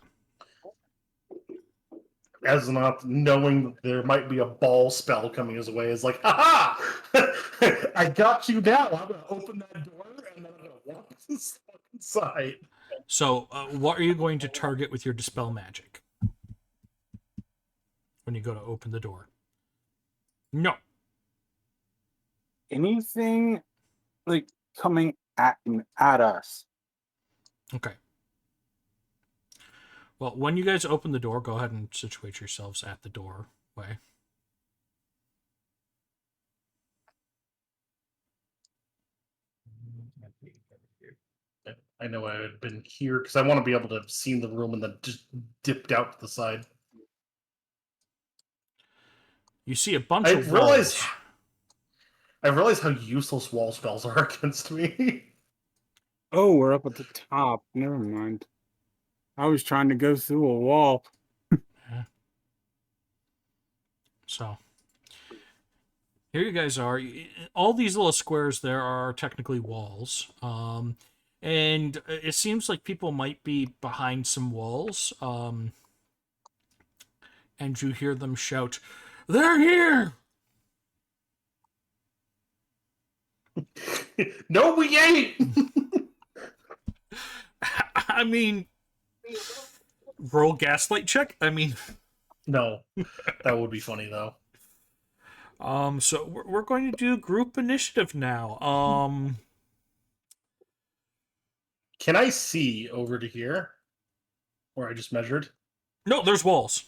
As not knowing there might be a ball spell coming his way is like, ha ha! I got you now. I'm going to open that door and then I'm going to walk this inside. So, what are you going to target with your dispel magic when you go to open the door? No. Anything like coming at us. Okay. Well, when you guys open the door, go ahead and situate yourselves at the doorway. I know I had been here because I want to be able to have seen the room and then just dipped out to the side. You see a bunch I of realize walls. I realize how useless wall spells are against me. Oh, we're up at the top. Never mind. I was trying to go through a wall. So, here you guys are. All these little squares there are technically walls. And it seems like people might be behind some walls. And you hear them shout, "They're here!" No, we ain't. I mean, roll gaslight check. I mean, No, that would be funny though. so we're going to do group initiative now. Can I see over to here, where I just measured? No, there's walls.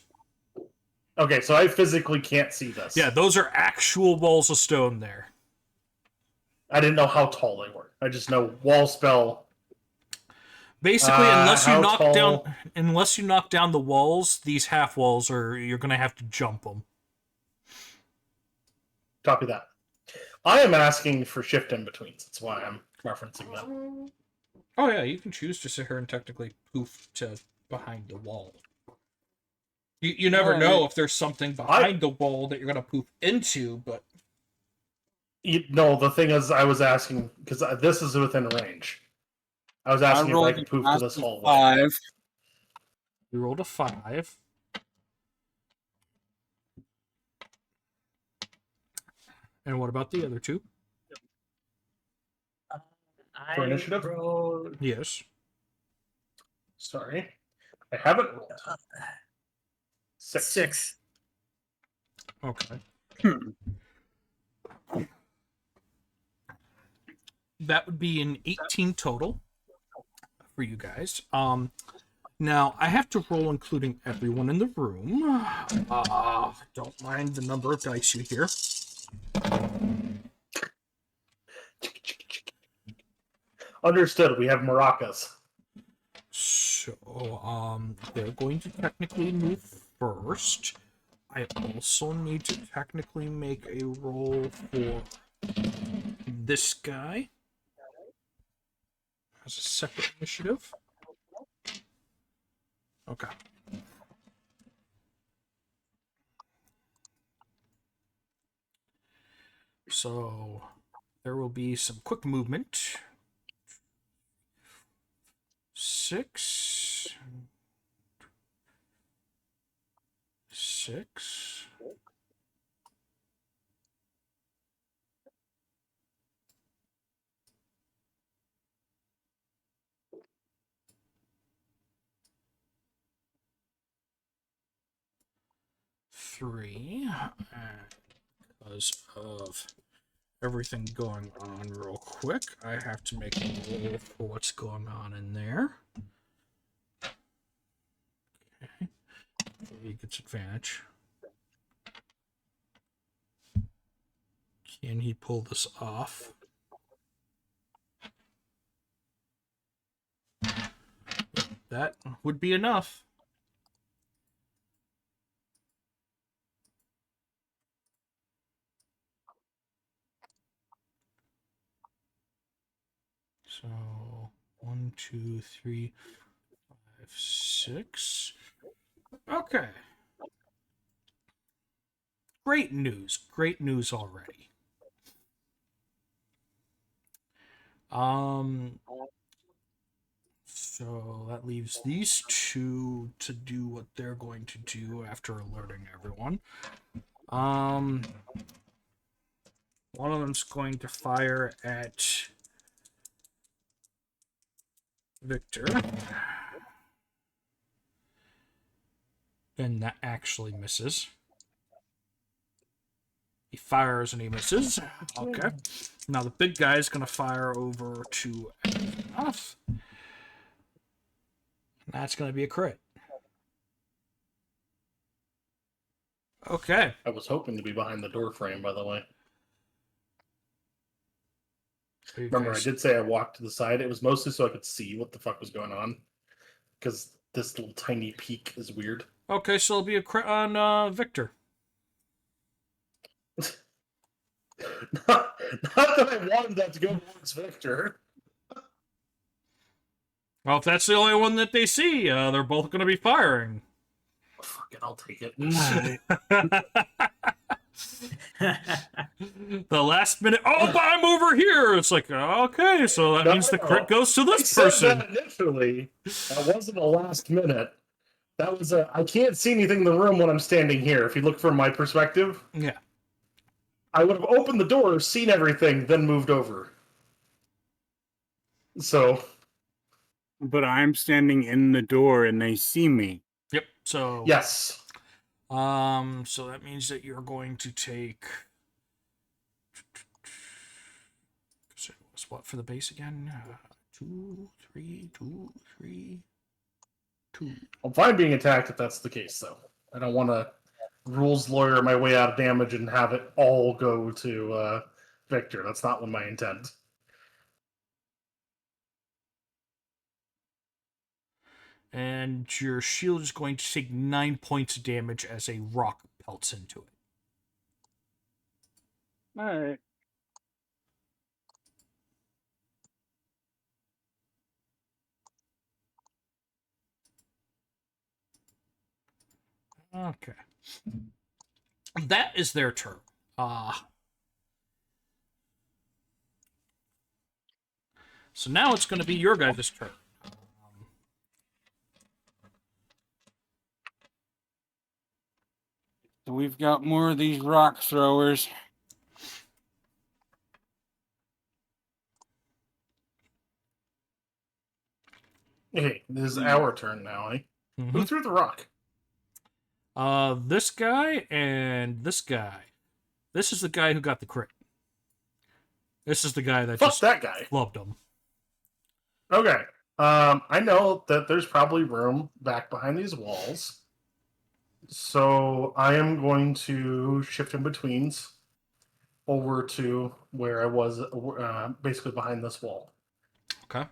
Okay, so I physically can't see this. Yeah, those are actual walls of stone there. I didn't know how tall they were. I just know wall spell. Basically, unless you how knock tall? down the walls, these half walls you're gonna have to jump them. Copy that. I am asking for shift in betweens. That's why I'm referencing them. Oh yeah, you can choose to sit here and technically poof to behind the wall. You never know if there's something behind the wall that you're gonna poof into, but No, the thing is, I was asking because this is within range. I was asking if I could poof to this hallway. 5. you rolled a 5. And what about the other two? For initiative? Rolled Yes. Sorry, I haven't rolled. 6. 6. Okay. That would be an 18 total for you guys. Now I have to roll including everyone in the room. Don't mind the number of dice you hear. Understood. We have maracas. So, they're going to technically move first. I also need to technically make a roll for this guy as a separate initiative. Okay. So, there will be some quick movement. 6. 6. Three, because of everything going on real quick, I have to make a roll for what's going on in there. Okay. He gets advantage. Can he pull this off? That would be enough. So 1, 2, 3, 5, 6. Okay. Great news. Great news already. So that leaves these two to do what they're going to do after alerting everyone. One of them's going to fire at Victor. And that actually misses. He fires and he misses. Okay. Now the big guy is going to fire over to Enough. That's going to be a crit. Okay. I was hoping to be behind the door frame, by the way. Remember, I did say I walked to the side. It was mostly so I could see what the fuck was going on. Because this little tiny peak is weird. Okay, so it'll be a crit on Victor. Not that I wanted that to go towards Victor. Well, if that's the only one that they see, they're both going to be firing. Fuck it, I'll take it. The last minute, oh, but I'm over here. It's like, okay, so that means the crit goes to this I person. said that initially. That wasn't a last minute. That was I can't see anything in the room when I'm standing here. If you look from my perspective, Yeah. I would have opened the door, seen everything, then moved over. So. But I'm standing in the door and they see me. Yep. So. Yes. So that means that you're going to take. So it was what for the base again? 2, 3, 2, 3, 2. I'm fine being attacked if that's the case, though. I don't want to rules lawyer my way out of damage and have it all go to Victor. That's not my intent. And your shield is going to take 9 points of damage as a rock pelts into it. Alright. Okay. That is their turn. So now it's going to be your guys' turn. So we've got more of these rock throwers. Hey, this is our turn now, eh? Mm-hmm. Who threw the rock? This guy and this guy. This is the guy who got the crit. This is the guy that Fuck just that guy. loved him. Okay. I know that there's probably room back behind these walls. So I am going to shift in betweens over to where I was basically behind this wall. Okay.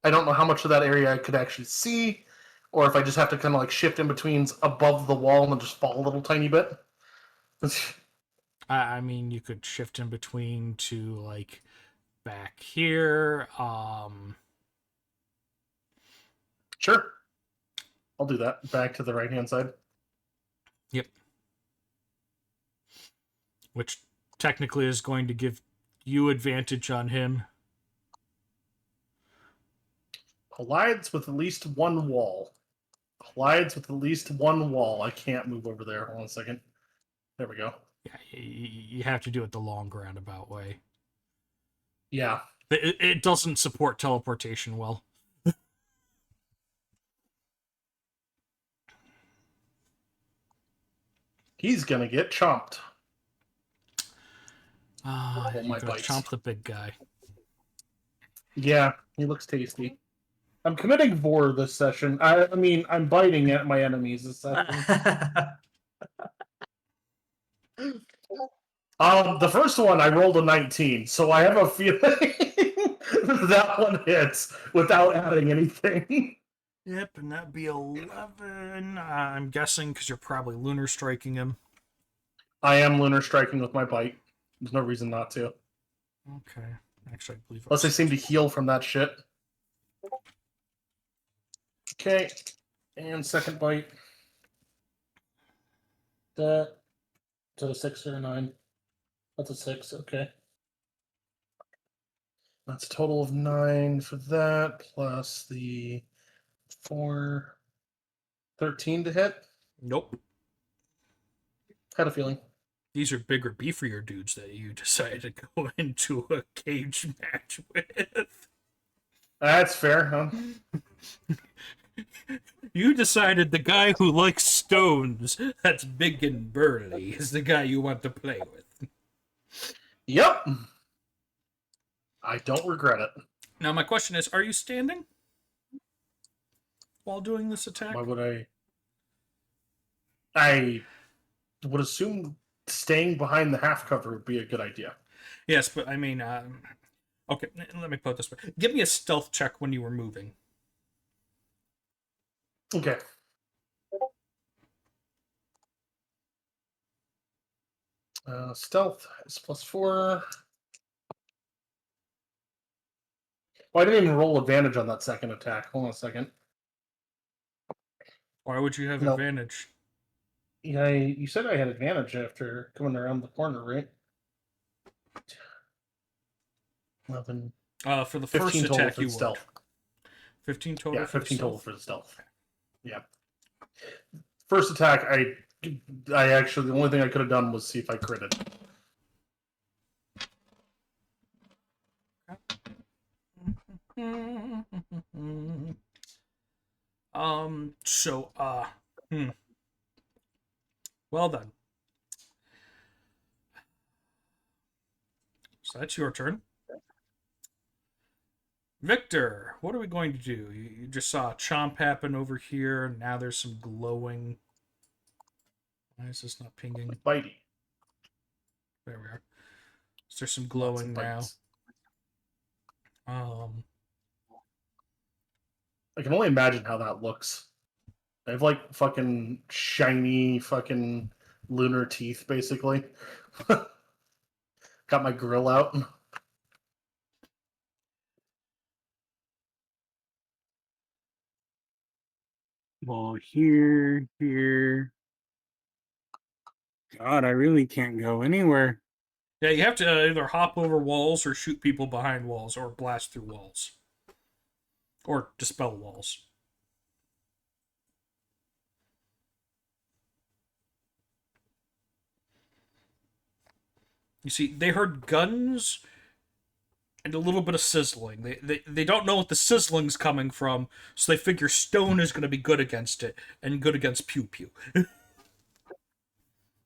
I don't know how much of that area I could actually see, or if I just have to kind of like shift in betweens above the wall and just fall a little tiny bit. I mean, you could shift in between to like back here. Sure. I'll do that. Back to the right-hand side. Yep. Which technically is going to give you advantage on him. Collides with at least one wall. Collides with at least one wall. I can't move over there. Hold on a second. There we go. Yeah, you have to do it the long roundabout way. Yeah. It doesn't support teleportation well. He's gonna get chomped. You my gotta bites. chomp the big guy. Yeah, he looks tasty. I'm committing vor this session. I mean, I'm biting at my enemies this session. The first one I rolled a 19, so I have a feeling that one hits without adding anything. Yep, and that'd be 11. I'm guessing because you're probably lunar striking him. I am lunar striking with my bite. There's no reason not to. Okay. Actually, I believe. Unless they seem to heal from that shit. Okay. And second bite. That. Is that a 6 or a 9? That's a 6, okay. That's a total of 9 for that, plus the 4. 13 to hit. Nope. Had a feeling. These are bigger, beefier dudes that you decided to go into a cage match with. That's fair, huh? You decided the guy who likes stones, that's big and burly, is the guy you want to play with. Yep. I don't regret it. Now, my question is, are you standing while doing this attack? Why would I? I would assume staying behind the half cover would be a good idea. Yes, but I mean, okay, let me put it this way. Give me a stealth check when you were moving. Okay. Stealth is +4. Well, I didn't even roll advantage on that second attack. Hold on a second. Why would you have No. advantage? Yeah, you said I had advantage after coming around the corner, right? 11. For the 15 first total attack, for you the would. stealth. 15 total. Yeah, for 15 the total stealth? for the stealth. Yeah. First attack, I actually, the only thing I could have done was see if I critted. So, well done. So that's your turn. Victor, what are we going to do? You just saw a chomp happen over here. Now there's some glowing. Why is this not pinging? Bitey. There we are. So there's some Lots glowing of now. bites. I can only imagine how that looks. I have like fucking shiny fucking lunar teeth, basically. Got my grill out. Well, here. God, I really can't go anywhere. Yeah, you have to either hop over walls or shoot people behind walls or blast through walls. Or dispel walls. You see, they heard guns and a little bit of sizzling. They don't know what the sizzling's coming from, so they figure stone is going to be good against it and good against pew pew.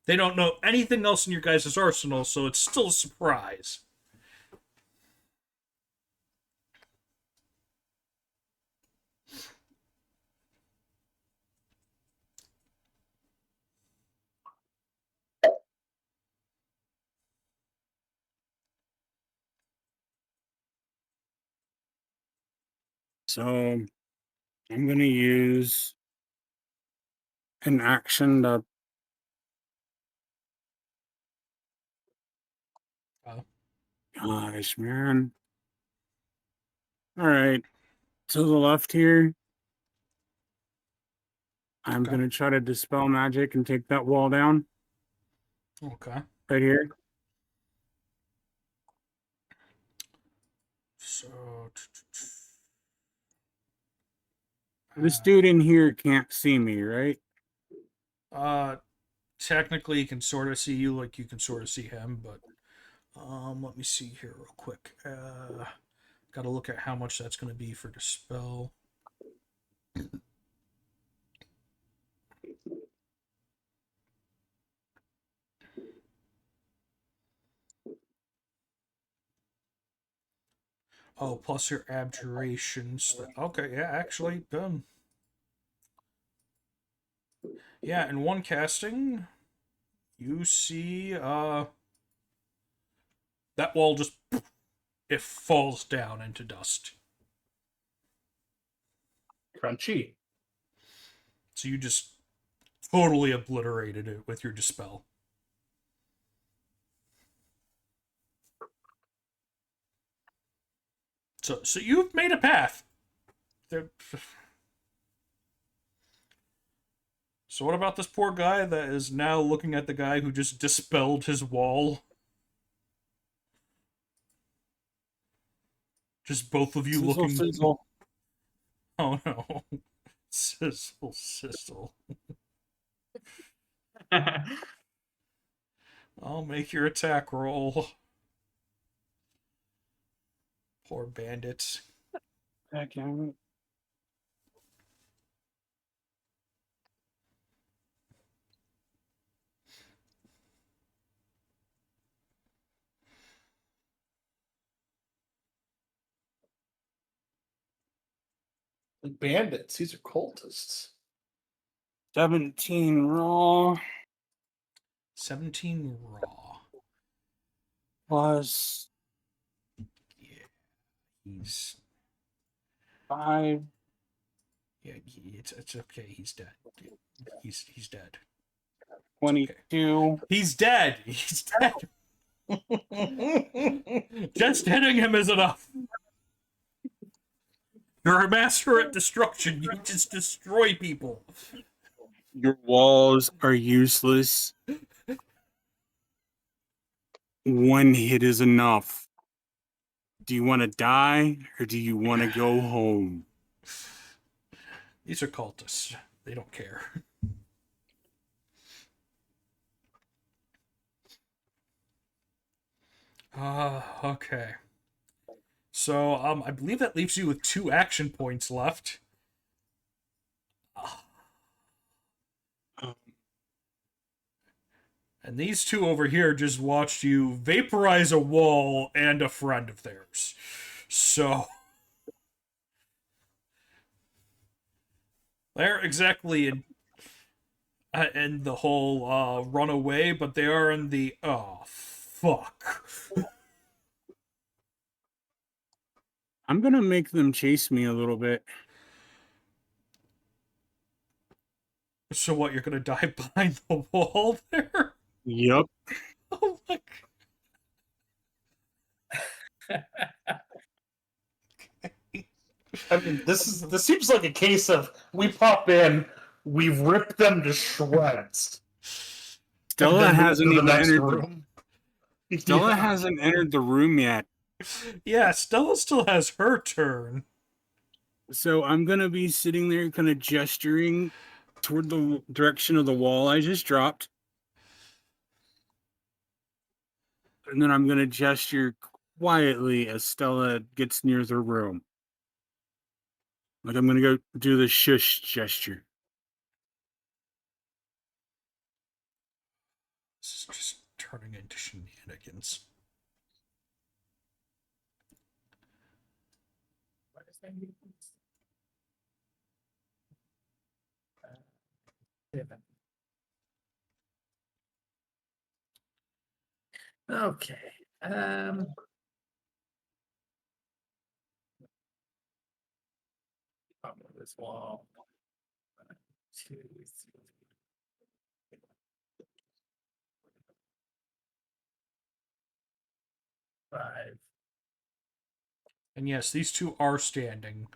They don't know anything else in your guys' arsenal, so it's still a surprise. So I'm going to use an action to. Gosh, man. All right. To the left here. I'm Okay. going to try to dispel magic and take that wall down. Okay. Right here. So. This dude in here can't see me, right? Technically, he can sort of see you like you can sort of see him, but let me see here real quick. Got to look at how much that's going to be for dispel. Oh, plus your abjurations. Okay, yeah, actually, yeah, in one casting, you see, that wall just, it falls down into dust. Crunchy. So you just totally obliterated it with your dispel. So you've made a path. There- So what about this poor guy that is now looking at the guy who just dispelled his wall? Just both of you Sizzle, looking. sizzle. Oh no. Sizzle, sizzle. I'll make your attack roll. Poor bandits. Heck yeah. Bandits. These are cultists. 17 raw 17 raw. plus Yeah. He's 5. yeah, it's okay. He's dead. He's dead. 22. He's dead. He's dead. Just hitting him is enough. You're a master at destruction. You just destroy people. Your walls are useless. One hit is enough. Do you want to die or do you want to go home? These are cultists. They don't care. Okay. So, I believe that leaves you with 2 action points left. And these two over here just watched you vaporize a wall and a friend of theirs. So, they're exactly in the whole run away, but they are in the oh fuck. I'm going to make them chase me a little bit. So what? You're gonna die behind the wall there? Yep. Oh my god. I mean, this seems like a case of we pop in, we rip them to shreds. and Stella then move hasn't to the even next entered room. Stella Yeah. hasn't entered the room yet. Yeah, Stella still has her turn. So I'm going to be sitting there kind of gesturing toward the direction of the wall I just dropped. And then I'm going to gesture quietly as Stella gets near the room. Like I'm going to go do the shush gesture. This is just turning into shenanigans. What is that? 7. Okay. Top of this wall. 1, 2, 3, 5. And yes, these two are standing.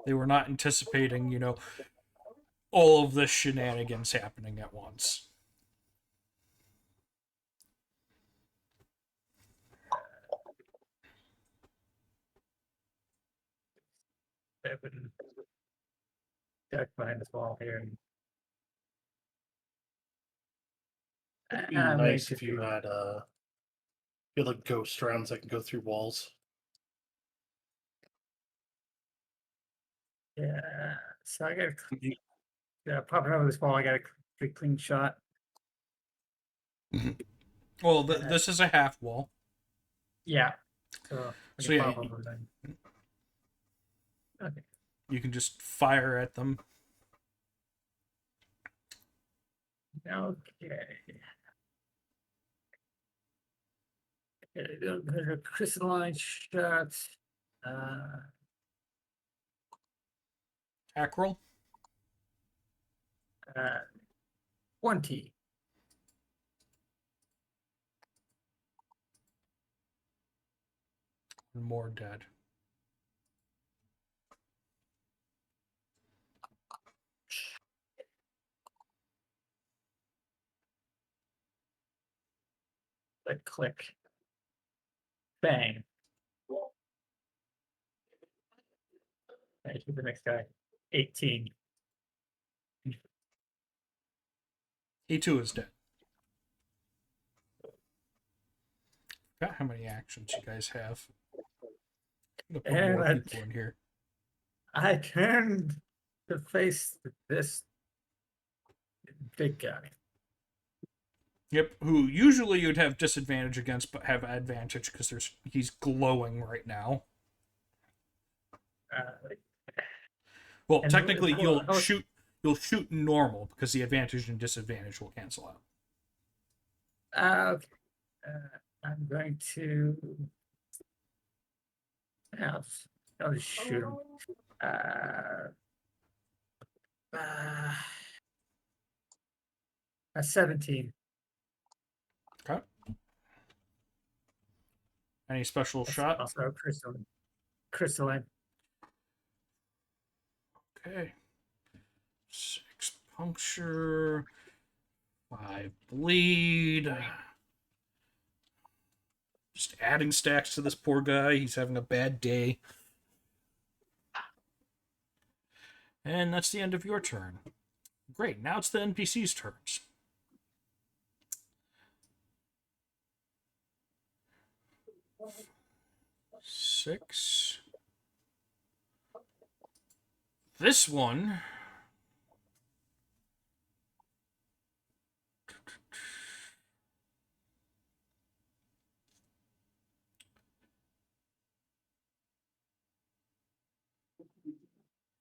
They were not anticipating, all of this shenanigans happening at once. Seven. Duck behind this wall here. It'd be I nice make if you it- had like ghost rounds that can go through walls. Yeah. So I got popping over this wall. I got a pretty clean shot. Well, this is a half wall. Yeah. So I So can yeah, pop over then. Okay. you can just fire at them. Okay. There's a crystalline shot. Attack roll. 20. More dead. Click, click. Bang. Thank you, the next guy. 18. He too is dead. Forgot how many actions you guys have. I'm gonna put And more people in here. I turned to face this big guy. Yep, who usually you'd have disadvantage against, but have advantage because he's glowing right now. Well, And technically, well, you'll shoot normal because the advantage and disadvantage will cancel out. okay. I'm going to. I'll just shoot him. A 17. Okay. Any special That's shot? also crystalline. Crystalline. Okay. 6 puncture, 5 bleed. Just adding stacks to this poor guy. He's having a bad day. And that's the end of your turn. Great. Now it's the NPC's turns. Six. This one.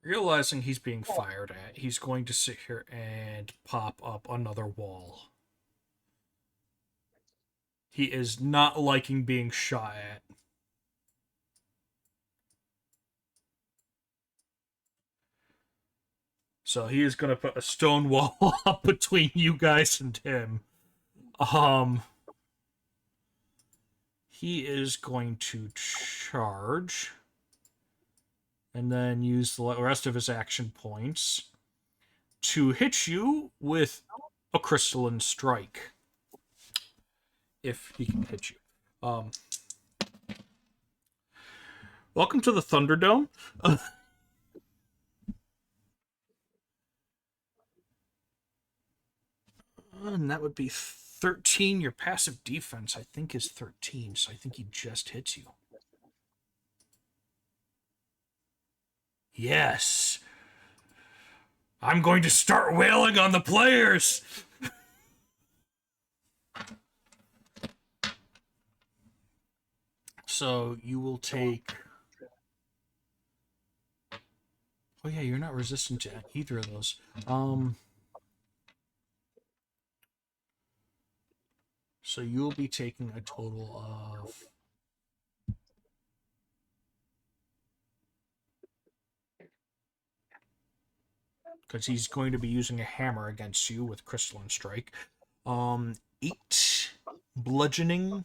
Realizing he's being fired at, he's going to sit here and pop up another wall. He is not liking being shot at. So he is going to put a stone wall up between you guys and him. He is going to charge and then use the rest of his action points to hit you with a crystalline strike. If he can hit you. Welcome to the Thunderdome. And that would be 13. Your passive defense, I think, is 13, so I think he just hits you. Yes. I'm going to start wailing on the players. So you will take... Oh yeah, you're not resistant to either of those. So you'll be taking a total of... Because he's going to be using a hammer against you with Crystalline Strike. 8 bludgeoning.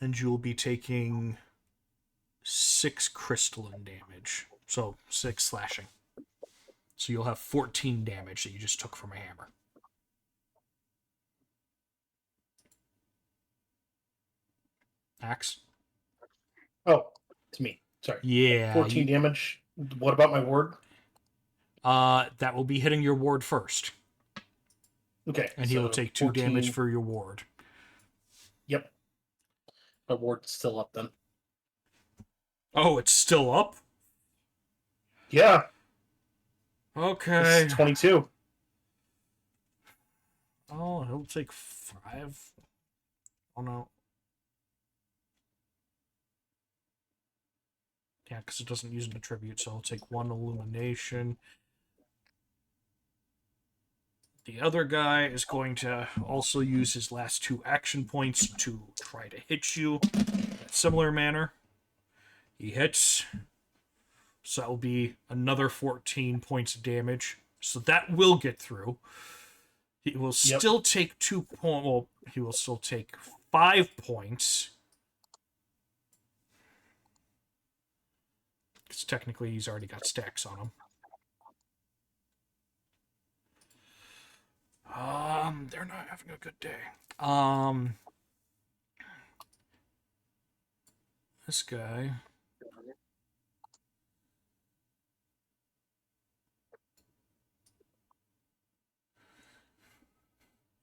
And you'll be taking 6 crystalline damage. So 6 slashing. So you'll have 14 damage that you just took from a hammer. Axe? Oh, it's me. Sorry. Yeah. 14 damage. What about my ward? That will be hitting your ward first. Okay. And he will take 2 damage for your ward. Yep. My ward's still up then. Oh, it's still up? Yeah. Okay. It's 22. Oh, he'll take 5. Oh, no. Yeah, because it doesn't use an attribute, so I'll take 1 illumination. The other guy is going to also use his last 2 action points to try to hit you in a similar manner. He hits. So that will be another 14 points of damage. So that will get through. He will still take 2 points. Well, he will still take 5 points. Because technically he's already got stacks on him. They're not having a good day. This guy.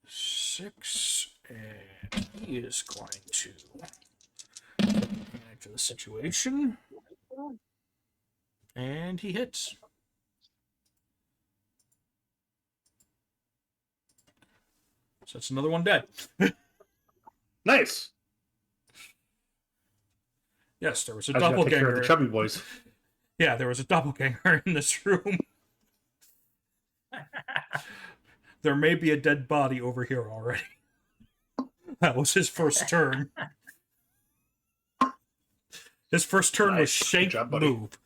Six, and he is going to react to the situation, and he hits. So that's another one dead. Nice. Yes, there was a I just gotta take care of doppelganger. the chubby boys. Yeah, there was a doppelganger in this room. There may be a dead body over here already. That was his first turn. His first turn was Nice. shake, Good job, buddy. move.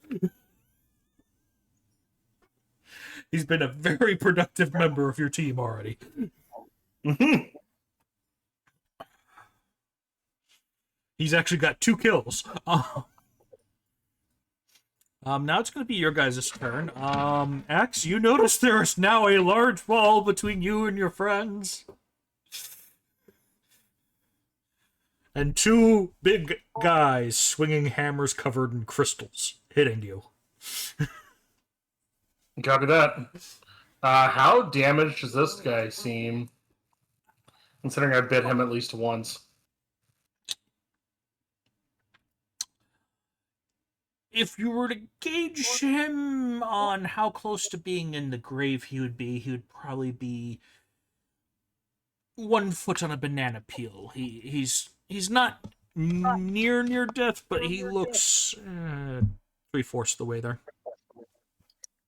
He's been a very productive member of your team already. Mm-hmm. He's actually got 2 kills. Now it's going to be your guys' turn. Axe, you notice there is now a large wall between you and your friends. And 2 big guys swinging hammers covered in crystals, hitting you. Copy that. How damaged does this guy seem? Considering I bit him at least once. If you were to gauge him on how close to being in the grave he would probably be 1 foot on a banana peel. He's not near death, but he looks 3/4 the way there.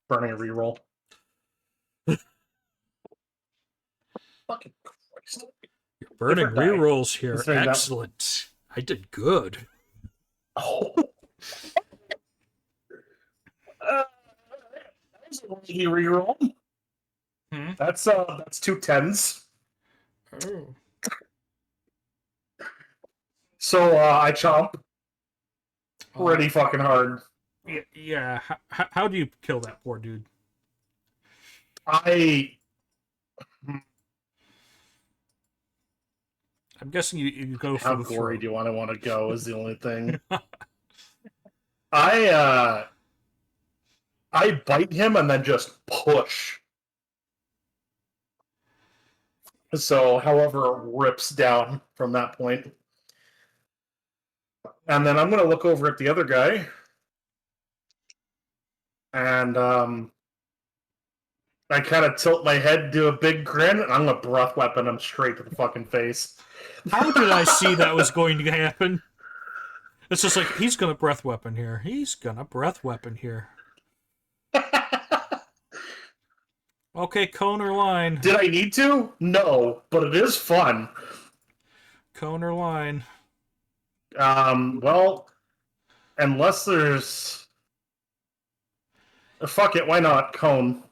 Burning a reroll. Fucking Christ. You're burning Different die. rerolls here. Considering that- Excellent. I did good. Oh. That was a lucky reroll. Hmm? That's 2 10s. Oh. So I chomp pretty fucking hard. Yeah. How do you kill that poor dude? I'm guessing you go for How the gory throat. do I want to go is the only thing. I bite him and then just push. So, however, it rips down from that point. And then I'm going to look over at the other guy. And I kind of tilt my head, do a big grin, and I'm going to breath weapon him straight to the fucking face. How did I see that was going to happen? It's just like, he's gonna breath weapon here. He's gonna breath weapon here. Okay, cone or line. Did I need to? No, but it is fun. Cone or line. Well, unless there's... Fuck it, why not? Cone.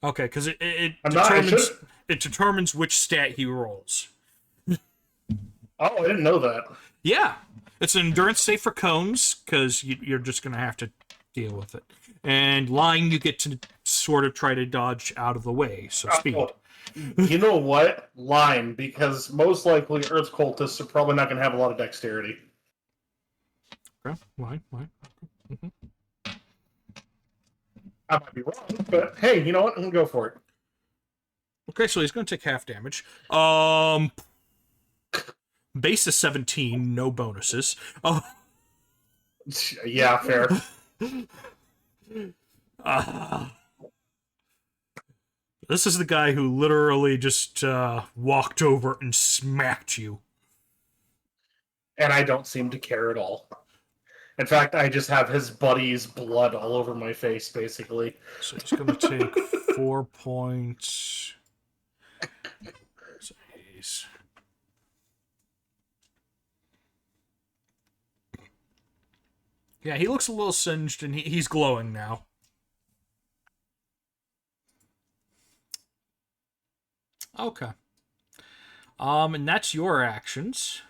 Okay, because it I'm not- I determines should- it determines which stat he rolls. Oh, I didn't know that. Yeah, it's an endurance save for cones because you're just gonna have to deal with it. And line, you get to sort of try to dodge out of the way. So speed. Oh, you know what? Line, because most likely Earth cultists are probably not going to have a lot of dexterity. Okay, line. I might be wrong, but hey, you know what? I'm going to go for it. Okay, so he's gonna take half damage. Base is 17, no bonuses. Oh. Yeah, fair. This is the guy who literally just walked over and smacked you. And I don't seem to care at all. In fact, I just have his buddy's blood all over my face, basically. So he's going to take 4 points. Jeez. Yeah, he looks a little singed, and he's glowing now. Okay. And that's your actions.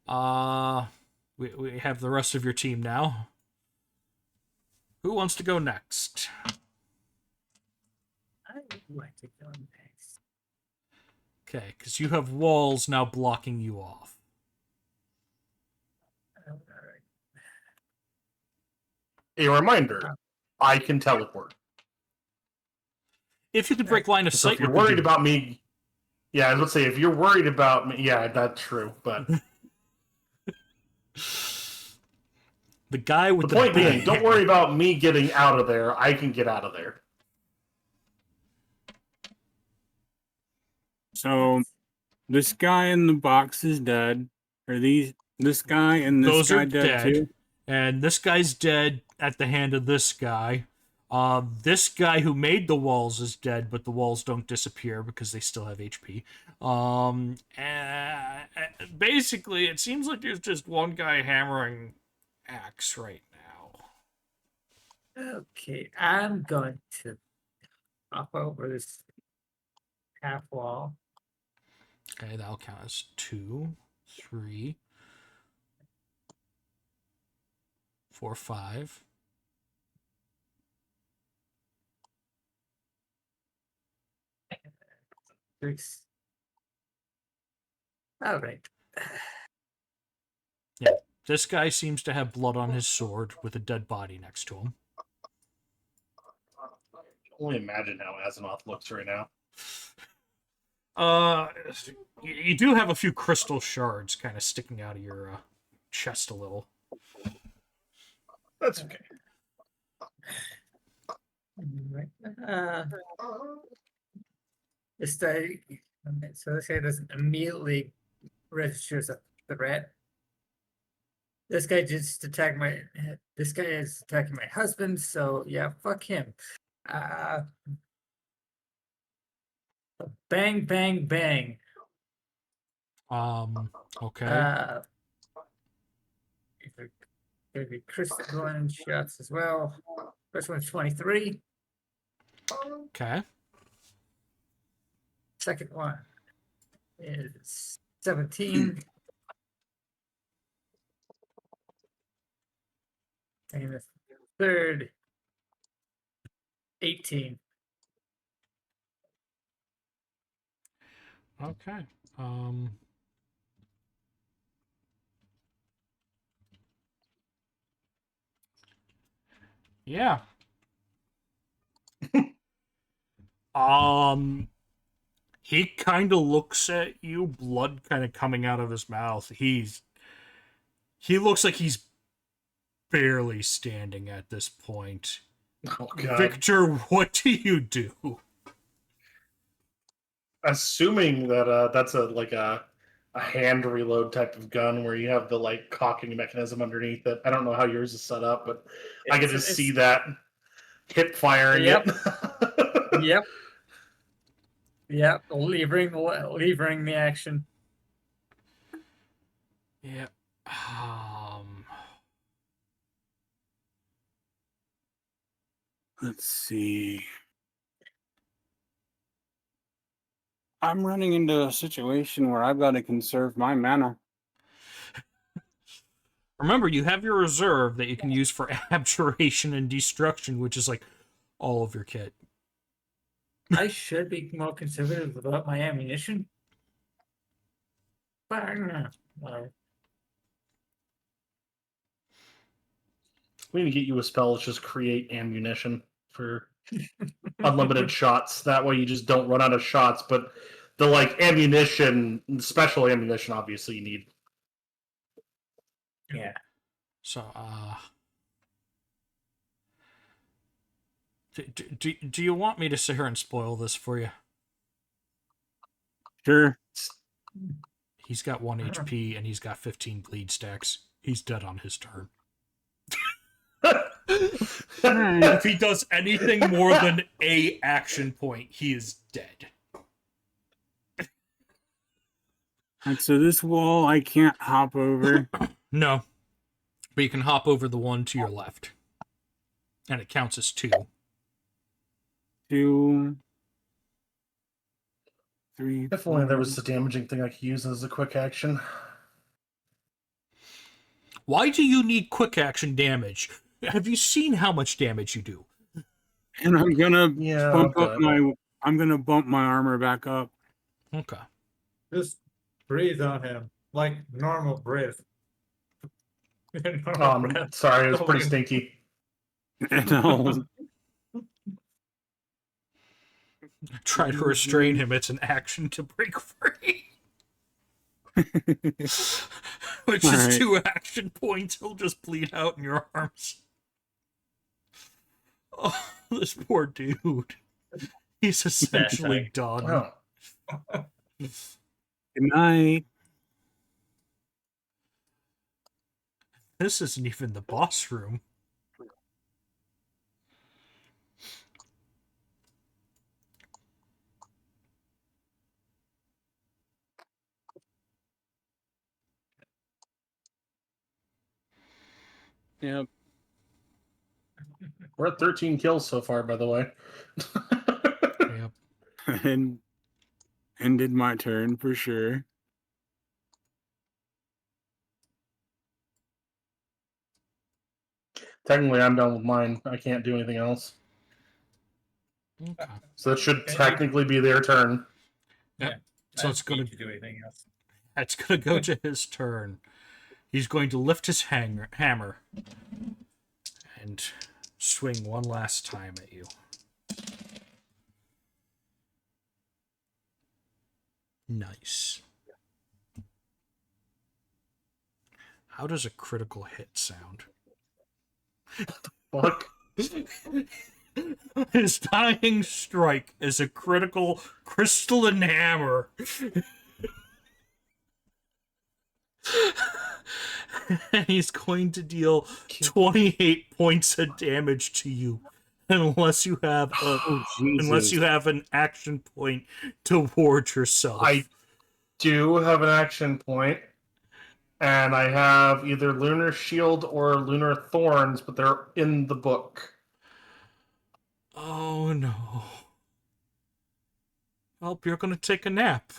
We have the rest of your team now. Who wants to go next? I would like to go next? Okay, because you have walls now blocking you off. All right. A reminder, I can teleport. If you could break line of So sight, if you're you could worried do it. about me, yeah, I was gonna say if you're worried about me, yeah, that's true. But The guy with the the point being, don't hammer. worry about me getting out of there. I can get out of there. So this guy in the box is dead. Are this guy and this Those guy are dead dead. too? And this guy's dead at the hand of this guy. This guy who made the walls is dead, but the walls don't disappear because they still have HP. Basically, it seems like there's just one guy hammering axe right now. Okay, I'm going to hop over this half wall. Okay, that'll count as 2, 3, 4, 5. Six. All right. This guy seems to have blood on his sword with a dead body next to him. Only imagine how Azimuth looks right now. You do have a few crystal shards kind of sticking out of your chest a little. That's okay. Right. This guy, so this guy doesn't immediately register as a threat. This guy just attacked my. This guy is attacking my husband, so yeah, fuck him. Bang, bang, bang. Okay. There'd be crystalline shots as well. First one's 23. Okay. Second one is 17. And the third, 18. Okay. Yeah. He kind of looks at you, blood kind of coming out of his mouth. He looks like he's barely standing at this point. Oh god. Victor, what do you do? Assuming that that's a hand reload type of gun where you have the like cocking mechanism underneath it. I don't know how yours is set up, but I can just see that hip firing Yep. it. Yep. Yep. Levering the action. Yeah. Let's see. I'm running into a situation where I've got to conserve my mana. Remember, you have your reserve that you can use for abjuration and destruction, which is like all of your kit. I should be more conservative about my ammunition. But I don't know. We need to get you a spell that's just create ammunition for unlimited shots. That way you just don't run out of shots, but the like ammunition, special ammunition, obviously you need. Yeah. So, do you want me to sit here and spoil this for you? Sure. He's got 1 HP and he's got 15 bleed stacks. He's dead on his turn. If he does anything more than a action point, he is dead. And so this wall I can't hop over. No. But you can hop over the one to your left. And it counts as 2. 2, 3. If only there was a damaging thing I could use as a quick action. Why do you need quick action damage? Have you seen how much damage you do? And I'm gonna Yeah, bump up but- my I'm gonna bump my armor back up. Okay. Just breathe on him like normal breath. Sorry, it was pretty stinky. And I'll Try to restrain him. It's an action to break free. Which is Alright. 2 action points. He'll just bleed out in your arms. Oh, this poor dude. He's essentially done. Oh. Good night. This isn't even the boss room. Yep. We're at 13 kills so far, by the way. Yep. And ended my turn for sure. Technically, I'm done with mine. I can't do anything else. Okay. So it should technically be their turn. So it's gonna do anything else. It's gonna go to his turn. He's going to lift his hammer and swing one last time at you. Nice. How does a critical hit sound? Fuck. His dying strike is a critical crystalline hammer. And he's going to deal 28 points of damage to you unless you have an action point to ward yourself. I do have an action point, and I have either Lunar Shield or Lunar Thorns, but they're in the book. Oh no. Well, you're gonna take a nap.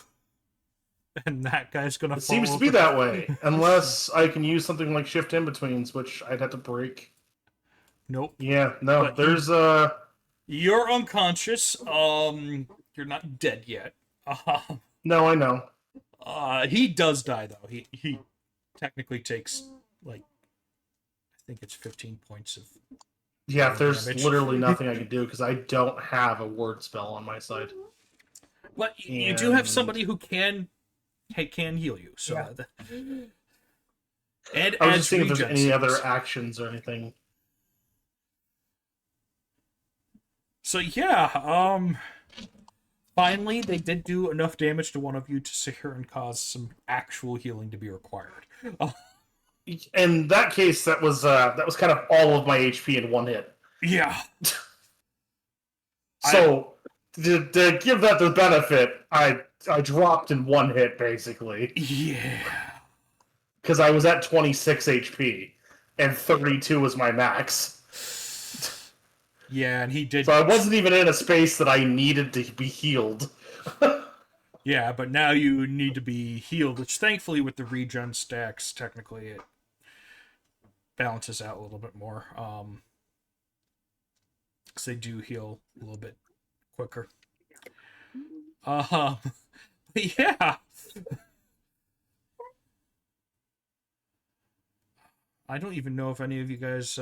And that guy's gonna It fall seems to be over. that way, unless I can use something like Shift In-Betweens, which I'd have to break. Nope. Yeah, no, But there's You're unconscious. You're not dead yet. No, I know. He does die though. He technically takes like I think it's 15 points of Yeah, there's damage. literally nothing I can do because I don't have a word spell on my side. But you do have And- somebody who can heal you. So Yeah. and I was adds just seeing if there's regen any saves. other actions or anything. So yeah, finally they did do enough damage to one of you to sit here and cause some actual healing to be required. In that case, that was kind of all of my HP in one hit. Yeah. So to give that the benefit, I dropped in one hit basically Yeah. because I was at 26 HP and 32 was my max. Yeah, and he did. So I wasn't even in a space that I needed to be healed. Yeah, but now you need to be healed, which thankfully with the regen stacks, technically it balances out a little bit more. Because they do heal a little bit quicker. But yeah. I don't even know if any of you guys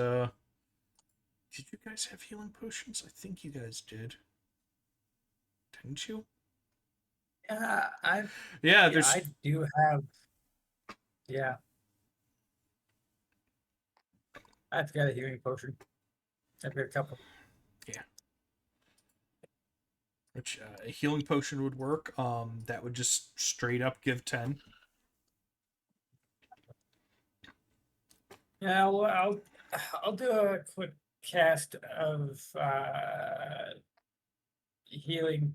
did you guys have healing potions? I think you guys did. Didn't you? Yeah, Yeah, there's I do have. Yeah. I've got a healing potion. I've got a couple. which a healing potion would work. That would just straight up give 10. Yeah, well, I'll do a quick cast of healing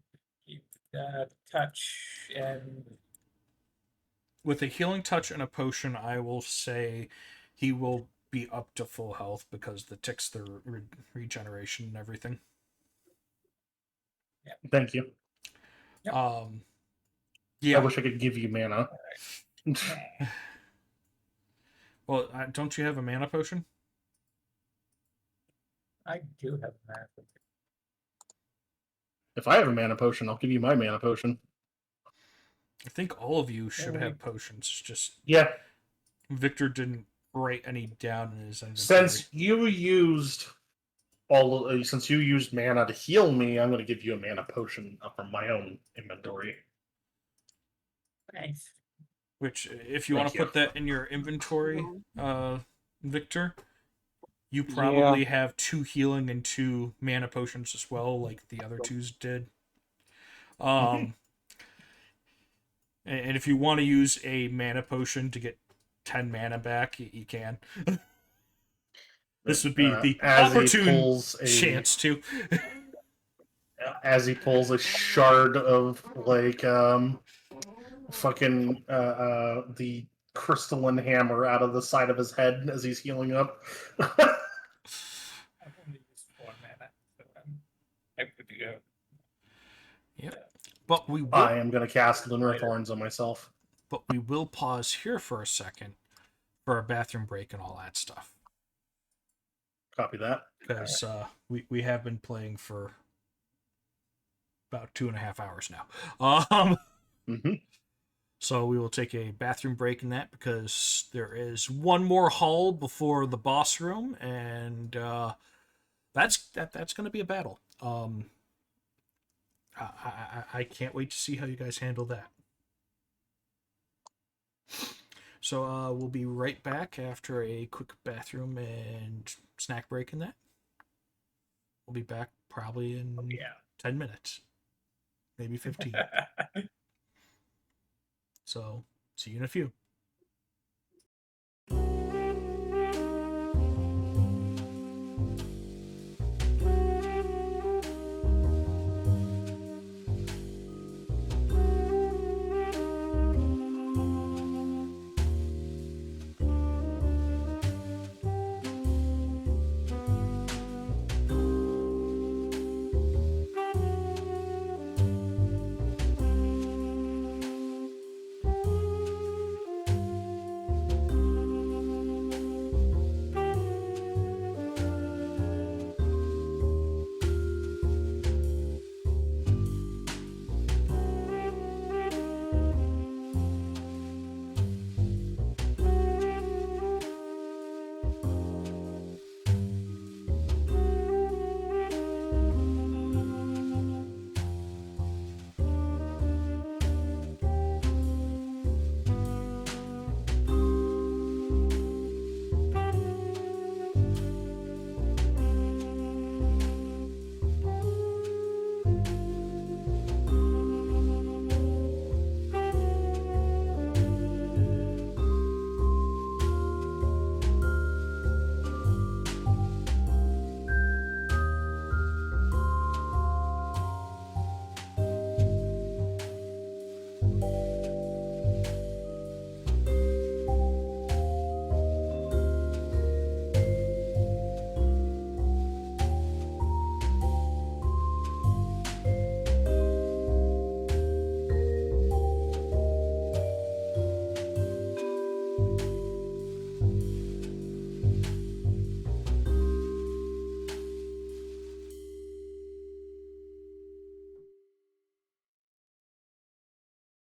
touch and With a healing touch and a potion, I will say he will be up to full health because the ticks the regeneration and everything. Thank you. Yep. I Yeah. wish I could give you mana. Well, don't you have a mana potion? I do have that. If I have a mana potion, I'll give you my mana potion. I think all of you should we- have potions. Just Yeah. Victor didn't write any down in his inventory. Since you used since you used mana to heal me, I'm going to give you a mana potion from my own inventory. Nice. Which, if you Thank want to you. put that in your inventory, Victor, you probably have 2 healing and 2 mana potions as well, like the other twos did. And if you want to use a mana potion to get 10 mana back, you can. This would be the As he opportune pulls chance to. as he pulls a shard of like fucking the crystalline hammer out of the side of his head as he's healing up. I've only used 4 mana, so I'm good to go. Yep. But we will, I am going to cast Lunar Thorns on myself. but we will pause here for a second for a bathroom break and all that stuff. Copy that. Because we have been playing for about 2.5 hours now. So we will take a bathroom break in that because there is one more hall before the boss room, and that's going to be a battle. I can't wait to see how you guys handle that. So we'll be right back after a quick bathroom and snack break in that. We'll be back probably in 10 minutes, maybe 15. So, see you in a few.